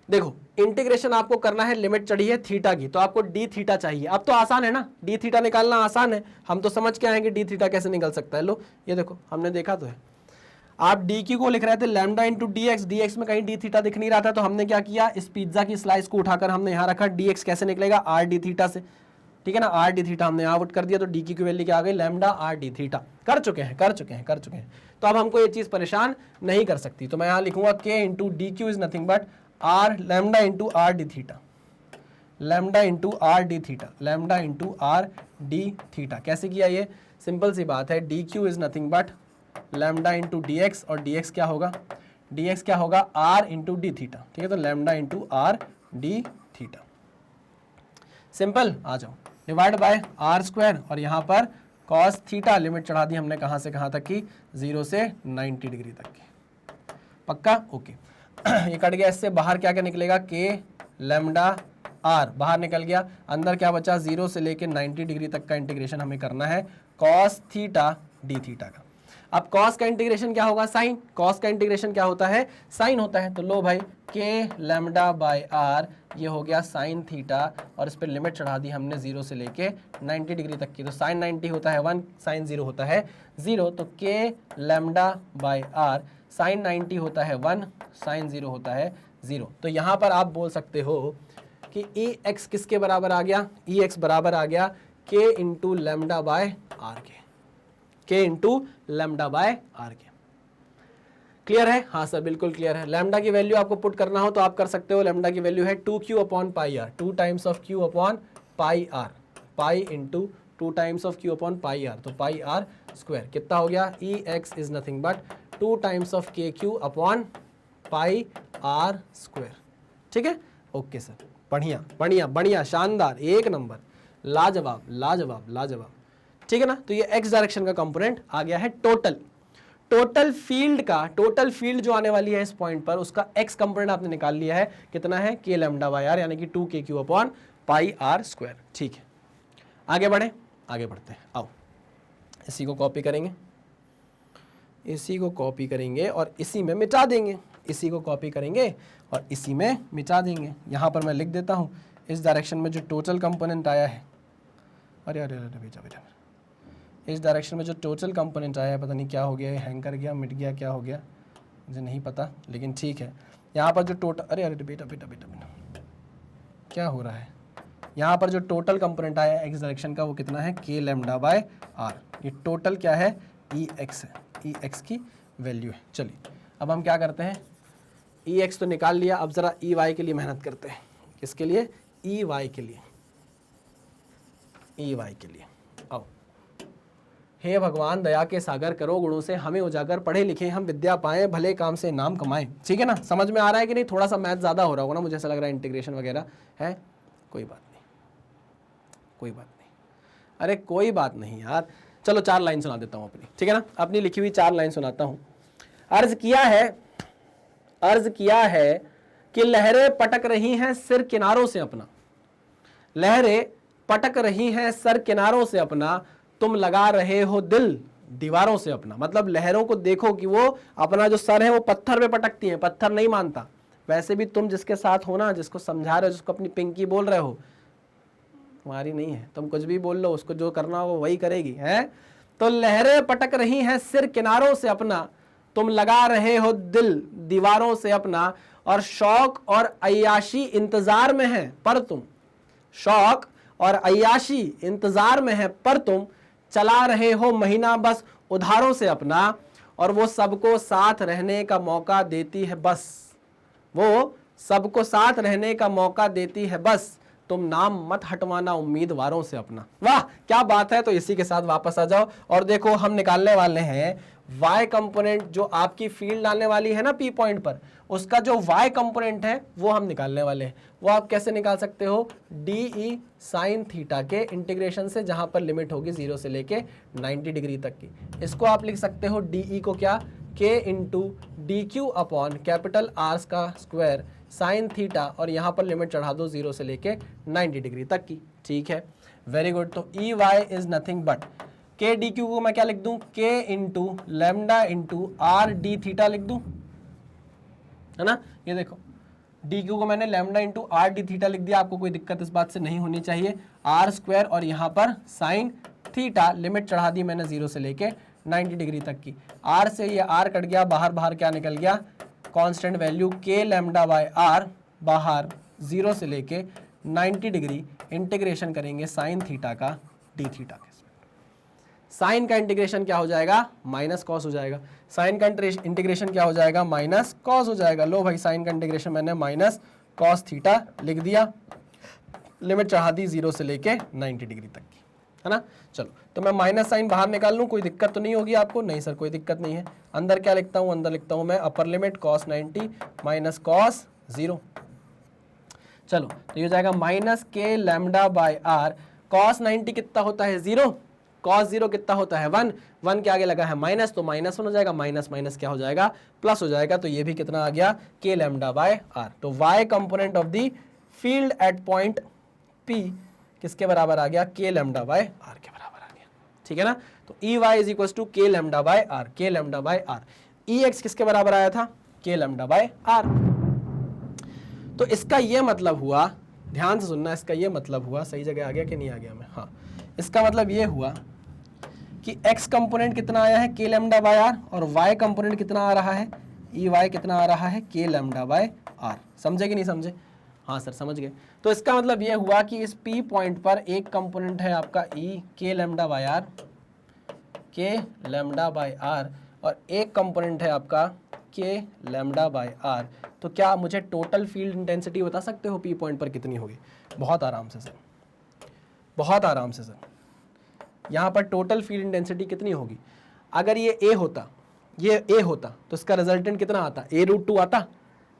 देखो, इंटीग्रेशन आपको करना है, लिमिट चढ़ी है थीटा की, तो आपको डी थीटा चाहिए। अब तो आसान है ना, डी थीटा निकालना आसान है, हम तो समझ के आएंगे डी थीटा कैसे निकल सकता है। लो ये देखो, हमने देखा तो है, आप डी क्यू को लिख रहे थे lambda into d x, D x में कहीं डी थीटा दिख नहीं रहा था, तो हमने क्या किया, इस पिज्जा की स्लाइस को उठाकर हमने यहाँ रखा, डी एक्स कैसे निकलेगा, आर डी थीटा से, ठीक है ना, आर डी थीटा हमने यहाँ पुट कर दिया, तो डी की वैल्यू क्या आ गई, लैम्डा आर डी थीटा। कर चुके हैं। तो अब हमको ये चीज परेशान नहीं कर सकती, तो मैं यहाँ लिखूंगा k into d q is nothing but r lambda into are d theta, lambda into are d theta, lambda into are d theta. कैसे किया ये, सिंपल सी बात है, d q is nothing but lambda into d x, और d x क्या होगा, D x क्या होगा, आर इंटू डी थीटा, ठीक है, तो lambda into are d theta. Simple, आ जाओ, डिवाइड बाय आर स्क्वायर, और यहाँ पर कॉस थीटा, लिमिट चढ़ा दी हमने कहाँ से कहाँ तक की, 0 से 90 डिग्री तक की। पक्का, ओके। ये कट गया, इससे बाहर क्या क्या निकलेगा, के लैम्डा आर बाहर निकल गया, अंदर क्या बचा, 0 से लेके 90 डिग्री तक का इंटीग्रेशन हमें करना है कॉस थीटा डी थीटा का। अब कॉस का इंटीग्रेशन क्या होगा, साइन, कॉस का इंटीग्रेशन क्या होता है, साइन होता है, तो लो भाई के लैम्डा बाय आर, ये हो गया साइन थीटा, और इस पर लिमिट चढ़ा दी हमने 0 से लेके 90 डिग्री तक की, तो साइन 90 होता है 1, साइन 0 होता है 0, तो k lambda by are, sign 90 होता है 1, साइन 0 होता है 0। तो यहाँ पर आप बोल सकते हो कि ई एक्स किसके बराबर आ गया, ई एक्स बराबर आ गया के इंटू लैम्डा बाय आर के, के इंटू लैम्डा बाय आर के। क्लियर है, हाँ सर बिल्कुल क्लियर है। लैम्डा की वैल्यू आपको पुट करना हो तो आप कर सकते हो, लैम्डा की वैल्यू है 2q upon pi R, 2 times of q upon pi R, pi into 2 times of q upon pi R, तो पाई आर स्क्वायर कितना हो गया, E x is nothing but 2 times of k q upon pi are square. ठीक है, okay sir, बढ़िया बढ़िया बढ़िया, शानदार, एक नंबर, लाजवाब लाजवाब लाजवाब। ठीक है ना, तो ये x डायरेक्शन का कंपोनेंट आ गया है। टोटल फील्ड का, टोटल फील्ड जो आने वाली है इस पॉइंट पर, उसका x कंपोनेंट आपने निकाल लिया है, कितना है, के लैम्डा बाय आर, यानी कि 2kq upon pi are square. ठीक है, आगे बढ़े, आगे बढ़ते हैं, आओ इसी को कॉपी करेंगे, इसी को कॉपी करेंगे और इसी में मिटा देंगे, इसी को कॉपी करेंगे और इसी में मिटा देंगे। यहाँ पर मैं लिख देता हूँ, इस डायरेक्शन में जो टोटल कंपोनेंट आया है, अरे अरे अरे बेटा बेटा, इस डायरेक्शन में जो टोटल कंपोनेंट आया है, पता नहीं क्या हो गया, हैंग कर गया, मिट गया, क्या हो गया मुझे नहीं पता, लेकिन ठीक है। यहाँ पर जो टोटल, अरे अरे बेटा बेटा बेटा बेटा, क्या हो रहा है, यहाँ पर जो टोटल कंपोनेंट आया है एक्स डायरेक्शन का, वो कितना है, के लैम्डा बाय आर। ये टोटल क्या है, ई एक्स है, ई एक्स की वैल्यू है। चलिए अब हम क्या करते हैं, ई एक्स तो निकाल लिया, अब ज़रा ई वाई के लिए मेहनत करते हैं। किसके लिए, ई वाई के लिए, ई वाई के लिए। आओ, हे भगवान दया के सागर करो गुणों से हमें उजागर, पढ़े लिखे हम विद्या पाएं, भले काम से नाम कमाएं। ठीक है ना, समझ में आ रहा है कि नहीं, थोड़ा सा मैथ ज़्यादा हो रहा होगा ना, मुझे ऐसा लग रहा है, इंटीग्रेशन वगैरह है, कोई बात नहीं, कोई बात नहीं, अरे कोई बात नहीं यार। चलो 4 लाइन सुना देता हूँ अपनी, ठीक है ना, अपनी लिखी हुई 4 लाइन सुनाता हूँ। अर्ज किया है कि लहरें पटक रही हैं सिर किनारों से अपना, लहरें पटक रही हैं सर किनारों से अपना, तुम लगा रहे हो दिल दीवारों से अपना। मतलब लहरों को देखो कि वो अपना जो सर है वो पत्थर पे पटकती हैं, पत्थर नहीं मानता। वैसे भी तुम जिसके साथ हो ना, जिसको समझा रहे हो, जिसको अपनी पिंकी बोल रहे हो, तुम्हारी नहीं है, तुम कुछ भी बोल लो, उसको जो करना हो वो वही करेगी, है। तो लहरें पटक रही हैं सिर किनारों से अपना, तुम लगा रहे हो दिल दीवारों से अपना, और शौक और अय्याशी इंतजार में है पर तुम, शौक और अय्याशी इंतजार में है पर तुम, चला रहे हो महीना बस उधारों से अपना, और वो सबको साथ रहने का मौका देती है बस, वो सबको साथ रहने का मौका देती है बस, तुम नाम मत हटवाना उम्मीदवारों से अपना। वाह क्या बात है। तो इसी के साथ वापस आ जाओ और देखो, हम निकालने वाले हैं y कंपोनेंट, जो आपकी फील्ड आने वाली है ना P पॉइंट पर, उसका जो y कंपोनेंट है वो हम निकालने वाले हैं। वो आप कैसे निकाल सकते हो, डी साइन थीटा के इंटीग्रेशन से, जहां पर लिमिट होगी 0 से लेके 90 डिग्री तक की। इसको आप लिख सकते हो डी को क्या, के into d q upon capital are का स्क्वायर साइन थीटा, और यहाँ पर लिमिट चढ़ा दो 0 से लेके 90 डिग्री तक की। ठीक है, वेरी गुड। तो e y is nothing but k d q को मैं क्या लिख दूं, k into lambda into are d theta लिख दूं, है ना। ये देखो डी क्यू को मैंने lambda into are d theta लिख दिया, आपको कोई दिक्कत इस बात से नहीं होनी चाहिए। आर स्क्वायर और यहाँ पर साइन थीटा, लिमिट चढ़ा दी मैंने 0 से लेके 90 डिग्री तक की। आर से ये आर कट गया, बाहर बाहर क्या निकल गया, कांस्टेंट वैल्यू के लैम्डा बाय आर, बाहर 0 से लेके 90 डिग्री इंटीग्रेशन करेंगे साइन थीटा का डी थीटा के। साइन का इंटीग्रेशन क्या हो जाएगा, माइनस कॉस हो जाएगा। साइन का इंटीग्रेशन क्या हो जाएगा, माइनस कॉस हो जाएगा। लो भाई साइन का इंटीग्रेशन मैंने माइनस कॉस थीटा लिख दिया, लिमिट चढ़ा दी 0 से लेके 90 डिग्री तक की, है ना। चलो तो मैं माइनस साइन बाहर निकाल लूँ, कोई दिक्कत तो नहीं होगी आपको? नहीं सर कोई दिक्कत नहीं है। अंदर क्या लिखता हूँ, अंदर लिखता हूँ मैं upper limit cos 90 minus cos 0। चलो तो ये हो जाएगा माइनस के लैम्डा बाय आर। कॉस 90 कितना होता है, 0। कॉस 0 कितना होता है, 1। 1 के आगे लगा है माइनस, तो माइनस 1 हो जाएगा, माइनस माइनस क्या हो जाएगा, प्लस हो जाएगा। तो ये भी कितना आ गया, के लैम्डा बाय आर। तो y component of the field at point p किसके बराबर आ गया, के लैम्डा बाय आर के बराबर आ गया, ठीक है ना। तो e y is equal to k lambda by r, k lambda by r. E x किसके बराबर आया था, के लैम्डा बाय आर। तो इसका ये मतलब हुआ, ध्यान से सुनना, इसका ये मतलब हुआ, सही जगह आ गया कि नहीं आ गया मैं, हाँ, इसका मतलब ये हुआ कि x कंपोनेंट कितना आया है, के लैम्डा बाय आर, और y कंपोनेंट कितना आ रहा है, ई वाई कितना आ रहा है, के लैम्डा बाय आर। समझे कि नहीं समझे? हाँ सर समझ गए। तो इसका मतलब ये हुआ कि इस P पॉइंट पर एक कंपोनेंट है आपका E के lambda by r, k lambda by are, और एक कंपोनेंट है आपका के लैम्डा बाय आर। तो क्या मुझे टोटल फील्ड इंटेंसिटी बता सकते हो P पॉइंट पर कितनी होगी? बहुत आराम से सर, बहुत आराम से सर। यहाँ पर टोटल फील्ड इंटेंसिटी कितनी होगी? अगर ये A होता, ये A होता, तो इसका रिजल्टेंट कितना आता, A√2 आता।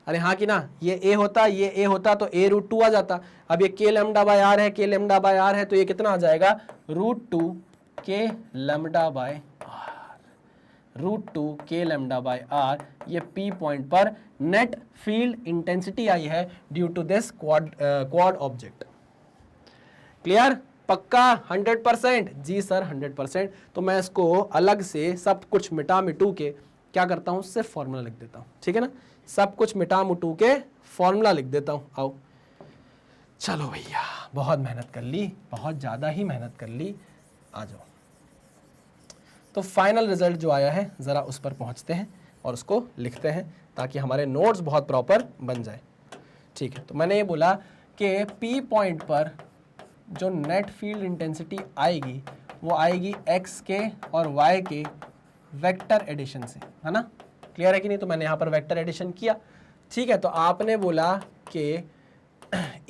अरे हाँ कि ना, ये A होता, ये A होता तो A√2 आ जाता। अब ये के लैम्डा बाय आर है, के लैम्डा बाय आर है, तो ये कितना आ जाएगा, √2 k lambda by r, √2 k lambda by r. ये P पॉइंट पर नेट फील्ड इंटेंसिटी आई है due to this quad object. Clear? पक्का 100%? जी सर 100%। तो मैं इसको अलग से सब कुछ मिटा मिटू के क्या करता हूँ, सिर्फ फॉर्मूला लिख देता हूँ, ठीक है ना। सब कुछ मिटा मुटू के फॉर्मूला लिख देता हूँ। आओ चलो भैया, बहुत मेहनत कर ली, बहुत ज़्यादा ही मेहनत कर ली, आ जाओ। तो फाइनल रिजल्ट जो आया है ज़रा उस पर पहुँचते हैं और उसको लिखते हैं ताकि हमारे नोट्स बहुत प्रॉपर बन जाए, ठीक है। तो मैंने ये बोला कि P पॉइंट पर जो नेट फील्ड इंटेंसिटी आएगी वो आएगी x के और y के वेक्टर एडिशन से, है ना। क्लियर है कि नहीं? तो मैंने यहाँ पर वेक्टर एडिशन किया, ठीक है। तो आपने बोला कि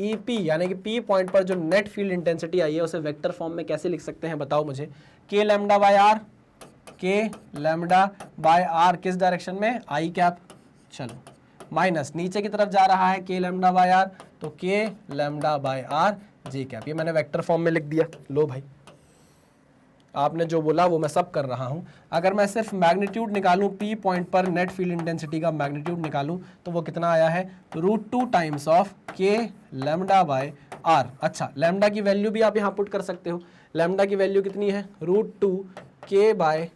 EP यानी कि P पॉइंट पर जो नेट फील्ड इंटेंसिटी आई है उसे वेक्टर फॉर्म में कैसे लिख सकते हैं, बताओ मुझे। के lambda by r, k lambda by are किस डायरेक्शन में, आई कैप। चलो माइनस नीचे की तरफ जा रहा है के लैम्डा बाय आर, तो k lambda by R G cap. ये मैंने वेक्टर फॉर्म में लिख दिया। लो भाई, आपने जो बोला वो मैं सब कर रहा हूं। अगर मैं सिर्फ मैग्नीट्यूड निकालूं, P पॉइंट पर नेट फील्ड इंटेंसिटी का मैग्नीट्यूड निकालूं, तो वो कितना आया है, √2 टाइम्स ऑफ के लैम्डा बाय आर। अच्छा, लैम्डा की वैल्यू भी आप यहाँ पुट कर सकते हो। लैम्डा की वैल्यू कितनी है, √2 के बाय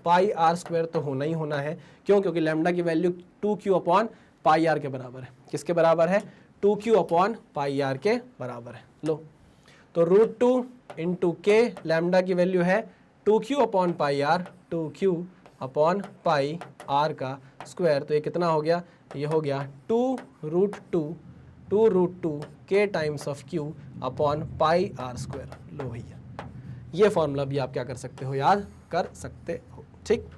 पाई आर स्क्वायर तो होना ही होना है। क्यों? क्योंकि लैम्डा की value 2q upon pi are के बराबर है। किसके बराबर है, 2q अपॉन पाई आर के बराबर है। लो तो √2 इंटू के, लैम्डा की वैल्यू है 2q upon pi r, 2q upon pi r का स्क्वायर। तो ये कितना हो गया, ये हो गया 2√2 k times of q upon pi are square. लो भैया, ये फॉर्मूला भी आप क्या कर सकते हो, याद कर सकते हो, ठीक।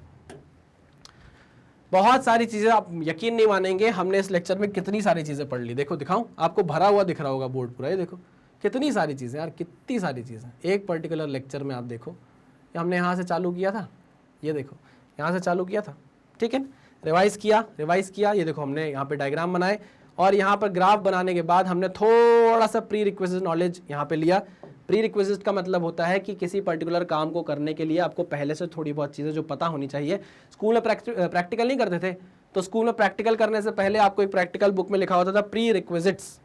बहुत सारी चीज़ें, आप यकीन नहीं मानेंगे, हमने इस लेक्चर में कितनी सारी चीज़ें पढ़ ली। देखो दिखाऊं आपको, भरा हुआ दिख रहा होगा बोर्ड पूरा, ये देखो कितनी सारी चीज़ें यार, कितनी सारी चीज़ें एक पर्टिकुलर लेक्चर में। आप देखो, ये हमने यहाँ से चालू किया था, ये देखो यहाँ से चालू किया था, ठीक है। रिवाइज किया, ये देखो हमने यहाँ पे डायग्राम बनाए, और यहाँ पर ग्राफ बनाने के बाद हमने थोड़ा सा प्री रिक्विजिट नॉलेज यहाँ पे लिया। प्री रिक्विजिट का मतलब होता है कि किसी पर्टिकुलर काम को करने के लिए आपको पहले से थोड़ी बहुत चीज़ें जो पता होनी चाहिए। स्कूल में प्रैक्टिकल नहीं करते थे, तो स्कूल में प्रैक्टिकल करने से पहले आपको एक प्रैक्टिकल बुक में लिखा होता था प्री रिक्विजिट्स,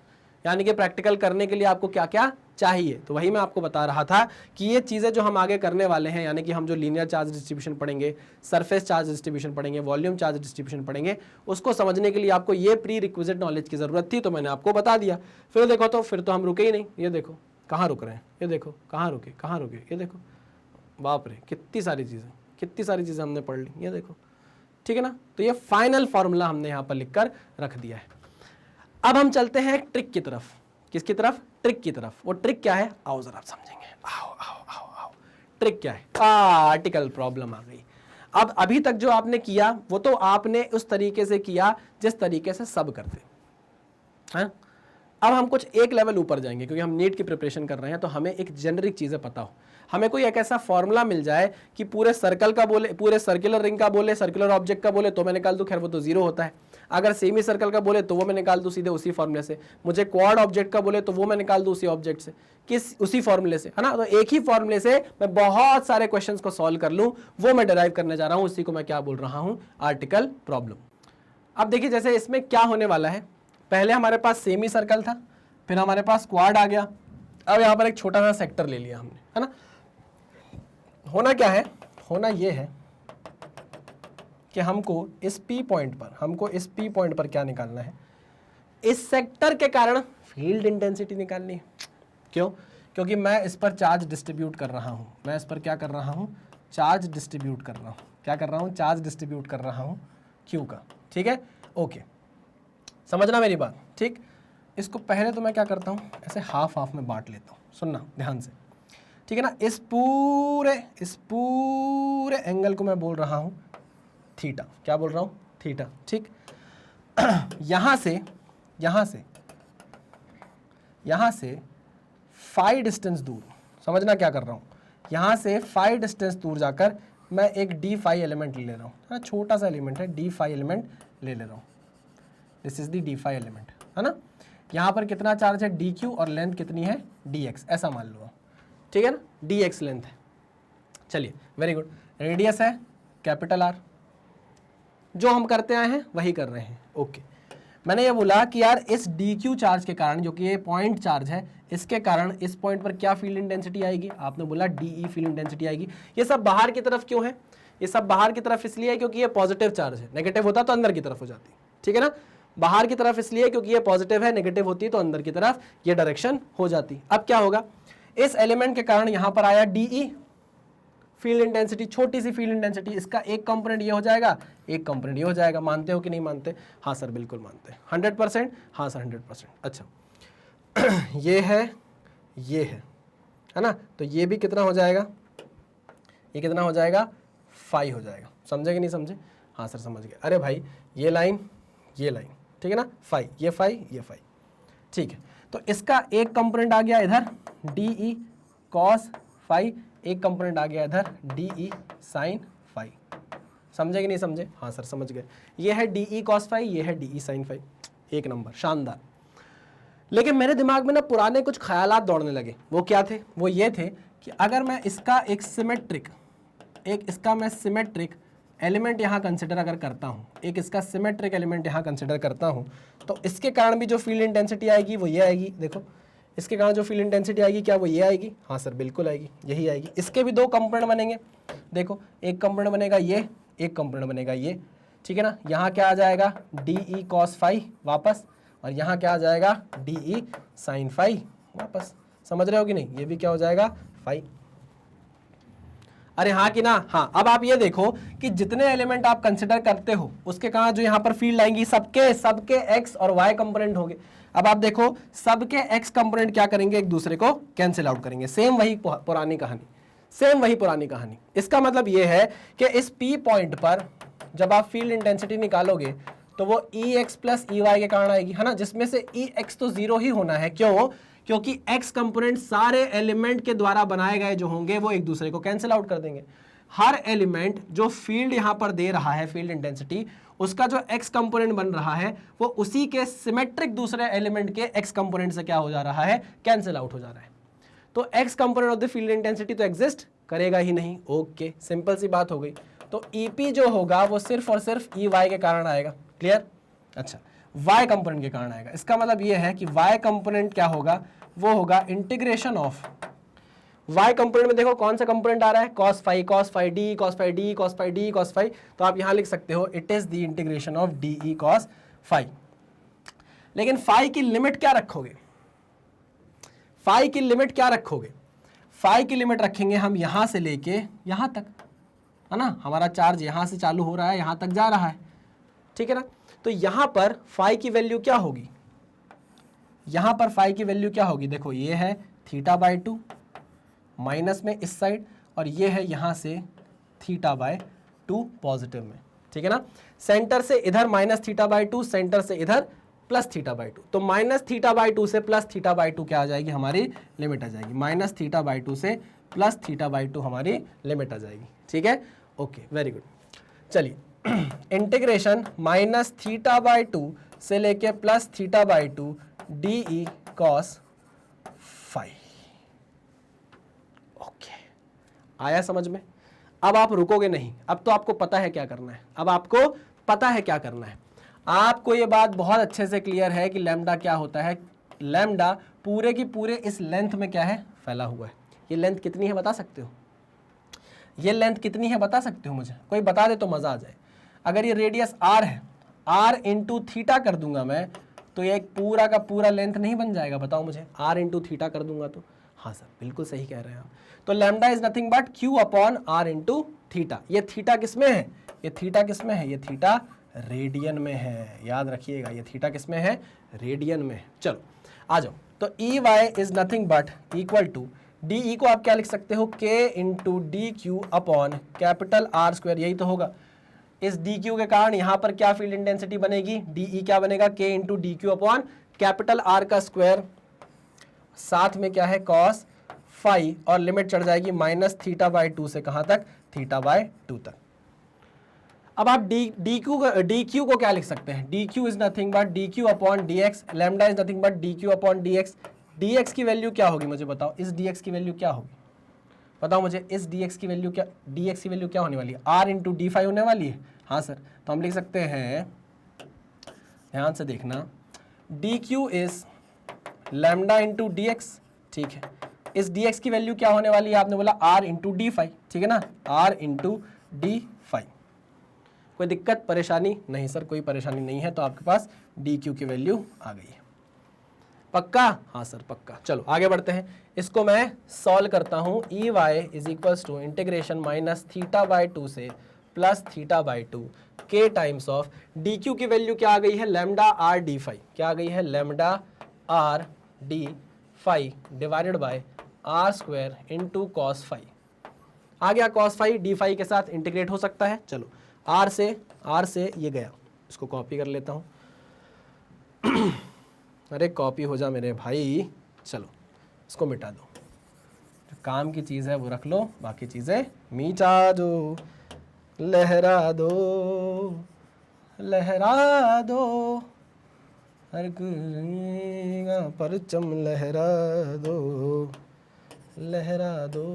यानी कि प्रैक्टिकल करने के लिए आपको क्या क्या चाहिए। तो वही मैं आपको बता रहा था कि ये चीज़ें जो हम आगे करने वाले हैं, यानी कि हम जो लीनियर चार्ज डिस्ट्रीब्यूशन पढ़ेंगे, सरफेस चार्ज डिस्ट्रीब्यूशन पढ़ेंगे, वॉल्यूम चार्ज डिस्ट्रीब्यूशन पढ़ेंगे, उसको समझने के लिए आपको ये प्री रिक्विजिट नॉलेज की ज़रूरत थी, तो मैंने आपको बता दिया। फिर देखो तो फिर तो हम रुके ही नहीं। ये देखो कहाँ रुक रहे हैं, ये देखो कहाँ रुके, कहाँ रुके, ये देखो बाप रे कितनी सारी चीज़ें हमने पढ़ ली, ये देखो, ठीक है ना। तो ये फाइनल फॉर्मूला हमने यहाँ पर लिखकर रख दिया है। अब हम चलते हैं एक ट्रिक की तरफ। किसकी तरफ? ट्रिक की तरफ। वो ट्रिक क्या है, आओ जरा आप समझेंगे। आओ आओ आओ आओ, ट्रिक क्या है? आर्टिकल प्रॉब्लम आ गई। अब अभी तक जो आपने किया वो तो आपने उस तरीके से किया जिस तरीके से सब करते हैं। अब हम कुछ एक लेवल ऊपर जाएंगे, क्योंकि हम नीट की प्रिपरेशन कर रहे हैं, तो हमें एक जेनरिक चीज़ें पता हो। हमें कोई एक ऐसा फॉर्मूला मिल जाए कि पूरे सर्कल का बोले, पूरे सर्कुलर रिंग का बोले, सर्कुलर ऑब्जेक्ट का बोले तो मैं निकाल दूं, खैर वो तो जीरो होता है। अगर सेमी सर्कल का बोले तो वो मैं निकाल दूं सीधे उसी फॉर्मूले से। मुझे क्वाड ऑब्जेक्ट का बोले तो वो मैं निकाल दूं उसी ऑब्जेक्ट से, उसी फॉर्मूले से, है ना। तो एक ही फॉर्मूले से मैं बहुत सारे क्वेश्चंस को सॉल्व कर लूं, वो मैं डिराइव करने जा रहा हूं। उसी को मैं क्या बोल रहा हूं, आर्टिकल प्रॉब्लम। अब देखिए जैसे इसमें क्या होने वाला है, पहले हमारे पास सेमी सर्कल था, फिर हमारे पास क्वाड आ गया, अब यहाँ पर एक छोटा सा सेक्टर ले लिया हमने, है ना। होना क्या है, होना ये है कि हमको इस P पॉइंट पर क्या निकालना है, इस सेक्टर के कारण फील्ड इंटेंसिटी निकालनी है। क्यों? क्योंकि मैं इस पर चार्ज डिस्ट्रीब्यूट कर रहा हूँ, मैं इस पर क्या कर रहा हूँ, चार्ज डिस्ट्रीब्यूट कर रहा हूँ। क्या कर रहा हूँ? चार्ज डिस्ट्रीब्यूट कर रहा हूँ Q का, ठीक है। ओके, समझना मेरी बात, ठीक। इसको पहले तो मैं क्या करता हूँ, ऐसे हाफ हाफ में बांट लेता हूँ, सुनना ध्यान से, ठीक है ना। इस पूरे एंगल को मैं बोल रहा हूँ थीटा। क्या बोल रहा हूँ? थीटा, ठीक। यहाँ से फाई डिस्टेंस दूर, समझना क्या कर रहा हूँ, यहाँ से फाई डिस्टेंस दूर जाकर मैं एक डी फाई एलिमेंट ले रहा हूँ, छोटा सा एलिमेंट है, डी फाई एलिमेंट ले रहा हूँ। This is the d phi element, है ना। यहाँ पर कितना चार्ज है, डी क्यू, और लेंथ कितनी है, डी एक्स, ऐसा मान लो, ठीक है ना। डी एक्स लेंथ है, चलिए वेरी गुड। रेडियस है कैपिटल आर, जो हम करते आए हैं वही कर रहे हैं। ओके, मैंने ये बोला कि यार इस डी क्यू चार्ज के कारण, जो कि ये पॉइंट चार्ज है, इसके कारण इस पॉइंट पर क्या फील्ड इंटेंसिटी आएगी, आपने बोला डीई फील्ड इंटेंसिटी आएगी। ये सब बाहर की तरफ क्यों है? ये सब बाहर की तरफ इसलिए है क्योंकि ये पॉजिटिव चार्ज है, नेगेटिव होता तो अंदर की तरफ हो जाती, ठीक है ना। बाहर की तरफ इसलिए क्योंकि ये पॉजिटिव है, नेगेटिव होती तो अंदर की तरफ ये डायरेक्शन हो जाती। अब क्या होगा, इस एलिमेंट के कारण यहां पर आया डीई फील्ड इंटेंसिटी, छोटी सी फील्ड इंटेंसिटी, इसका एक कंपोनेंट ये हो जाएगा, एक कंपोनेंट ये हो जाएगा। मानते हो कि नहीं मानते? हाँ सर बिल्कुल मानते हैं, 100%। हाँ सर 100%। अच्छा ये है ना, तो ये भी कितना हो जाएगा, ये कितना हो जाएगा, फाई हो जाएगा। समझे कि नहीं समझे? हाँ सर समझ गए। अरे भाई ये लाइन, ठीक है ना, फाई, ये फाई, ठीक है। तो इसका एक कंपोनेंट आ गया इधर डीई कॉस फाई, एक कंपोनेंट आ गया इधर डीई साइन फाई। समझे कि नहीं समझे? हाँ सर समझ गए। ये है डीई कॉस फाई, ये है डीई साइन फाई। एक नंबर, शानदार। लेकिन मेरे दिमाग में ना पुराने कुछ ख्यालात दौड़ने लगे। वो क्या थे? वो ये थे कि अगर मैं इसका एक सिमेट्रिक एलिमेंट यहाँ कंसिडर अगर करता हूँ, एक इसका सिमेट्रिक एलिमेंट यहाँ कंसिडर करता हूँ, तो इसके कारण भी जो फील्ड इंटेंसिटी आएगी वो ये आएगी। देखो इसके कारण जो फील्ड इंटेंसिटी आएगी, क्या वो ये आएगी? हाँ सर बिल्कुल आएगी, यही आएगी। इसके भी दो कंपोनेंट बनेंगे, देखो एक कंपोनेंट बनेगा ये, एक कंपोनेंट बनेगा ये, ठीक है ना। यहाँ क्या आ जाएगा, डी ई कॉस फाई वापस, और यहाँ क्या आ जाएगा, डी ई साइन फाई वापस। समझ रहे हो कि नहीं? ये भी क्या हो जाएगा, फाई। अरे हाँ कि ना? हाँ। अब आप ये देखो कि जितने एलिमेंट आप कंसिडर करते हो उसके कहाँ जो यहाँ पर फील्ड आएंगी, सबके एक्स और वाई कंपोनेंट होंगे। अब आप देखो सबके एक्स कंपोनेंट क्या करेंगे, एक दूसरे को कैंसिल आउट करेंगे। सेम वही पुरानी कहानी। इसका मतलब ये है कि इस P पॉइंट पर जब आप फील्ड इंटेंसिटी निकालोगे तो वो EX प्लस EY के कारण आएगी, है ना, जिसमें से EX तो जीरो ही होना है। क्यों? क्योंकि x कंपोनेंट सारे एलिमेंट के द्वारा बनाए गए जो होंगे वो एक दूसरे को कैंसिल आउट कर देंगे। हर एलिमेंट जो फील्ड यहां पर दे रहा है, फील्ड इंटेंसिटी, उसका जो x कंपोनेंट बन रहा है वो उसी के सिमेट्रिक दूसरे एलिमेंट के x कंपोनेंट से क्या हो जा रहा है, कैंसिल आउट हो जा रहा है। तो x component of the field intensity तो एग्जिस्ट करेगा ही नहीं। ओके, सिंपल सी बात हो गई। तो EP जो होगा वो सिर्फ और सिर्फ EY के कारण आएगा। क्लियर? अच्छा, y कंपोनेंट के कारण आएगा। इसका मतलब ये है कि y कंपोनेंट क्या होगा, वो होगा इंटीग्रेशन ऑफ y कंपोनेंट में देखो कौन सा कंपोनेंट आ रहा है, cos phi d cos phi d cos phi d cos phi, तो आप यहां लिख सकते हो it is the integration of de cos phi। लेकिन phi की लिमिट क्या रखोगे, phi की लिमिट क्या रखोगे, phi की लिमिट रखेंगे हम यहां से लेके यहां तक, है ना, हमारा चार्ज यहां से चालू हो रहा है यहां तक जा रहा है, ठीक है ना। तो यहां पर phi की वैल्यू क्या होगी, यहां पर phi की वैल्यू क्या होगी, देखो ये है θ/2 माइनस में इस साइड, और ये है यहां से θ/2 पॉजिटिव में, ठीक है ना। सेंटर से इधर -θ/2, सेंटर से इधर +θ/2, तो -θ/2 से +θ/2 क्या आ जाएगी, हमारी लिमिट आ जाएगी, -θ/2 से +θ/2 हमारी लिमिट आ जाएगी, ठीक है। Okay, very good. चलिए इंटीग्रेशन -θ/2 से लेके +θ/2 de cos phi। ओके, आया समझ में। अब आप रुकोगे नहीं, अब तो आपको पता है क्या करना है, अब आपको पता है क्या करना है। आपको ये बात बहुत अच्छे से क्लियर है कि लैम्डा क्या होता है। लैम्डा पूरे की पूरे इस लेंथ में क्या है, फैला हुआ है। ये लेंथ कितनी है बता सकते हो, ये लेंथ कितनी है बता सकते हो, मुझे कोई बता दे तो मजा आ जाए। अगर ये रेडियस r है, r इंटू थीटा कर दूंगा मैं, तो ये एक पूरा का पूरा लेंथ नहीं बन जाएगा, बताओ मुझे, r इंटू थीटा कर दूंगा तो। हाँ सर, बिल्कुल सही कह रहे हैं आप। तो lambda is nothing but q upon r into theta. ये थीटा किस में है, ये थीटा किस में है, ये थीटा रेडियन में है, याद रखिएगा, ये थीटा किस में है, रेडियन में है। चलो आ जाओ, तो e y is nothing but equal to d e को आप क्या लिख सकते हो, k into d q upon capital R square, यही तो होगा। इस डी क्यू के कारण यहां पर क्या फील्ड इंटेंसिटी बनेगी, डी ई क्या बनेगा, k into d q upon capital R का स्क्वायर, साथ में क्या है cos phi, और लिमिट चढ़ जाएगी -θ/2 से कहां तक, θ/2 तक। अब आप डी क्यू को क्या लिख सकते हैं, D q is nothing but D q upon D x, lambda is nothing but D q upon D x. D x की वैल्यू क्या होगी मुझे बताओ, इस डी एक्स की वैल्यू क्या होगी बताओ मुझे, इस डी एक्स की वैल्यू क्या, डी एक्स की वैल्यू क्या होने वाली है, r इंटू डी फाई होने वाली है। हाँ सर, तो हम लिख सकते हैं, ध्यान से देखना, D q is lambda into d x, ठीक है। इस डी एक्स की वैल्यू क्या होने वाली है, आपने बोला r इंटू डी फाई, ठीक है ना, r इंटू डी फाई। कोई दिक्कत परेशानी नहीं सर, कोई परेशानी नहीं है, तो आपके पास डी क्यू की वैल्यू आ गई है, पक्का। हाँ सर पक्का। चलो आगे बढ़ते हैं, इसको मैं सॉल्व करता हूँ। E y is equals to integration -θ/2 से +θ/2 k times of d q की वैल्यू क्या आ गई है, लैम्डा r डी फाई, क्या आ गई है, lambda r d phi divided by r square into cos phi. आ गया कॉस फाई, डी फाई के साथ इंटीग्रेट हो सकता है। चलो r से ये गया, इसको कॉपी कर लेता हूँ। अरे कॉपी हो जा मेरे भाई, चलो इसको मिटा दो, जो काम की चीज़ है वो रख लो, बाकी चीज़ें मिटा दो, लहरा दो लहरा दो, हर का परचम लहरा दो लहरा दो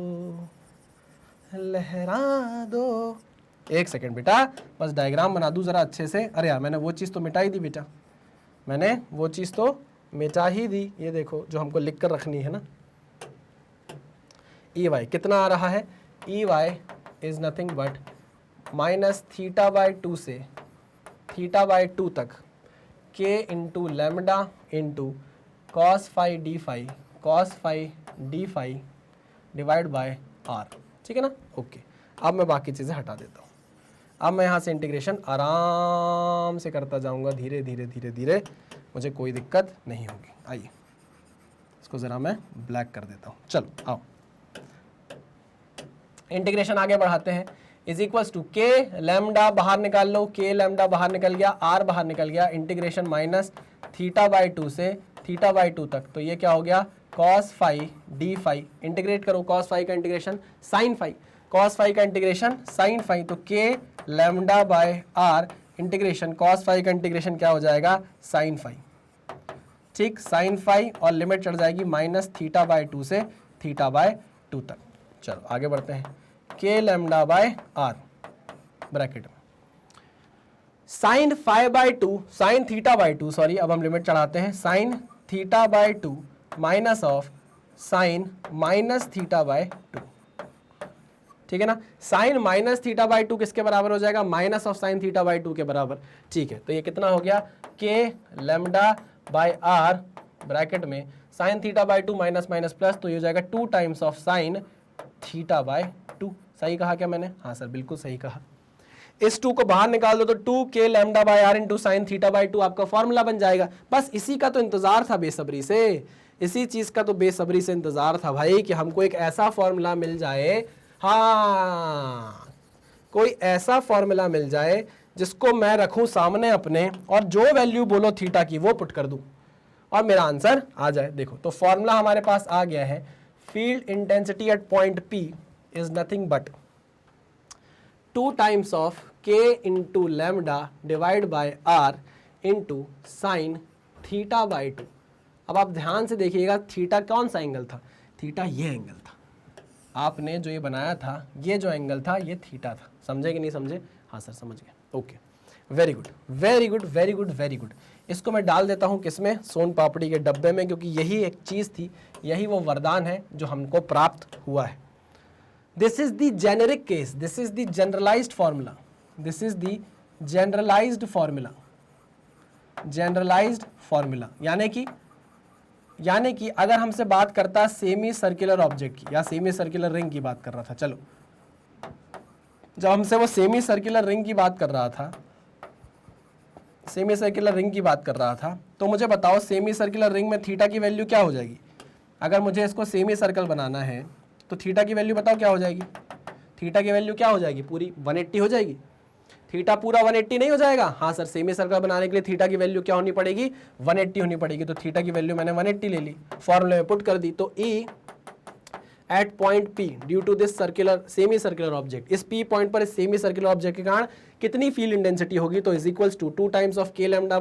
लहरा दो। एक सेकंड बेटा, बस डायग्राम बना दूं ज़रा अच्छे से। अरे यार, मैंने वो चीज़ तो मिटा ही दी बेटा, मैंने वो चीज़ तो मिटा ही दी। ये देखो जो हमको लिख कर रखनी है ना, ई वाई कितना आ रहा है, E y is nothing but -θ/2 से θ/2 तक k into lambda into cos phi d phi divide by r, ठीक है ना। ओके, अब मैं बाकी चीज़ें हटा देता हूँ। अब मैं यहाँ से इंटीग्रेशन आराम से करता जाऊँगा, धीरे धीरे धीरे धीरे, मुझे कोई दिक्कत नहीं होगी। आइए इसको ज़रा मैं ब्लैक कर देता हूँ। चलो आओ, इंटीग्रेशन आगे बढ़ाते हैं। Is equals to k lambda बाहर निकाल लो, के लैम्डा बाहर निकल गया, आर बाहर निकल गया, इंटीग्रेशन -θ/2 से θ/2 तक, तो ये क्या हो गया, cos phi d phi, integrate करो, कॉस फाई का integration sine phi, cos phi का इंटीग्रेशन साइन फाई, तो k lambda by r integration cos phi का इंटीग्रेशन क्या हो जाएगा, साइन फाई, ठीक, साइन फाई, और लिमिट चढ़ जाएगी -θ/2 से θ/2 तक। चलो आगे बढ़ते हैं, k lambda by r bracket में, sine five by two, sine theta by two, sorry अब हम लिमिट चढ़ाते हैं, sine theta by two minus of sine minus theta by two, ठीक है ना। Sine minus theta by two किसके बराबर हो जाएगा, minus of sine theta by two के बराबर, ठीक है। तो ये कितना हो गया, k lambda by are bracket में sign theta by two minus minus plus, तो ये हो जाएगा 2 times of sine theta by to. सही कहा क्या मैंने, हाँ सर बिल्कुल सही कहा। इस 2 को बाहर निकाल दो तो 2 k lambda by r into sine theta by two आपका फॉर्मूला बन जाएगा। बस इसी का तो इंतजार था बेसब्री से, इसी चीज का तो बेसब्री से इंतजार था भाई कि हमको एक ऐसा फॉर्मूला मिल जाए, हाँ कोई ऐसा फॉर्मूला मिल जाए जिसको मैं रखूं सामने अपने और जो वैल्यू बोलो थीटा की वो पुट कर दूं और मेरा आंसर आ जाए। देखो तो फॉर्मूला हमारे पास आ गया है, field intensity at point P is nothing but 2 times of K into lambda divide by R into sine theta by to. अब आप ध्यान से देखिएगा थीटा कौन सा एंगल था, थीटा ये एंगल था, आपने जो ये बनाया था ये जो एंगल था ये थीटा था। समझे कि नहीं समझे, हाँ सर समझ गए, okay very good very good very good very good. इसको मैं डाल देता हूँ किसमें, सोन पापड़ी के डब्बे में, क्योंकि यही एक चीज़ थी, यही वो वरदान है जो हमको प्राप्त हुआ है। This is the generic case, this is the generalised formula, this is the generalised formula, generalised formula यानी कि अगर हमसे बात करता सेमी सर्कुलर ऑब्जेक्ट की या सेमी सर्कुलर रिंग की बात कर रहा था, चलो जब हमसे वो सेमी सर्कुलर रिंग की बात कर रहा था, सेमी सर्कुलर रिंग की बात कर रहा था, तो मुझे बताओ सेमी सर्कुलर रिंग में थीटा की वैल्यू क्या हो जाएगी। अगर मुझे इसको सेमी सर्कल बनाना है तो थीटा की वैल्यू बताओ क्या हो जाएगी, थीटा की वैल्यू क्या हो जाएगी, पूरी 180 हो जाएगी। थीटा पूरा 180 नहीं हो जाएगा, हाँ सर सेमी सर्कल बनाने के लिए थीटा की वैल्यू क्या होनी पड़ेगी, 180 होनी पड़ेगी। तो थीटा की वैल्यू मैंने 180 ले ली, फॉर्मूले में पुट कर दी, तो E at point P due to this circular semi circular object, इस P पॉइंट पर इस सेमी सर्कुलर ऑब्जेक्ट के कारण कितनी फील्ड इंटेंसिटी होगी, तो is equals to 2 times of K lambda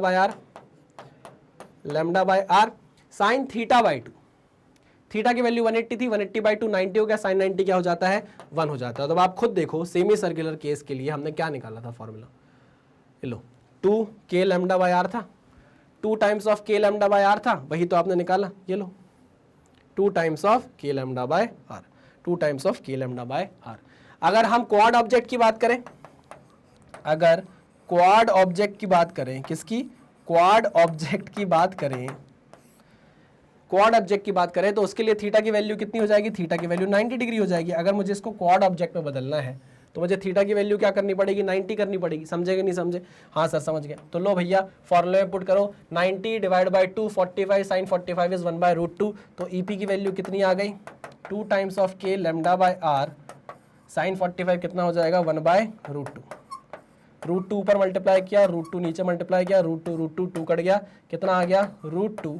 by R sine theta by two. थीटा की वैल्यू 180 थी, 180 बाई 2 90 हो गया, साइन 90 क्या हो जाता है, 1 हो जाता है। तो आप खुद देखो सेमी सर्कुलर केस के लिए हमने क्या निकाला था formula, low 2 K lambda by R था, 2 times of K lambda by R था, वही तो आपने निकाला, ये लो 2 times of K lambda by R, 2 times of K lambda by R। अगर हम क्वाड ऑब्जेक्ट की बात करें, अगर क्वाड ऑब्जेक्ट की बात करें, किसकी, क्वाड ऑब्जेक्ट की बात करें, क्वाड ऑब्जेक्ट की बात करें तो उसके लिए थीटा की वैल्यू कितनी हो जाएगी, थीटा की वैल्यू 90 डिग्री हो जाएगी। अगर मुझे इसको क्वाड ऑब्जेक्ट में बदलना है तो मुझे थीटा की वैल्यू क्या करनी पड़ेगी, 90 करनी पड़ेगी। समझे कि नहीं समझे, हाँ सर समझ गया। तो लो भैया फॉर्मूले में पुट करो, 90 डिवाइड बाई 2 45 साइन 45 इज 1/√2, तो ईपी की वैल्यू कितनी आ गई, 2 times of K lambda by R sine 45 कितना हो जाएगा, 1/√2। √2 ऊपर मल्टीप्लाई किया, √2 नीचे मल्टीप्लाई किया, √2 2 कट गया, कितना आ गया, √2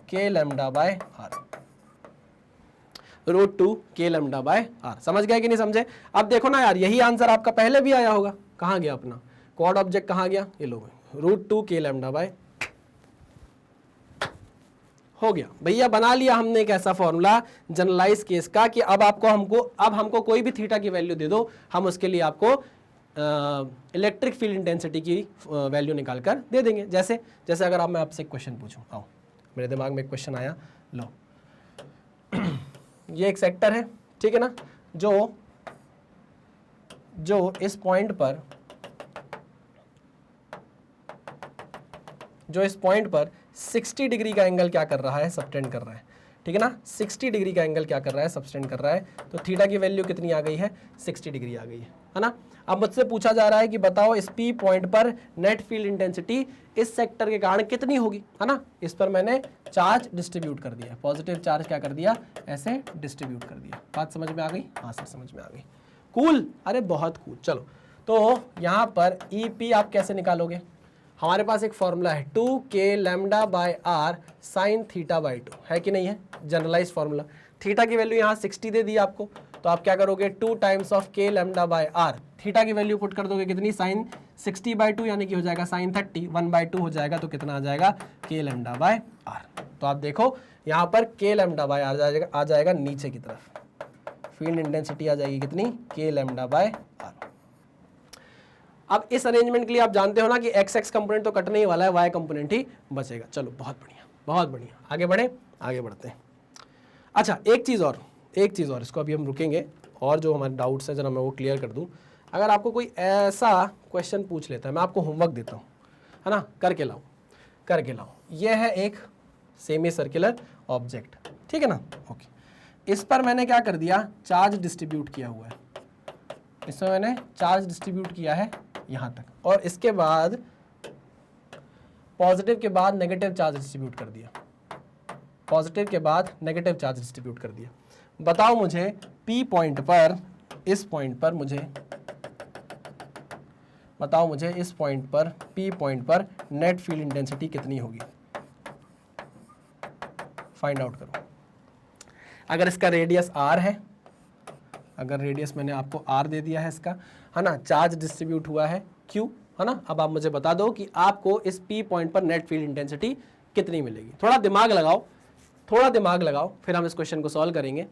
K lambda by R, √2 K lambda by R। समझ गए कि नहीं समझे। अब देखो ना यार, यही आंसर आपका पहले भी आया होगा, कहाँ गया अपना क्वाड ऑब्जेक्ट, कहाँ गया, ये लो √2 K लैम्डा बाय, हो गया भैया, बना लिया हमने एक ऐसा फॉर्मूला जनरलाइज केस का कि अब हमको कोई भी थीटा की वैल्यू दे दो, हम उसके लिए आपको इलेक्ट्रिक फील्ड इंटेंसिटी की वैल्यू निकाल कर दे देंगे। जैसे अगर मैं आपसे एक क्वेश्चन पूछूं, आओ मेरे दिमाग में एक क्वेश्चन आया, लो ये एक सेक्टर है, ठीक है ना, जो इस पॉइंट पर 60 डिग्री का एंगल क्या कर रहा है, सबटेंड कर रहा है, ठीक है ना, 60 डिग्री का एंगल क्या कर रहा है, सबटेंड कर रहा है। तो थीटा की वैल्यू कितनी आ गई है, 60 डिग्री आ गई है ना। अब मुझसे पूछा जा रहा है कि बताओ इस P पॉइंट पर नेट फील्ड इंटेंसिटी इस सेक्टर के कारण कितनी होगी, है ना। इस पर मैंने चार्ज डिस्ट्रीब्यूट कर दिया, पॉजिटिव चार्ज क्या कर दिया, ऐसे डिस्ट्रीब्यूट कर दिया। बात समझ में आ गई, हाँ सर समझ में आ गई, कूल, अरे बहुत कूल। चलो तो यहाँ पर EP आप कैसे निकालोगे, हमारे पास एक फॉर्मूला है 2K lambda by R sine theta by 2, है कि नहीं है, जनरलाइज फॉर्मूला। थीटा की वैल्यू यहाँ 60 दे दी आपको, तो आप क्या करोगे, 2 times of K lambda by R, theta की वैल्यू पुट कर दोगे कितनी, साइन 60/2 यानी कि हो जाएगा साइन 30, 1/2 हो जाएगा, तो कितना आ जाएगा, K लैम्डा बाय R। तो आप देखो यहाँ पर K लैम्डा बाय R आ जाएगा नीचे की तरफ, फील्ड इंटेंसिटी आ जाएगी कितनी, K लैम्डा बाय R। अब इस अरेंजमेंट के लिए आप जानते हो ना कि एक्स एक्स कंपोनेंट तो कटने ही वाला है, वाई कंपोनेंट ही बचेगा। चलो बहुत बढ़िया, बहुत बढ़िया, आगे बढ़े, आगे बढ़ते हैं। अच्छा एक चीज़ और, इसको अभी हम रुकेंगे और जो हमारे डाउट्स हैं जरा मैं वो क्लियर कर दूं। अगर आपको कोई ऐसा क्वेश्चन पूछ लेता है, मैं आपको होमवर्क देता हूँ, है ना, करके लाओ। ये है एक सेमी सर्कुलर ऑब्जेक्ट, ठीक है ना, ओके। इस पर मैंने क्या कर दिया, चार्ज डिस्ट्रीब्यूट किया हुआ है, इसमें मैंने चार्ज डिस्ट्रीब्यूट किया है यहाँ तक, और इसके बाद पॉजिटिव के बाद नेगेटिव चार्ज डिस्ट्रीब्यूट कर दिया, पॉजिटिव के बाद नेगेटिव चार्ज डिस्ट्रीब्यूट कर दिया। बताओ मुझे P पॉइंट पर, इस पॉइंट पर मुझे बताओ मुझे इस पॉइंट पर, P पॉइंट पर नेट फील्ड इंटेंसिटी कितनी होगी, फाइंड आउट करो। अगर इसका रेडियस r है, अगर रेडियस मैंने आपको r दे दिया है इसका, है ना, चार्ज डिस्ट्रीब्यूट हुआ है q, है ना, अब आप मुझे बता दो कि आपको इस P पॉइंट पर नेट फील्ड इंटेंसिटी कितनी मिलेगी। थोड़ा दिमाग लगाओ, फिर हम इस क्वेश्चन को सॉल्व करेंगे।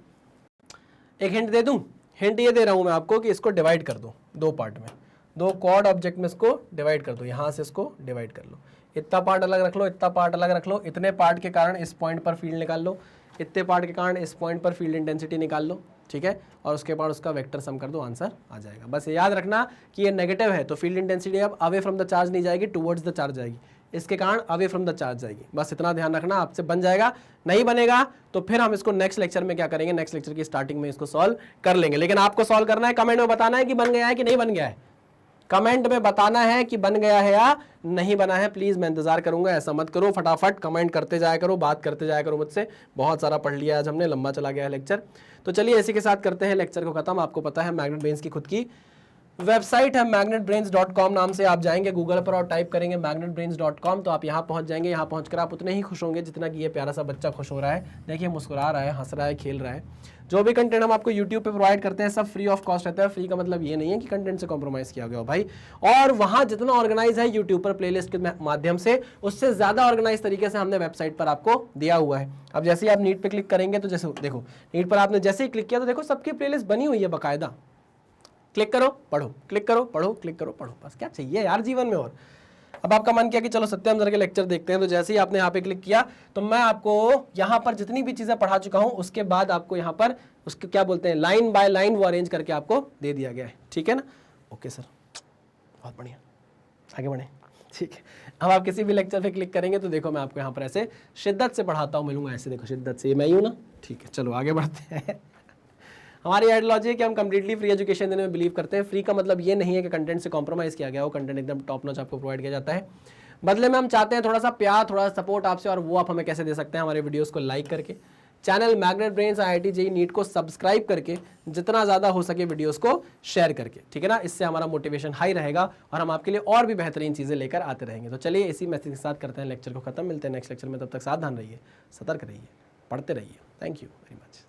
एक हिंट दे दूं, हिंट ये दे रहा हूं मैं आपको कि इसको डिवाइड कर दो दो पार्ट में, दो क्वाड ऑब्जेक्ट में इसको डिवाइड कर दो, यहां से इसको डिवाइड कर लो, इतना पार्ट अलग रख लो, इतना पार्ट अलग रख लो, इतने पार्ट के कारण इस पॉइंट पर फील्ड निकाल लो, इतने पार्ट के कारण इस पॉइंट पर फील्ड इंटेंसिटी निकाल लो, ठीक है, और उसके बाद उसका वेक्टर सम कर दो, आंसर आ जाएगा। बस याद रखना कि ये नेगेटिव है तो फील्ड इंटेंसिटी अब अवे फ्रॉम द चार्ज नहीं जाएगी, टुवर्ड्स द चार्ज जाएगी, इसके कारण अवे फ्रॉम द चार्ज जाएगी। बस इतना ध्यान रखना, आपसे बन जाएगा। नहीं बनेगा तो फिर हम इसको नेक्स्ट लेक्चर में क्या करेंगे, नेक्स्ट लेक्चर की स्टार्टिंग में इसको सॉल्व कर लेंगे। लेकिन आपको सॉल्व करना है, कमेंट में बताना है कि बन गया है कि नहीं बन गया है, कमेंट में बताना है कि बन गया है या नहीं बना है। प्लीज मैं इंतजार करूंगा, ऐसा मत करो, फटाफट कमेंट करते जाया करो, बात करते जाया करो मुझसे। बहुत सारा पढ़ लिया आज हमने, लंबा चला गया है लेक्चर। तो चलिए इसी के साथ करते हैं लेक्चर को खत्म। आपको पता है मैग्नेट ब्रेन्स की खुद की वेबसाइट है, magnetbrains.com नाम से आप जाएंगे गूगल पर और टाइप करेंगे magnetbrains.com, तो आप यहाँ पहुँच जाएंगे। यहाँ पहुँचकर आप उतने ही खुश होंगे जितना कि ये प्यारा सा बच्चा खुश हो रहा है। देखिए मुस्कुरा रहा है, हंस रहा है, खेल रहा है। जो भी कंटेंट हम आपको यूट्यूब पे प्रोवाइड करते हैं सब फ्री ऑफ कॉस्ट रहता है। फ्री का मतलब ये नहीं है कि कंटेंट से कॉम्प्रोमाइज़ किया गया हो भाई। और वहाँ जितना ऑर्गेनाइज है यूट्यूब पर प्लेलिस्ट के माध्यम से, उससे ज़्यादा ऑर्गेनाइज तरीके से हमने वेबसाइट पर आपको दिया हुआ है। अब जैसे ही आप नीट पे क्लिक करेंगे तो जैसे देखो, नीट पर आपने जैसे ही क्लिक किया तो देखो सबकी प्लेलिस्ट बनी हुई है बाकायदा। क्लिक करो पढ़ो, क्लिक करो पढ़ो, क्लिक करो पढ़ो, बस क्या चाहिए यार जीवन में। और अब आपका मन किया कि चलो सत्यम सर के लेक्चर देखते हैं, तो जैसे ही आपने यहाँ पे क्लिक किया तो मैं आपको यहाँ पर जितनी भी चीज़ें पढ़ा चुका हूँ उसके बाद आपको यहाँ पर उसके क्या बोलते हैं, लाइन बाय लाइन वो अरेंज करके आपको दे दिया गया है। ठीक है ना, ओके सर, बहुत बढ़िया, आगे बढ़े। ठीक है, अब आप किसी भी लेक्चर पे क्लिक करेंगे तो देखो मैं आपको यहाँ पर ऐसे शिद्दत से पढ़ाता हूँ, मिलूंगा ऐसे, देखो शिद्दत से, मैं यूँ ना। ठीक है, चलो आगे बढ़ते हैं। हमारी आइडियोलॉजी है कि हम कंप्लीटली फ्री एजुकेशन देने में बिलीव करते हैं। फ्री का मतलब ये नहीं है कि कंटेंट से कॉम्प्रोमाइज़ किया गया हो, कंटेंट एकदम टॉप नॉच आपको प्रोवाइड किया जाता है। बदले में हम चाहते हैं थोड़ा सा प्यार, थोड़ा सा सपोर्ट आपसे, और वो आप हमें कैसे दे सकते हैं, हमारे वीडियोस को लाइक करके, channel Magnet Brains IIT JEE NEET को सब्सक्राइब करके, जितना ज़्यादा हो सके वीडियोस को शेयर करके, ठीक है ना। इससे हमारा मोटिवेशन हाई रहेगा और हम आपके लिए और भी बेहतरीन चीज़ें लेकर आते रहेंगे। तो चलिए इसी मैसेज के साथ करते हैं लेक्चर को खत्म। मिलते हैं नेक्स्ट लेक्चर में, तब तक सावधान रहिए, सतर्क रहिए, पढ़ते रहिए। Thank you very much.